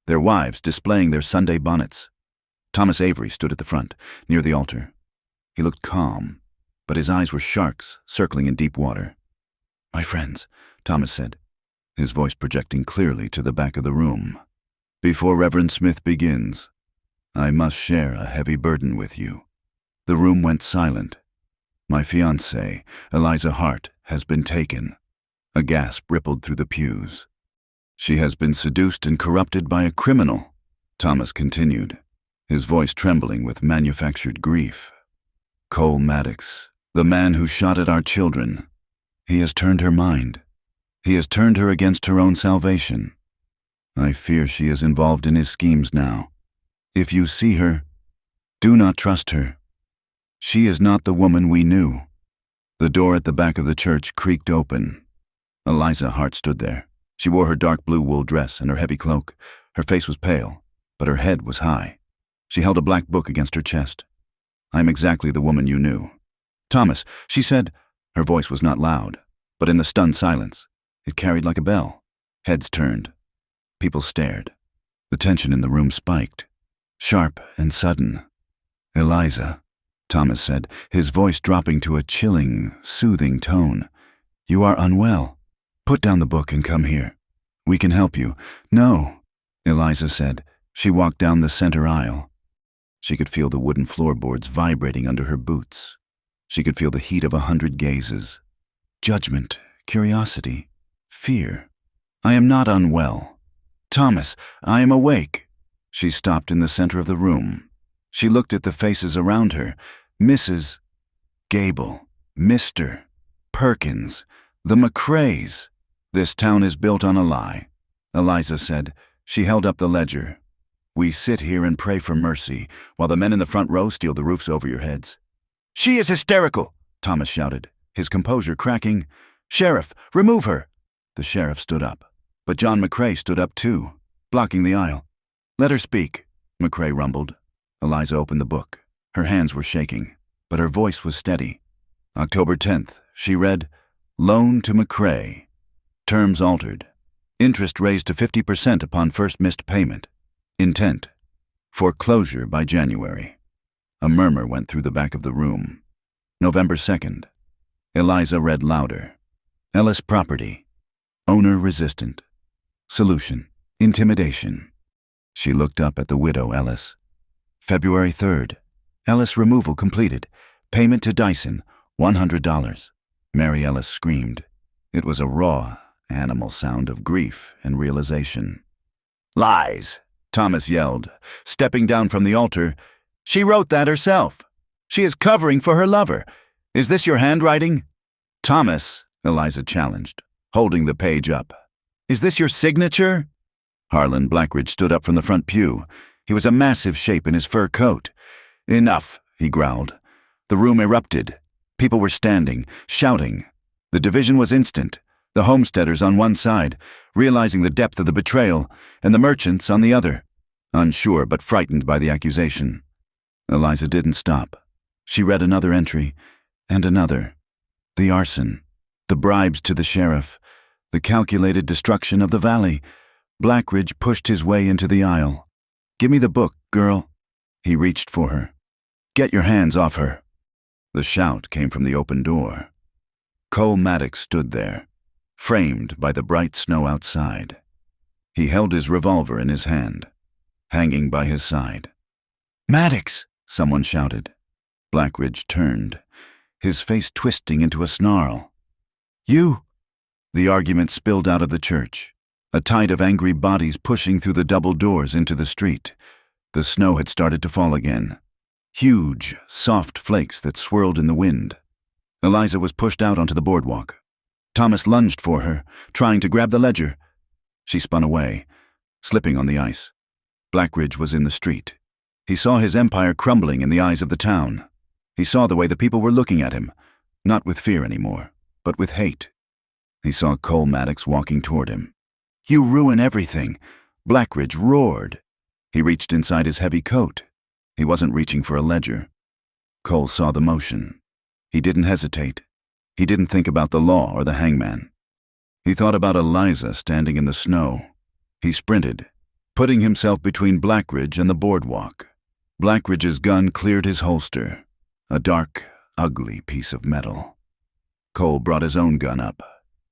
their wives displaying their Sunday bonnets. Thomas Avery stood at the front, near the altar. He looked calm, but his eyes were sharks circling in deep water. "My friends," Thomas said, his voice projecting clearly to the back of the room. "Before Reverend Smith begins, I must share a heavy burden with you." The room went silent. "My fiancée, Eliza Hart, has been taken." A gasp rippled through the pews. "She has been seduced and corrupted by a criminal," Thomas continued, his voice trembling with manufactured grief. "Cole Maddox, the man who shot at our children. He has turned her mind. He has turned her against her own salvation. I fear she is involved in his schemes now. If you see her, do not trust her. She is not the woman we knew." The door at the back of the church creaked open. Eliza Hart stood there. She wore her dark blue wool dress and her heavy cloak. Her face was pale, but her head was high. She held a black book against her chest. "I am exactly the woman you knew." "Thomas," she said. Her voice was not loud, but in the stunned silence, it carried like a bell. Heads turned. People stared. The tension in the room spiked, sharp and sudden. "Eliza," Thomas said, his voice dropping to a chilling, soothing tone. "You are unwell. Put down the book and come here. We can help you." "No," Eliza said. She walked down the center aisle. She could feel the wooden floorboards vibrating under her boots. She could feel the heat of 100 gazes. Judgment, curiosity, fear. "I am not unwell. Thomas, I am awake." She stopped in the center of the room. She looked at the faces around her. Mrs. Gable, Mr. Perkins, the McCrays. "This town is built on a lie," Eliza said. She held up the ledger. "We sit here and pray for mercy, while the men in the front row steal the roofs over your heads." "She is hysterical," Thomas shouted, his composure cracking. "Sheriff, remove her." The sheriff stood up, but John McCray stood up too, blocking the aisle. "Let her speak," McCray rumbled. Eliza opened the book. Her hands were shaking, but her voice was steady. October 10th, she read, "Loan to McCray. Terms altered. Interest raised to 50% upon first missed payment. Intent. Foreclosure by January." A murmur went through the back of the room. November 2nd. Eliza read louder. "Ellis property. Owner resistant. Solution. Intimidation." She looked up at the widow Ellis. February 3rd. Ellis removal completed. Payment to Dyson, $100. Mary Ellis screamed. It was a raw, animal sound of grief and realization. "Lies," Thomas yelled, stepping down from the altar. "She wrote that herself. She is covering for her lover. Is this your handwriting?" "Thomas," Eliza challenged, holding the page up. "Is this your signature?" Harlan Blackridge stood up from the front pew. He was a massive shape in his fur coat. "Enough," he growled. The room erupted. People were standing, shouting. The division was instant. The homesteaders on one side, realizing the depth of the betrayal, and the merchants on the other, unsure but frightened by the accusation. Eliza didn't stop. She read another entry, and another. The arson, the bribes to the sheriff, the calculated destruction of the valley. Blackridge pushed his way into the aisle. "Give me the book, girl." He reached for her. "Get your hands off her." The shout came from the open door. Cole Maddox stood there, framed by the bright snow outside. He held his revolver in his hand, hanging by his side. "Maddox!" someone shouted. Blackridge turned, his face twisting into a snarl. "You!" The argument spilled out of the church, a tide of angry bodies pushing through the double doors into the street. The snow had started to fall again, huge, soft flakes that swirled in the wind. Eliza was pushed out onto the boardwalk. Thomas lunged for her, trying to grab the ledger. She spun away, slipping on the ice. Blackridge was in the street. He saw his empire crumbling in the eyes of the town. He saw the way the people were looking at him, not with fear anymore, but with hate. He saw Cole Maddox walking toward him. "You ruin everything. Blackridge roared. He reached inside his heavy coat. He wasn't reaching for a ledger. Cole saw the motion. He didn't hesitate. He didn't think about the law or the hangman. He thought about Eliza standing in the snow. He sprinted, putting himself between Blackridge and the boardwalk. Blackridge's gun cleared his holster, a dark, ugly piece of metal. Cole brought his own gun up.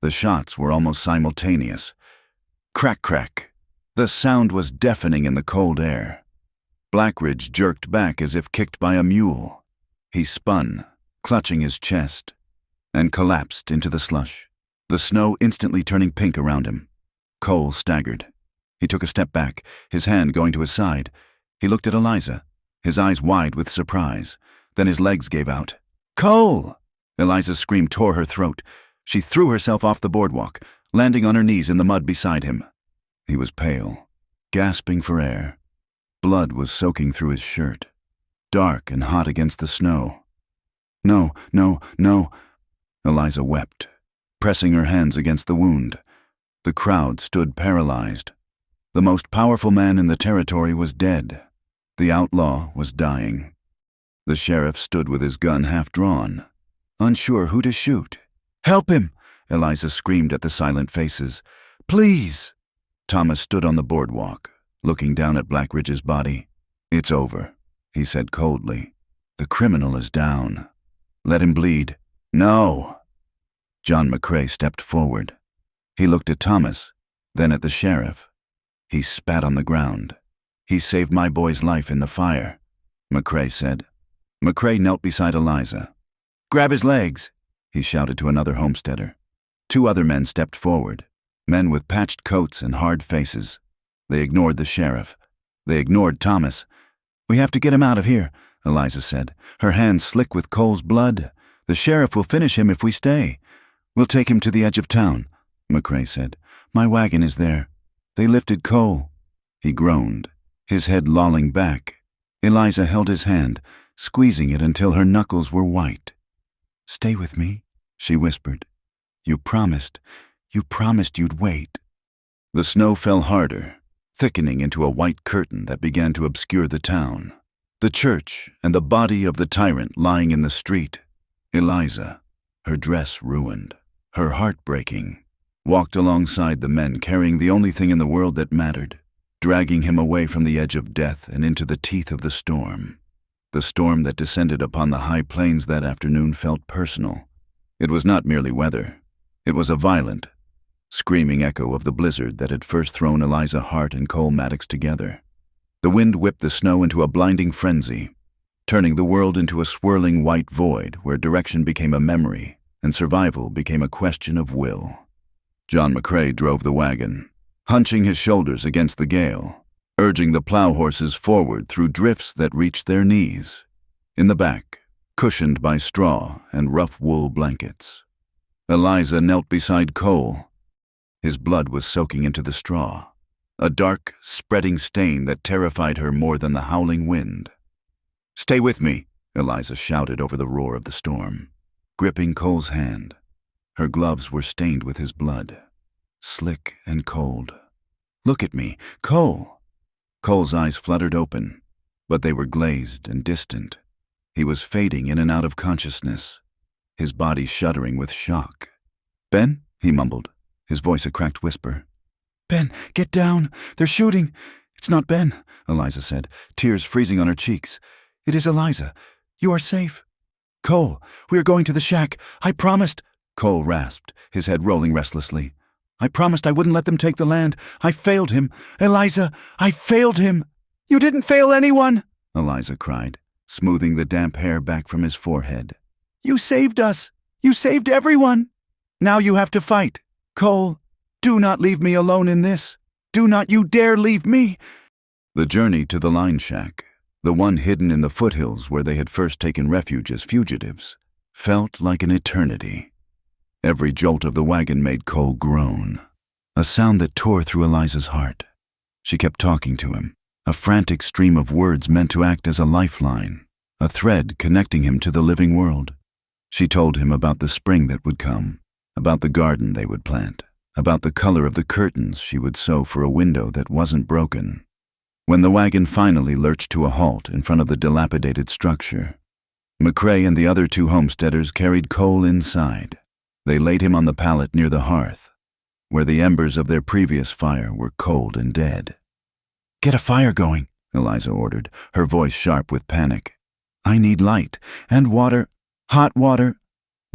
The shots were almost simultaneous. Crack, crack. The sound was deafening in the cold air. Blackridge jerked back as if kicked by a mule. He spun, clutching his chest, and collapsed into the slush, the snow instantly turning pink around him. Cole staggered. He took a step back, his hand going to his side. He looked at Eliza, his eyes wide with surprise. Then his legs gave out. "Cole!" Eliza's scream tore her throat. She threw herself off the boardwalk, landing on her knees in the mud beside him. He was pale, gasping for air. Blood was soaking through his shirt, dark and hot against the snow. "No, no, no." Eliza wept, pressing her hands against the wound. The crowd stood paralyzed. The most powerful man in the territory was dead. The outlaw was dying. The sheriff stood with his gun half drawn, unsure who to shoot. "Help him!" Eliza screamed at the silent faces. "Please!" Thomas stood on the boardwalk, looking down at Blackridge's body. "It's over," he said coldly. "The criminal is down. Let him bleed." "No!" John McCrae stepped forward. He looked at Thomas, then at the sheriff. He spat on the ground. "He saved my boy's life in the fire," McCrae said. McCrae knelt beside Eliza. "Grab his legs," he shouted to another homesteader. Two other men stepped forward, men with patched coats and hard faces. They ignored the sheriff. They ignored Thomas. "We have to get him out of here," Eliza said, her hands slick with Cole's blood. "The sheriff will finish him if we stay." "We'll take him to the edge of town," McCrae said. "My wagon is there." They lifted Cole. He groaned, his head lolling back. Eliza held his hand, squeezing it until her knuckles were white. "Stay with me," she whispered. You promised you'd wait." The snow fell harder, thickening into a white curtain that began to obscure the town. The church and the body of the tyrant lying in the street. Eliza, her dress ruined, her heart breaking, walked alongside the men carrying the only thing in the world that mattered, dragging him away from the edge of death and into the teeth of the storm. The storm that descended upon the high plains that afternoon felt personal. It was not merely weather. It was a violent, screaming echo of the blizzard that had first thrown Eliza Hart and Cole Maddox together. The wind whipped the snow into a blinding frenzy, turning the world into a swirling white void where direction became a memory and survival became a question of will. John McCrae drove the wagon, hunching his shoulders against the gale, urging the plow horses forward through drifts that reached their knees. In the back, cushioned by straw and rough wool blankets, Eliza knelt beside Cole. His blood was soaking into the straw, a dark, spreading stain that terrified her more than the howling wind. "Stay with me," Eliza shouted over the roar of the storm, gripping Cole's hand. Her gloves were stained with his blood, slick and cold. "Look at me, Cole." Cole's eyes fluttered open, but they were glazed and distant. He was fading in and out of consciousness, his body shuddering with shock. "Ben?" he mumbled, his voice a cracked whisper. "Ben, get down! They're shooting!" "It's not Ben," Eliza said, tears freezing on her cheeks. "It is Eliza. You are safe." "Cole, we are going to the shack. I promised," Cole rasped, his head rolling restlessly. "I promised I wouldn't let them take the land. I failed him. Eliza, I failed him." "You didn't fail anyone," Eliza cried, smoothing the damp hair back from his forehead. "You saved us. You saved everyone. Now you have to fight. Cole, do not leave me alone in this. Do not you dare leave me." The journey to the line shack, the one hidden in the foothills where they had first taken refuge as fugitives, felt like an eternity. Every jolt of the wagon made Cole groan, a sound that tore through Eliza's heart. She kept talking to him, a frantic stream of words meant to act as a lifeline, a thread connecting him to the living world. She told him about the spring that would come, about the garden they would plant, about the color of the curtains she would sew for a window that wasn't broken. When the wagon finally lurched to a halt in front of the dilapidated structure, McCrae and the other two homesteaders carried Cole inside. They laid him on the pallet near the hearth, where the embers of their previous fire were cold and dead. "Get a fire going," Eliza ordered, her voice sharp with panic. "I need light and water, hot water."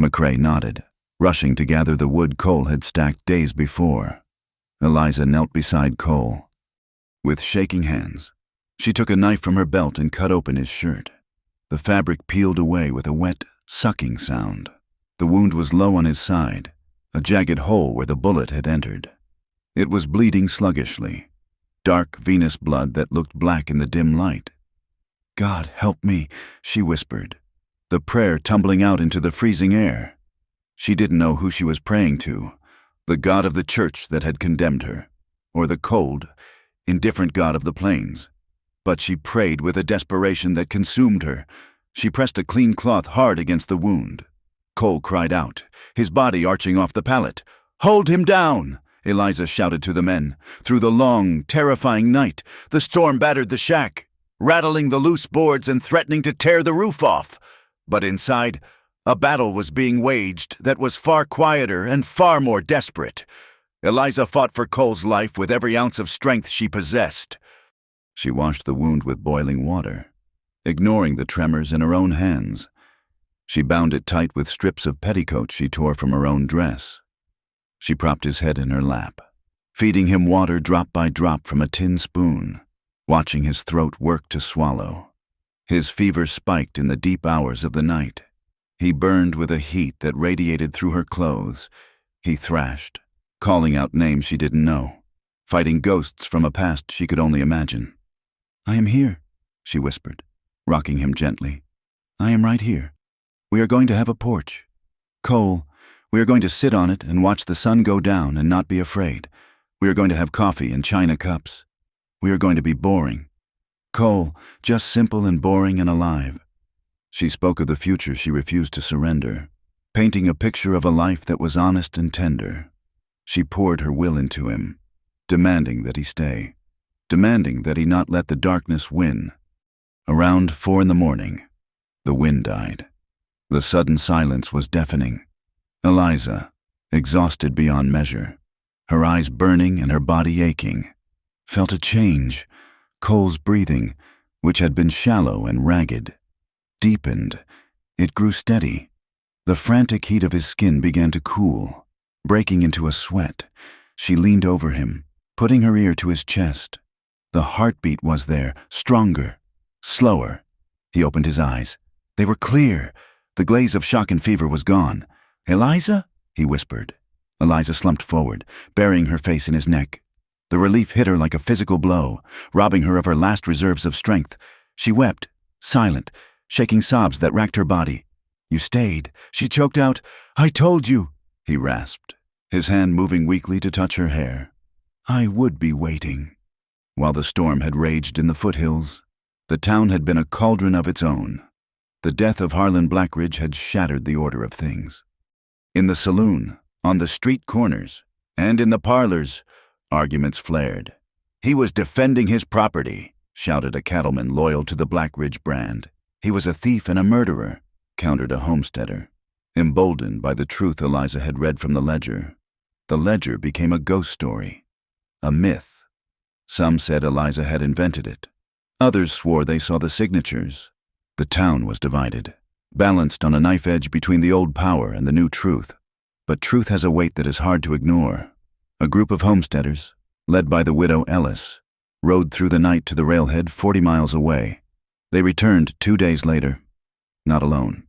McCrae nodded, rushing to gather the wood Cole had stacked days before. Eliza knelt beside Cole. With shaking hands, she took a knife from her belt and cut open his shirt. The fabric peeled away with a wet, sucking sound. The wound was low on his side, a jagged hole where the bullet had entered. It was bleeding sluggishly, dark venous blood that looked black in the dim light. "God help me," she whispered, the prayer tumbling out into the freezing air. She didn't know who she was praying to, the God of the church that had condemned her, or the cold, indifferent God of the plains. But she prayed with a desperation that consumed her. She pressed a clean cloth hard against the wound. Cole cried out, his body arching off the pallet. "Hold him down!" Eliza shouted to the men. Through the long, terrifying night, the storm battered the shack, rattling the loose boards and threatening to tear the roof off. But inside, a battle was being waged that was far quieter and far more desperate. Eliza fought for Cole's life with every ounce of strength she possessed. She washed the wound with boiling water, ignoring the tremors in her own hands. She bound it tight with strips of petticoat she tore from her own dress. She propped his head in her lap, feeding him water drop by drop from a tin spoon, watching his throat work to swallow. His fever spiked in the deep hours of the night. He burned with a heat that radiated through her clothes. He thrashed, calling out names she didn't know, fighting ghosts from a past she could only imagine. "I am here," she whispered, rocking him gently. "I am right here. We are going to have a porch. Cole, we are going to sit on it and watch the sun go down and not be afraid. We are going to have coffee in china cups. We are going to be boring. Cole, just simple and boring and alive." She spoke of the future she refused to surrender, painting a picture of a life that was honest and tender. She poured her will into him, demanding that he stay, demanding that he not let the darkness win. Around 4 a.m, the wind died. The sudden silence was deafening. Eliza, exhausted beyond measure, her eyes burning and her body aching, felt a change. Cole's breathing, which had been shallow and ragged, deepened. It grew steady. The frantic heat of his skin began to cool, breaking into a sweat. She leaned over him, putting her ear to his chest. The heartbeat was there, stronger, slower. He opened his eyes. They were clear. The glaze of shock and fever was gone. "Eliza?" he whispered. Eliza slumped forward, burying her face in his neck. The relief hit her like a physical blow, robbing her of her last reserves of strength. She wept, silent, shaking sobs that racked her body. "You stayed," she choked out. "I told you," he rasped, his hand moving weakly to touch her hair. "I would be waiting." While the storm had raged in the foothills, the town had been a cauldron of its own. The death of Harlan Blackridge had shattered the order of things. In the saloon, on the street corners, and in the parlors, arguments flared. "He was defending his property," shouted a cattleman loyal to the Blackridge brand. "He was a thief and a murderer," countered a homesteader, emboldened by the truth Eliza had read from the ledger. The ledger became a ghost story, a myth. Some said Eliza had invented it. Others swore they saw the signatures. The town was divided, balanced on a knife edge between the old power and the new truth. But truth has a weight that is hard to ignore. A group of homesteaders, led by the widow Ellis, rode through the night to the railhead 40 miles away. They returned 2 days later, not alone.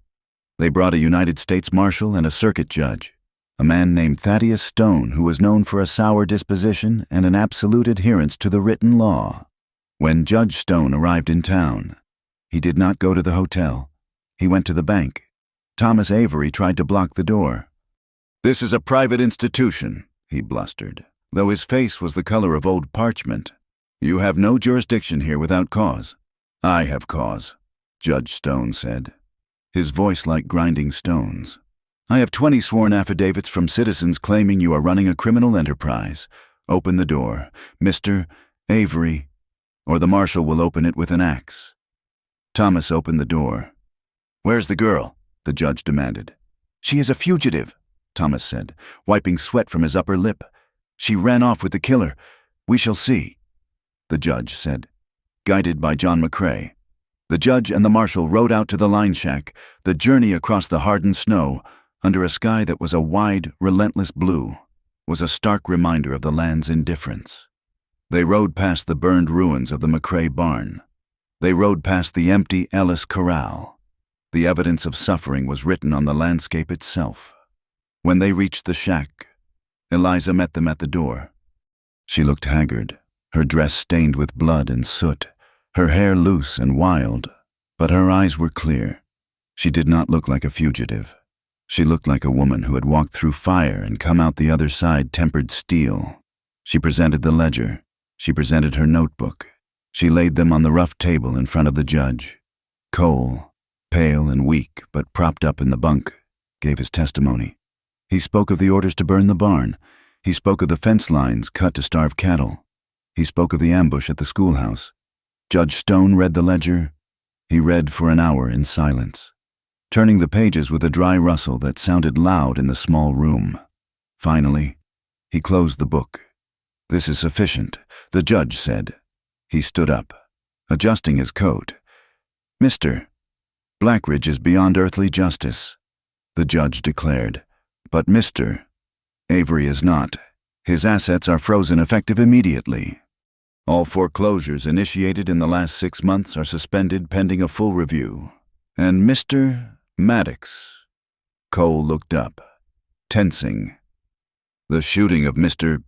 They brought a United States Marshal and a circuit judge, a man named Thaddeus Stone, who was known for a sour disposition and an absolute adherence to the written law. When Judge Stone arrived in town, he did not go to the hotel. He went to the bank. Thomas Avery tried to block the door. "This is a private institution," he blustered, though his face was the color of old parchment. "You have no jurisdiction here without cause." "I have cause," Judge Stone said, his voice like grinding stones. I have 20 sworn affidavits from citizens claiming you are running a criminal enterprise. Open the door, Mr. Avery, or the marshal will open it with an axe." Thomas opened the door. "Where's the girl?" the judge demanded. "She is a fugitive," Thomas said, wiping sweat from his upper lip. "She ran off with the killer. We shall see," the judge said, guided by John McCrae. The judge and the marshal rode out to the line shack, the journey across the hardened snow, under a sky that was a wide, relentless blue, was a stark reminder of the land's indifference. They rode past the burned ruins of the McCrae barn. They rode past the empty Ellis Corral. The evidence of suffering was written on the landscape itself. When they reached the shack, Eliza met them at the door. She looked haggard, her dress stained with blood and soot, her hair loose and wild, but her eyes were clear. She did not look like a fugitive. She looked like a woman who had walked through fire and come out the other side tempered steel. She presented the ledger. She presented her notebook. She laid them on the rough table in front of the judge. Cole, pale and weak but propped up in the bunk, gave his testimony. He spoke of the orders to burn the barn. He spoke of the fence lines cut to starve cattle. He spoke of the ambush at the schoolhouse. Judge Stone read the ledger. He read for an hour in silence, turning the pages with a dry rustle that sounded loud in the small room. Finally, he closed the book. "This is sufficient," the judge said. He stood up, adjusting his coat. "Mr. Blackridge is beyond earthly justice," the judge declared. "But Mr. Avery is not. His assets are frozen effective immediately. All foreclosures initiated in the last 6 months are suspended pending a full review. And Mr. Maddox." Cole looked up, tensing. "The shooting of Mr.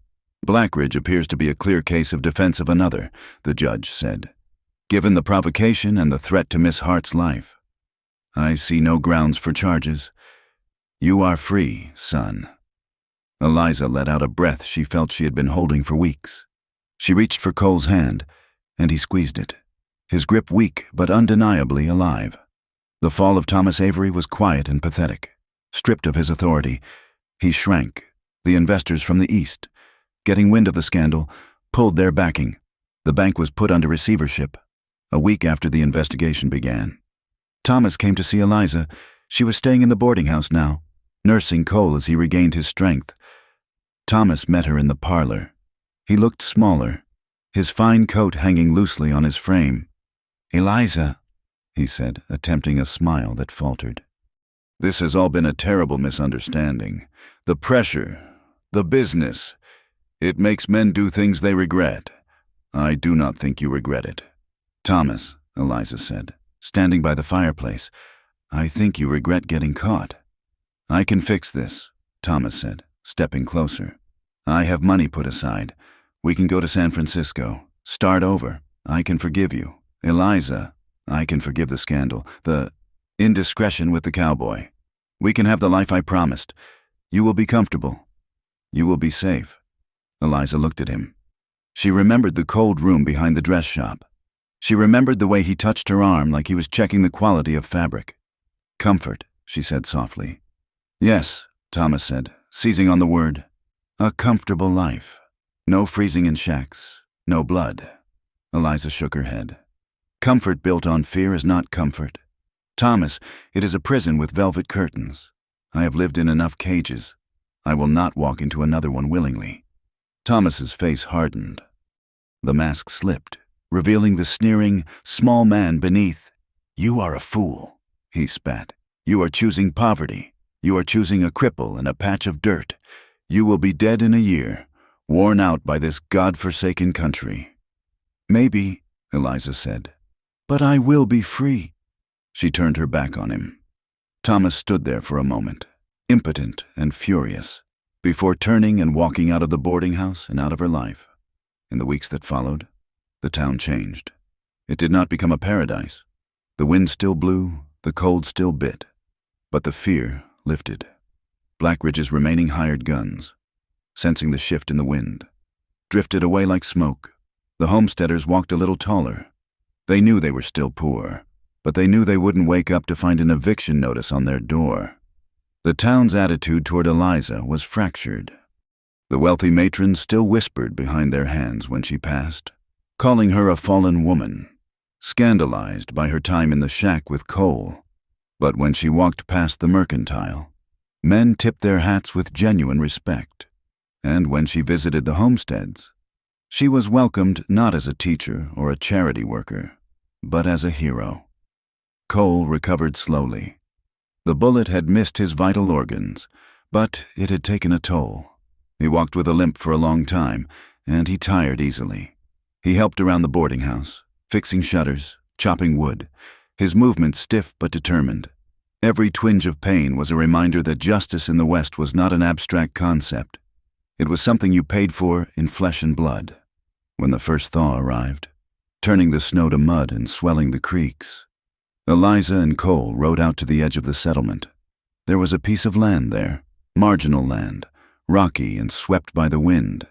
Blackridge appears to be a clear case of defense of another," the judge said, "given the provocation and the threat to Miss Hart's life. I see no grounds for charges. You are free, son." Eliza let out a breath she felt she had been holding for weeks. She reached for Cole's hand, and he squeezed it, his grip weak but undeniably alive. The fall of Thomas Avery was quiet and pathetic. Stripped of his authority, he shrank. The investors from the East, getting wind of the scandal, pulled their backing. The bank was put under receivership a week after the investigation began. Thomas came to see Eliza. She was staying in the boarding house now, nursing Cole as he regained his strength. Thomas met her in the parlor. He looked smaller, his fine coat hanging loosely on his frame. "Eliza," he said, attempting a smile that faltered. "This has all been a terrible misunderstanding. The pressure, the business, it makes men do things they regret. I do not think you regret it." "Thomas," Eliza said, standing by the fireplace, "I think you regret getting caught." "I can fix this," Thomas said, stepping closer. "I have money put aside. We can go to San Francisco. Start over. I can forgive you. Eliza, I can forgive the scandal, the indiscretion with the cowboy. We can have the life I promised. You will be comfortable. You will be safe." Eliza looked at him. She remembered the cold room behind the dress shop. She remembered the way he touched her arm like he was checking the quality of fabric. "Comfort," she said softly. "Yes," Thomas said, seizing on the word. "A comfortable life. No freezing in shacks. No blood." Eliza shook her head. "Comfort built on fear is not comfort. Thomas, it is a prison with velvet curtains. I have lived in enough cages. I will not walk into another one willingly." Thomas's face hardened. The mask slipped, revealing the sneering, small man beneath. "You are a fool," he spat. "You are choosing poverty. You are choosing a cripple and a patch of dirt. You will be dead in a year, worn out by this God-forsaken country." "Maybe," Eliza said, "but I will be free." She turned her back on him. Thomas stood there for a moment, impotent and furious, before turning and walking out of the boarding house and out of her life. In the weeks that followed, the town changed. It did not become a paradise. The wind still blew, the cold still bit, but the fear lifted. Blackridge's remaining hired guns, sensing the shift in the wind, drifted away like smoke. The homesteaders walked a little taller. They knew they were still poor, but they knew they wouldn't wake up to find an eviction notice on their door. The town's attitude toward Eliza was fractured. The wealthy matrons still whispered behind their hands when she passed, calling her a fallen woman, scandalized by her time in the shack with Cole. But when she walked past the mercantile, men tipped their hats with genuine respect. And when she visited the homesteads, she was welcomed not as a teacher or a charity worker, but as a hero. Cole recovered slowly. The bullet had missed his vital organs, but it had taken a toll. He walked with a limp for a long time, and he tired easily. He helped around the boarding house, fixing shutters, chopping wood, his movements stiff but determined. Every twinge of pain was a reminder that justice in the West was not an abstract concept. It was something you paid for in flesh and blood. When the first thaw arrived, turning the snow to mud and swelling the creeks, Eliza and Cole rode out to the edge of the settlement. There was a piece of land there, marginal land, rocky and swept by the wind,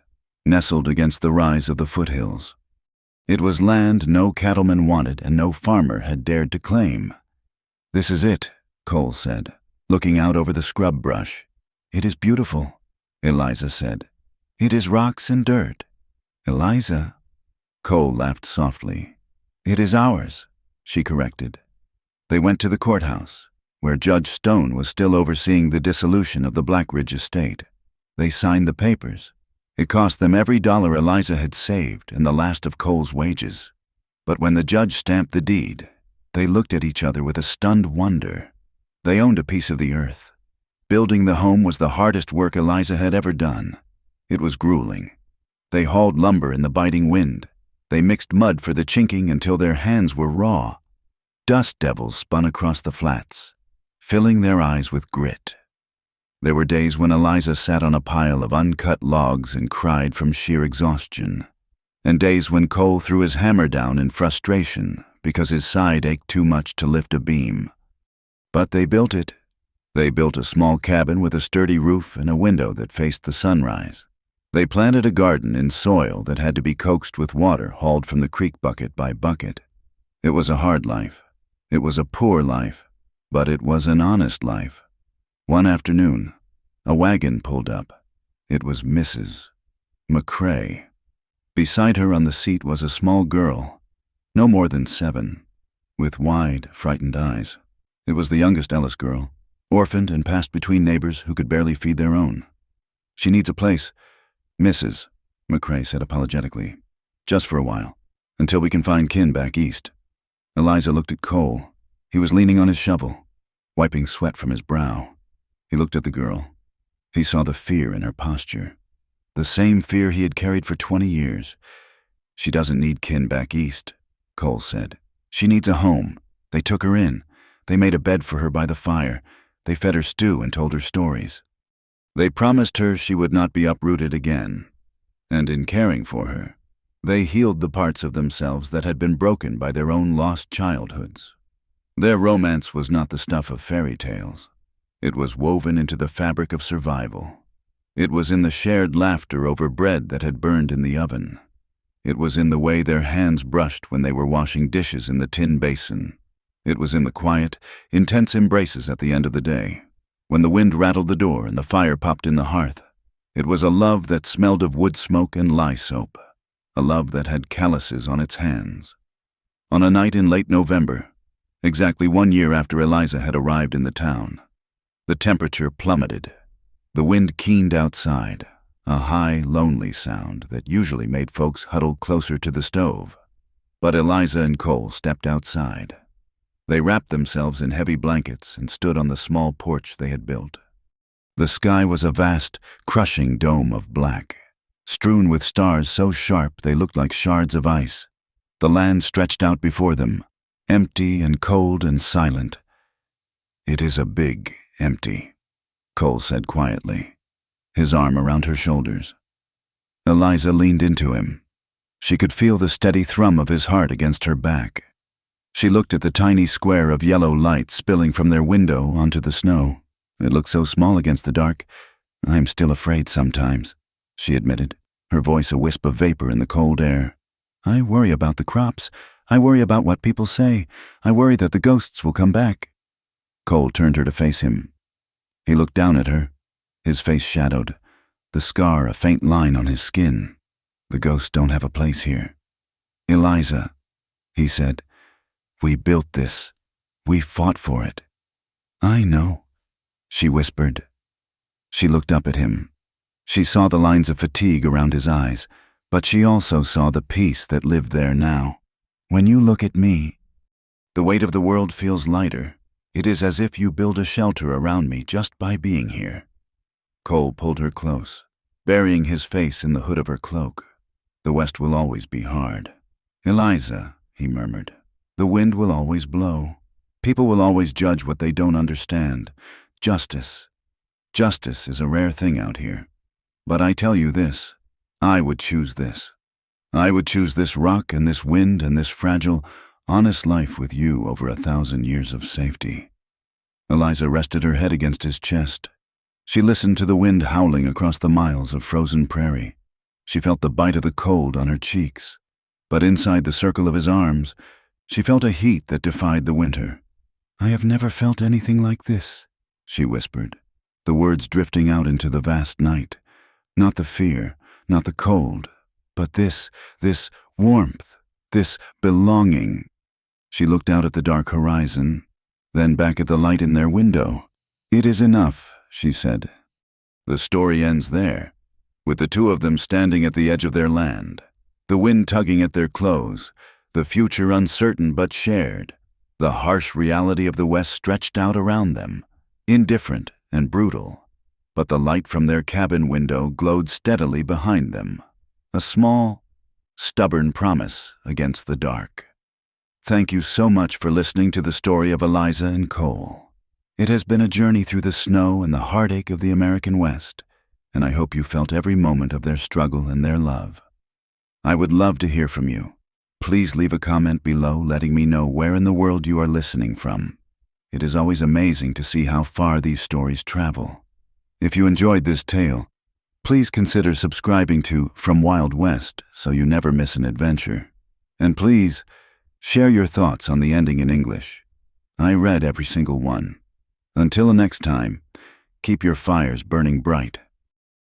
nestled against the rise of the foothills. It was land no cattleman wanted and no farmer had dared to claim. "This is it," Cole said, looking out over the scrub brush. "It is beautiful," Eliza said. "It is rocks and dirt." "Eliza," Cole laughed softly. "It is ours," she corrected. They went to the courthouse, where Judge Stone was still overseeing the dissolution of the Blackridge estate. They signed the papers. It cost them every dollar Eliza had saved and the last of Cole's wages. But when the judge stamped the deed, they looked at each other with a stunned wonder. They owned a piece of the earth. Building the home was the hardest work Eliza had ever done. It was grueling. They hauled lumber in the biting wind. They mixed mud for the chinking until their hands were raw. Dust devils spun across the flats, filling their eyes with grit. There were days when Eliza sat on a pile of uncut logs and cried from sheer exhaustion, and days when Cole threw his hammer down in frustration because his side ached too much to lift a beam. But they built it. They built a small cabin with a sturdy roof and a window that faced the sunrise. They planted a garden in soil that had to be coaxed with water hauled from the creek bucket by bucket. It was a hard life. It was a poor life, but it was an honest life. One afternoon, a wagon pulled up. It was Mrs. McCrae. Beside her on the seat was a small girl, no more than 7, with wide, frightened eyes. It was the youngest Ellis girl, orphaned and passed between neighbors who could barely feed their own. "She needs a place, Mrs." McCrae said apologetically. "Just for a while, until we can find kin back east." Eliza looked at Cole. He was leaning on his shovel, wiping sweat from his brow. He looked at the girl. He saw the fear in her posture, the same fear he had carried for 20 years. "She doesn't need kin back east," Cole said. "She needs a home. They took her in. They made a bed for her by the fire. They fed her stew and told her stories. They promised her she would not be uprooted again. And in caring for her, they healed the parts of themselves that had been broken by their own lost childhoods. Their romance was not the stuff of fairy tales. It was woven into the fabric of survival. It was in the shared laughter over bread that had burned in the oven. It was in the way their hands brushed when they were washing dishes in the tin basin. It was in the quiet, intense embraces at the end of the day, when the wind rattled the door and the fire popped in the hearth. It was a love that smelled of wood smoke and lye soap, a love that had calluses on its hands. On a night in late November, exactly 1 year after Eliza had arrived in the town, the temperature plummeted. The wind keened outside, a high, lonely sound that usually made folks huddle closer to the stove. But Eliza and Cole stepped outside. They wrapped themselves in heavy blankets and stood on the small porch they had built. The sky was a vast, crushing dome of black, strewn with stars so sharp they looked like shards of ice. The land stretched out before them, empty and cold and silent. "It is a big empty," Cole said quietly, his arm around her shoulders. Eliza leaned into him. She could feel the steady thrum of his heart against her back. She looked at the tiny square of yellow light spilling from their window onto the snow. "It looks so small against the dark. I'm still afraid sometimes," she admitted, her voice a wisp of vapor in the cold air. "I worry about the crops. I worry about what people say. I worry that the ghosts will come back." Cole turned her to face him. He looked down at her, his face shadowed, the scar a faint line on his skin. The ghosts don't have a place here. Eliza, he said, we built this. We fought for it. I know, she whispered. She looked up at him. She saw the lines of fatigue around his eyes, but she also saw the peace that lived there now. When you look at me, the weight of the world feels lighter. It is as if you build a shelter around me just by being here. Cole pulled her close, burying his face in the hood of her cloak. The West will always be hard. Eliza, he murmured, the wind will always blow. People will always judge what they don't understand. Justice is a rare thing out here. But I tell you this, I would choose this. I would choose this rock and this wind and this fragile, honest life with you over 1,000 years of safety. Eliza rested her head against his chest. She listened to the wind howling across the miles of frozen prairie. She felt the bite of the cold on her cheeks. But inside the circle of his arms, she felt a heat that defied the winter. I have never felt anything like this, she whispered, the words drifting out into the vast night. Not the fear, not the cold, but this warmth, this belonging. She looked out at the dark horizon, then back at the light in their window. It is enough, she said. The story ends there, with the two of them standing at the edge of their land, the wind tugging at their clothes, the future uncertain but shared, the harsh reality of the West stretched out around them, indifferent and brutal. But the light from their cabin window glowed steadily behind them, a small, stubborn promise against the dark. Thank you so much for listening to the story of Eliza and Cole. It has been a journey through the snow and the heartache of the American West, and I hope you felt every moment of their struggle and their love. I would love to hear from you. Please leave a comment below letting me know where in the world you are listening from. It is always amazing to see how far these stories travel. If you enjoyed this tale, please consider subscribing to From Wild West so you never miss an adventure. And please, share your thoughts on the ending in English. I read every single one. Until next time, keep your fires burning bright.